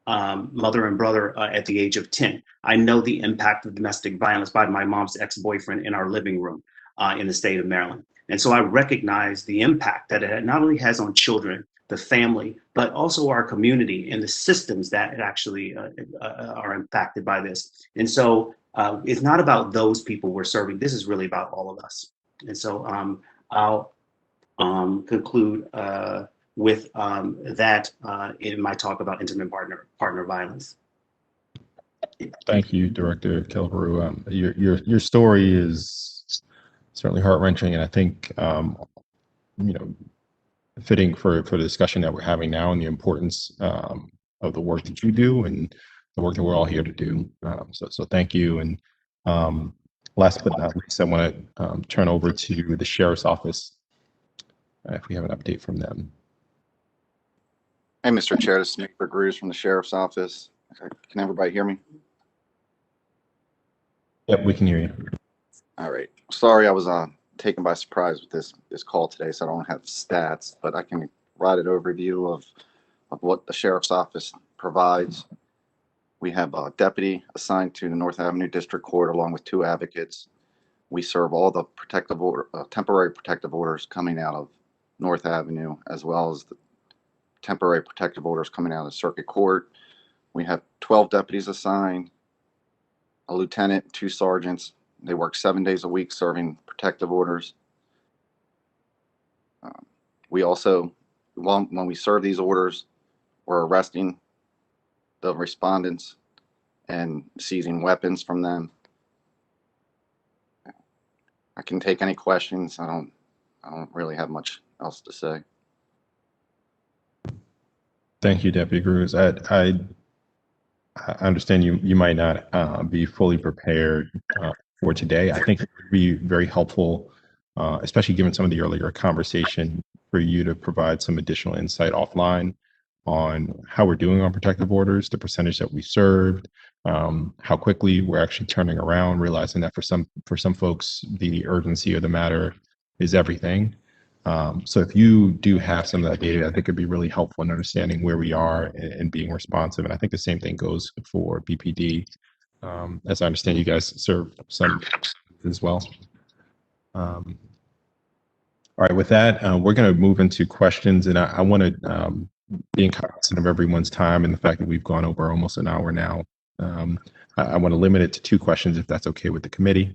at the age of 10. I know the impact of domestic violence by my mom's ex-boyfriend in our living room in the state of Maryland. And so I recognize the impact that it not only has on children, the family, but also our community and the systems that it actually are impacted by this. And so it's not about those people we're serving. This is really about all of us. And so I'll conclude with that in my talk about intimate partner violence. Thank you, Director Kelleher. Your story is certainly heart-wrenching, and I think fitting for the discussion that we're having now and the importance of the work that you do and the work that we're all here to do. So thank you. And last but not least, I want to turn over to the Sheriff's Office if we have an update from them. Hey, Mr. Chair, this is Nick Bergrews from the Sheriff's Office. Can everybody hear me? Yep, we can hear you. All right. Sorry, I was taken by surprise with this call today, so I don't have stats, but I can provide an overview of what the Sheriff's Office provides. We have a deputy assigned to the North Avenue District Court along with 2 advocates. We serve all the protective order, temporary protective orders coming out of North Avenue, as well as the temporary protective orders coming out of Circuit Court. We have 12 deputies assigned, a lieutenant, 2 sergeants. They work 7 days a week serving protective orders. We also, when we serve these orders, we're arresting the respondents and seizing weapons from them. I can take any questions. I don't really have much else to say. Thank you, Deputy Cruz. I understand you might not be fully prepared for today. I think it would be very helpful, especially given some of the earlier conversation, for you to provide some additional insight offline on how we're doing on protective orders, the percentage that we served, how quickly we're actually turning around, realizing that for some folks, the urgency of the matter is everything. So if you do have some of that data, I think it'd be really helpful in understanding where we are and being responsive. And I think the same thing goes for BPD. As I understand, you guys serve some as well. All right, with that, we're going to move into questions, and I want to be cognizant of everyone's time and the fact that we've gone over almost an hour now. I want to limit it to 2 questions, if that's okay with the committee.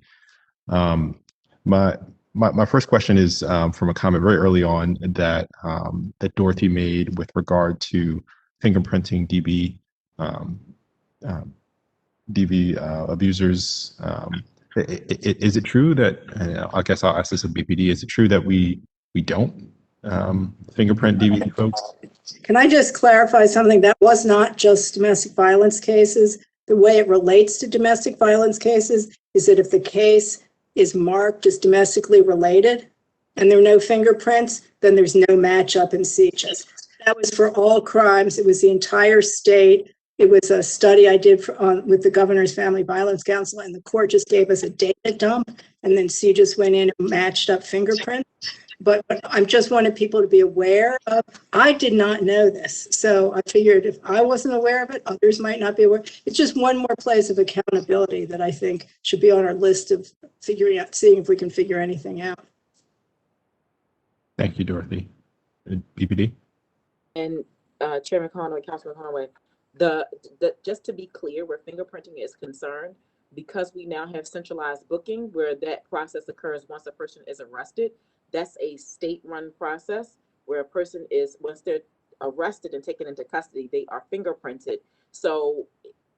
My first question is from a comment very early on that Dorothy made with regard to fingerprinting DV abusers. Is it true that, I guess I'll ask this of BPD, is it true that we don't fingerprint DV folks? Can I just clarify something? That was not just domestic violence cases. The way it relates to domestic violence cases is that if the case is marked as domestically related and there are no fingerprints, then there's no matchup in CJIS. That was for all crimes. It was the entire state. It was a study I did with the Governor's Family Violence Council, and the court just gave us a data dump, and then CJIS went in and matched up fingerprints. But I just wanted people to be aware of, I did not know this. So I figured if I wasn't aware of it, others might not be aware. It's just one more place of accountability that I think should be on our list of figuring out, seeing if we can figure anything out. Thank you, Dorothy. BPD? And Chairman Conway, Councilman Conway, just to be clear, where fingerprinting is concerned, because we now have centralized booking where that process occurs once a person is arrested, that's a state-run process where a person is, once they're arrested and taken into custody, they are fingerprinted. So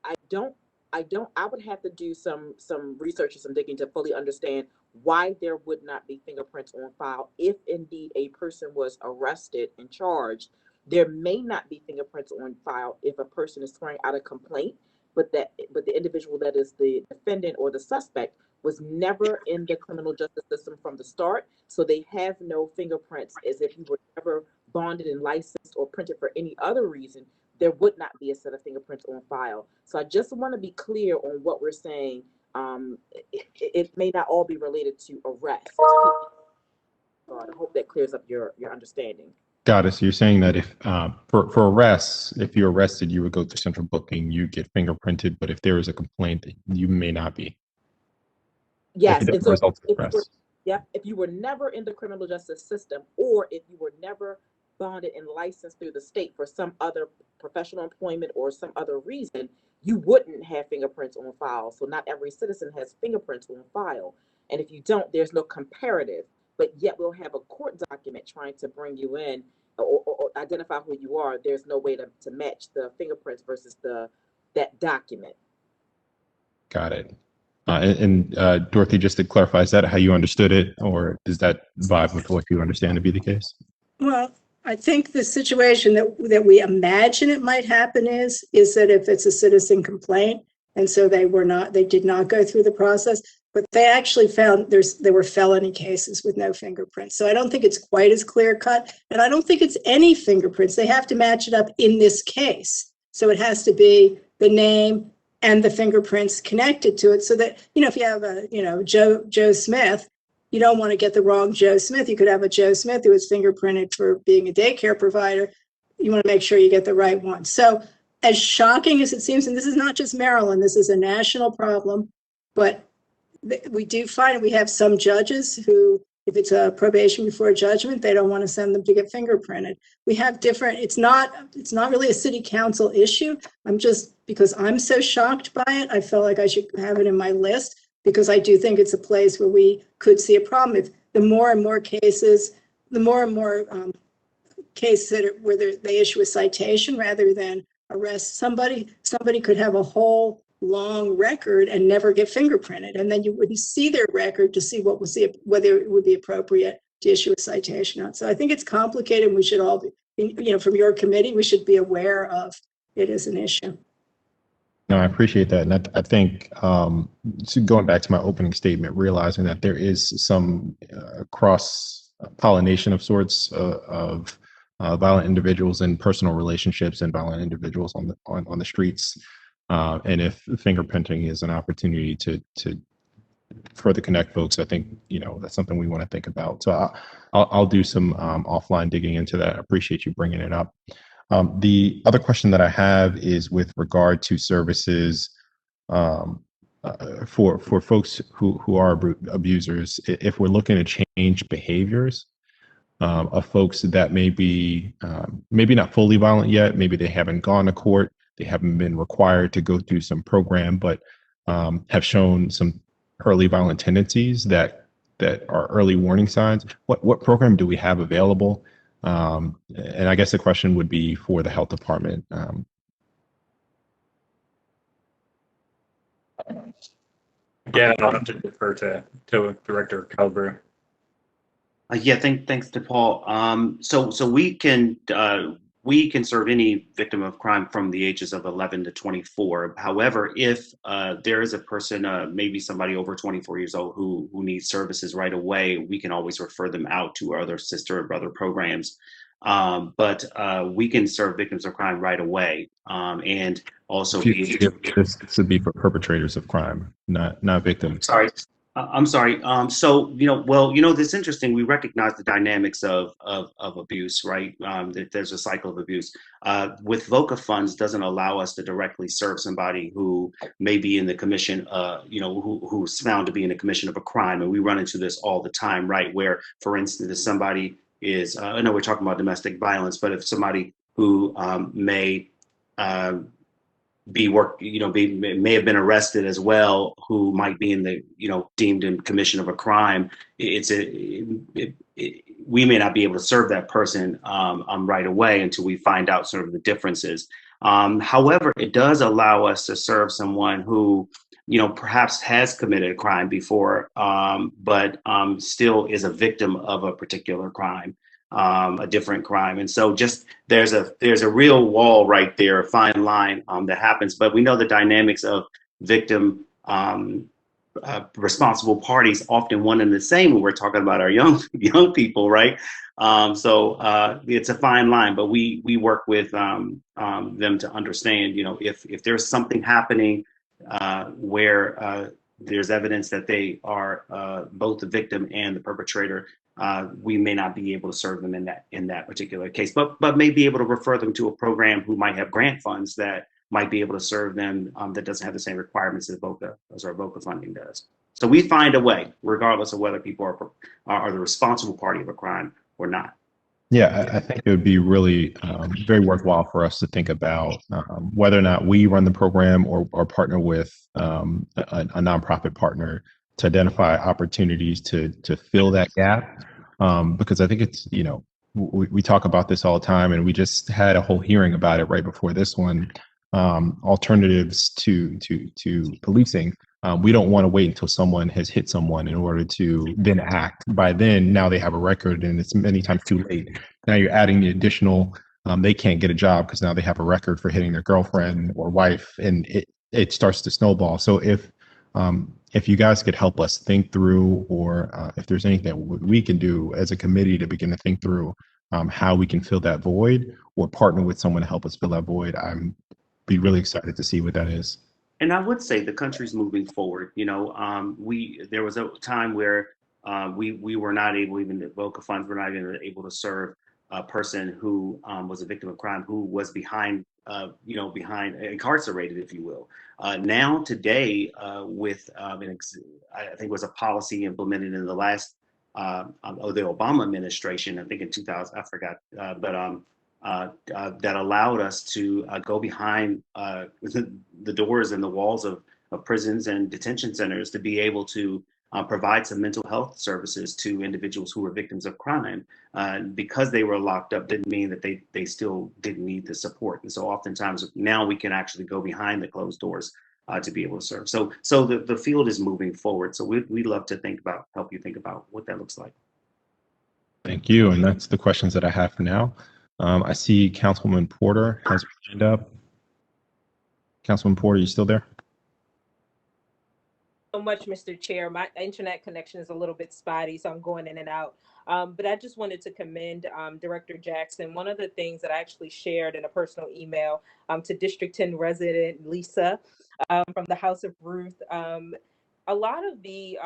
I would have to do some research or some digging to fully understand why there would not be fingerprints on file if indeed a person was arrested and charged. There may not be fingerprints on file if a person is swearing out a complaint, but the individual that is the defendant or the suspect was never in the criminal justice system from the start, so they have no fingerprints as if you were ever bonded and licensed or printed for any other reason. there would not be a set of fingerprints on file. So I just want to be clear on what we're saying. It may not all be related to arrest. So I hope that clears up your understanding. Got it. So you're saying that if for arrests, if you're arrested, you would go through central booking, you get fingerprinted, but if there is a complaint, you may not be. Yes, and so If you were never in the criminal justice system, or if you were never bonded and licensed through the state for some other professional employment or some other reason, you wouldn't have fingerprints on file. So not every citizen has fingerprints on file. And if you don't, there's no comparative, but yet we'll have a court document trying to bring you in or identify who you are. There's no way to match the fingerprints versus that document. Got it. And Dorothy, just to clarify, is that how you understood it, or does that vibe with what you understand to be the case? Well, I think the situation that we imagine it might happen is that if it's a citizen complaint, and so they did not go through the process, but they actually found there were felony cases with no fingerprints. So I don't think it's quite as clear cut, and I don't think it's any fingerprints. They have to match it up in this case. So it has to be the name and the fingerprints connected to it, so that, if you have a, Joe Smith, you don't want to get the wrong Joe Smith. You could have a Joe Smith who was fingerprinted for being a daycare provider. You want to make sure you get the right one. So as shocking as it seems, and this is not just Maryland, this is a national problem, but we do find we have some judges who, if it's a probation before judgment, they don't want to send them to get fingerprinted. We have different, it's not really a city council issue. Because I'm so shocked by it, I felt like I should have it in my list, because I do think it's a place where we could see a problem. If the more and more cases, where they issue a citation rather than arrest somebody could have a whole long record and never get fingerprinted, and then you wouldn't see their record to see whether it would be appropriate to issue a citation on. So I think it's complicated, and we should all be, from your committee, we should be aware of it as an issue. No, I appreciate that. And I think so going back to my opening statement, realizing that there is some cross-pollination of sorts of violent individuals and personal relationships and violent individuals on the streets. And if fingerprinting is an opportunity to further connect folks, I think, that's something we want to think about. So I'll do some offline digging into that. I appreciate you bringing it up. The other question that I have is with regard to services for folks who are abusers. If we're looking to change behaviors of folks that may be maybe not fully violent yet, maybe they haven't gone to court, they haven't been required to go through some program, but have shown some early violent tendencies that are early warning signs. What program do we have available? And I guess the question would be for the health department. Again, I'll have to defer to Director Calabria. Thanks to Paul. So we can serve any victim of crime from the ages of 11 to 24. However, if there is a person, maybe somebody over 24 years old who needs services right away, we can always refer them out to our other sister or brother programs. But we can serve victims of crime right away, and also this would be for perpetrators of crime, not victims. Sorry. I'm sorry. So, this is interesting. We recognize the dynamics of abuse, right? That there's a cycle of abuse. With VOCA funds doesn't allow us to directly serve somebody who may be in the commission, who's found to be in the commission of a crime. And we run into this all the time, right? Where, for instance, if somebody is, I know we're talking about domestic violence, but if somebody who may may have been arrested as well, who might be in the, deemed in commission of a crime, we may not be able to serve that person right away until we find out sort of the differences. However, it does allow us to serve someone who, perhaps has committed a crime before, but still is a victim of a particular crime. A different crime. And so just there's a real wall right there, a fine line that happens, but we know the dynamics of victim responsible parties often one and the same when we're talking about our young people, right? It's a fine line, but we work with them to understand, if there's something happening where there's evidence that they are both the victim and the perpetrator, we may not be able to serve them in that particular case, but may be able to refer them to a program who might have grant funds that might be able to serve them, that doesn't have the same requirements as our VOCA funding does. So we find a way, regardless of whether people are the responsible party of a crime or not. Yeah, I think it would be really very worthwhile for us to think about whether or not we run the program or partner with a nonprofit partner to identify opportunities to fill that gap. Because I think it's, we talk about this all the time, and we just had a whole hearing about it right before this one. Alternatives to policing. We don't want to wait until someone has hit someone in order to then act. By then, now they have a record, and it's many times too late. Now you're adding the additional, they can't get a job because now they have a record for hitting their girlfriend or wife, and it starts to snowball. So if you guys could help us think through, or if there's anything that we can do as a committee to begin to think through how we can fill that void, or partner with someone to help us fill that void, I'm be really excited to see what that is. And I would say the country's moving forward. There was a time where we were not able, even the VOCA funds were not even able to serve a person who was a victim of crime, who was behind incarcerated, if you will. Now today, with I think it was a policy implemented in the last the Obama administration, I think in 2000, I forgot, that allowed us to go behind the doors and the walls of prisons and detention centers to be able to provide some mental health services to individuals who were victims of crime. Because they were locked up didn't mean that they still didn't need the support. And so oftentimes now we can actually go behind the closed doors to be able to serve. So the field is moving forward. So we'd love to help you think about what that looks like. Thank you. And that's the questions that I have for now. I see Councilwoman Porter has her hand up. Councilwoman Porter, you still there? So much, Mr. Chair. My internet connection is a little bit spotty, so I'm going in and out. But I just wanted to commend Director Jackson. One of the things that I actually shared in a personal email to District 10 resident Lisa from the House of Ruth, a lot of the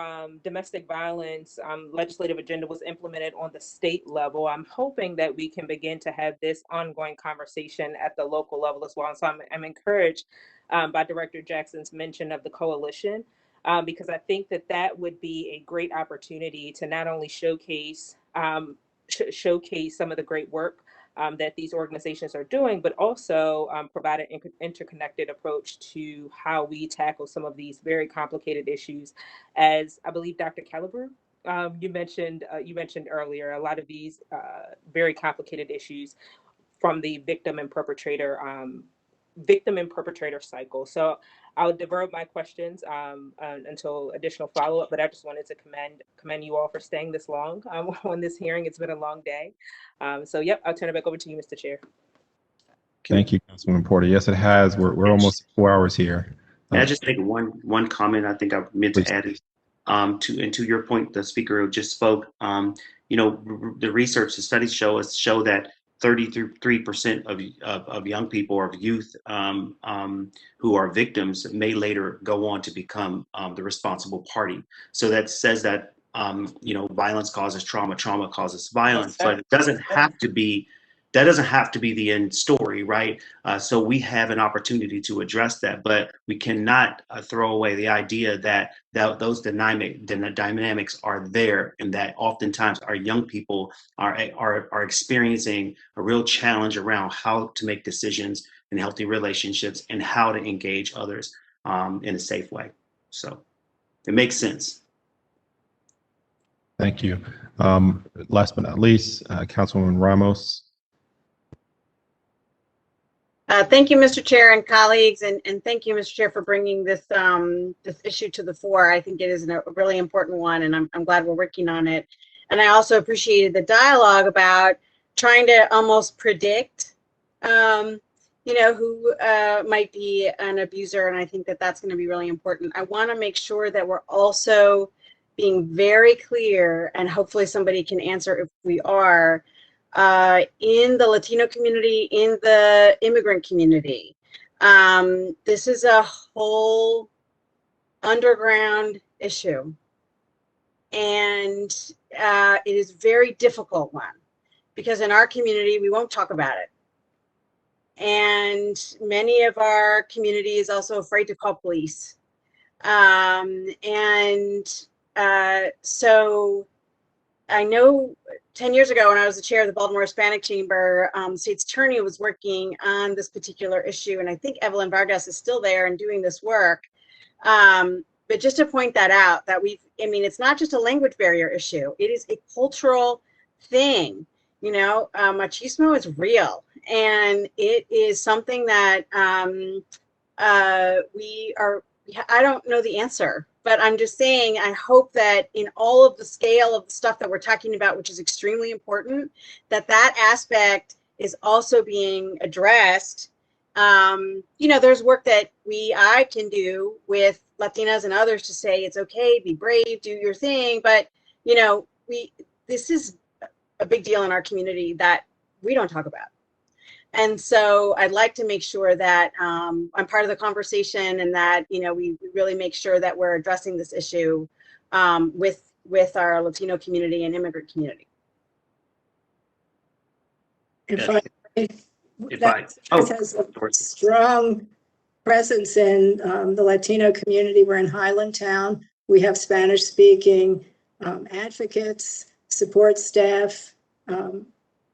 domestic violence legislative agenda was implemented on the state level. I'm hoping that we can begin to have this ongoing conversation at the local level as well. So I'm encouraged by Director Jackson's mention of the coalition, because I think that would be a great opportunity to not only showcase some of the great work that these organizations are doing, but also provide an interconnected approach to how we tackle some of these very complicated issues. As I believe Dr. Calabrew, you mentioned earlier, a lot of these very complicated issues from the victim and perpetrator cycle. So I'll divert my questions until additional follow-up, but I just wanted to commend you all for staying this long on this hearing. It's been a long day. So yep, I'll turn it back over to you, Mr. Chair. Thank you, Councilwoman Porter. Yes, it has. We're almost 4 hours here. May I just make one comment I think I meant to add to your point, the speaker who just spoke. The research, the studies show that 33% of young people or of youth who are victims may later go on to become the responsible party. So that says that violence causes trauma, trauma causes violence, but it doesn't have to be. That doesn't have to be the end story, right? So we have an opportunity to address that, but we cannot throw away the idea that those dynamics are there, and that oftentimes our young people are experiencing a real challenge around how to make decisions in healthy relationships and how to engage others in a safe way. So it makes sense. Thank you. Last but not least, Councilwoman Ramos. Thank you, Mr. Chair and colleagues, and thank you, Mr. Chair, for bringing this this issue to the fore. I think it is a really important one, and I'm glad we're working on it. And I also appreciated the dialogue about trying to almost predict, who might be an abuser, and I think that that's going to be really important. I want to make sure that we're also being very clear, and hopefully somebody can answer if we are, in the Latino community, in the immigrant community. This is a whole underground issue, and it is a very difficult one, because in our community we won't talk about it, and many of our community is also afraid to call police. So I know 10 years ago when I was the chair of the Baltimore Hispanic Chamber, state's attorney was working on this particular issue, and I think Evelyn Vargas is still there and doing this work. But just to point that out, that it's not just a language barrier issue, it is a cultural thing. Machismo is real, and it is something that I don't know the answer, but I'm just saying, I hope that in all of the scale of the stuff that we're talking about, which is extremely important, that aspect is also being addressed. There's work that I can do with Latinas and others to say it's okay, be brave, do your thing. But, this is a big deal in our community that we don't talk about. And so I'd like to make sure that I'm part of the conversation, and that, we really make sure that we're addressing this issue with our Latino community and immigrant community. Has a strong presence in the Latino community. We're in Highlandtown. We have Spanish-speaking advocates, support staff.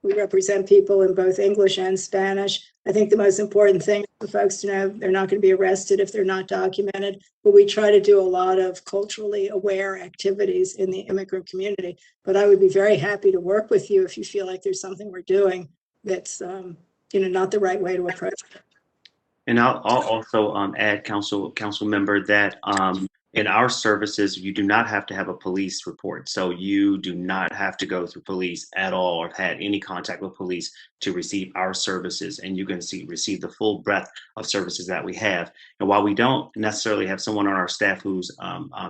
We represent people in both English and Spanish. I think the most important thing for folks to know, they're not going to be arrested if they're not documented, but we try to do a lot of culturally aware activities in the immigrant community. But I would be very happy to work with you if you feel like there's something we're doing that's not the right way to approach it. And I'll also add, council member, that in our services, you do not have to have a police report. So you do not have to go through police at all, or have had any contact with police to receive our services. And you can receive the full breadth of services that we have. And while we don't necessarily have someone on our staff who's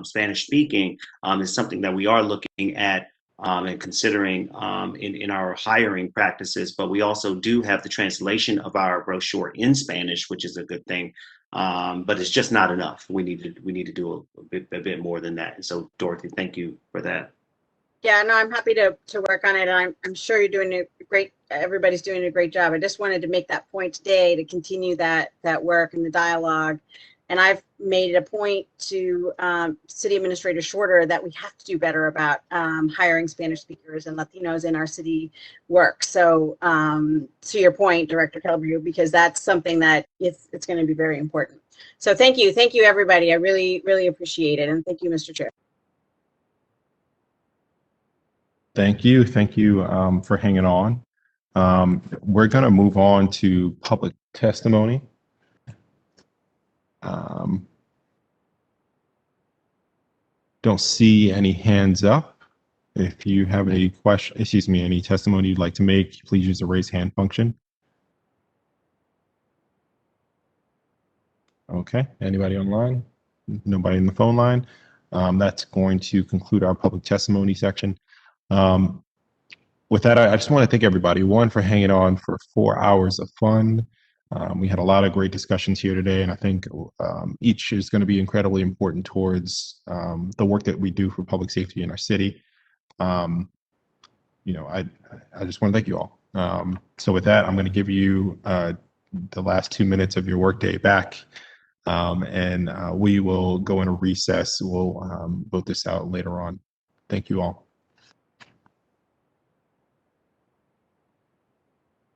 Spanish speaking, it's something that we are looking at and considering in our hiring practices. But we also do have the translation of our brochure in Spanish, which is a good thing. But it's just not enough. We need to do a bit more than that. And so, Dorothy, thank you for that. Yeah, no, I'm happy to work on it. And I'm sure you're doing everybody's doing a great job. I just wanted to make that point today, to continue that work and the dialogue. And I've made it a point to City Administrator Shorter that we have to do better about hiring Spanish speakers and Latinos in our city work. So to your point, Director Calabria, because that's something that it's going to be very important. So thank you, everybody. I really, really appreciate it. And thank you, Mr. Chair. Thank you for hanging on. We're going to move on to public testimony. Don't see any hands up. If you have any any testimony you'd like to make, please use the raise hand function. Okay, anybody online? Nobody in the phone line. That's going to conclude our public testimony section. With that, I just want to thank everybody, one, for hanging on for 4 hours of fun. We had a lot of great discussions here today, and I think each is going to be incredibly important towards the work that we do for public safety in our city. I just want to thank you all. So with that, I'm going to give you the last 2 minutes of your workday back, and we will go into recess. We'll vote this out later on. Thank you all.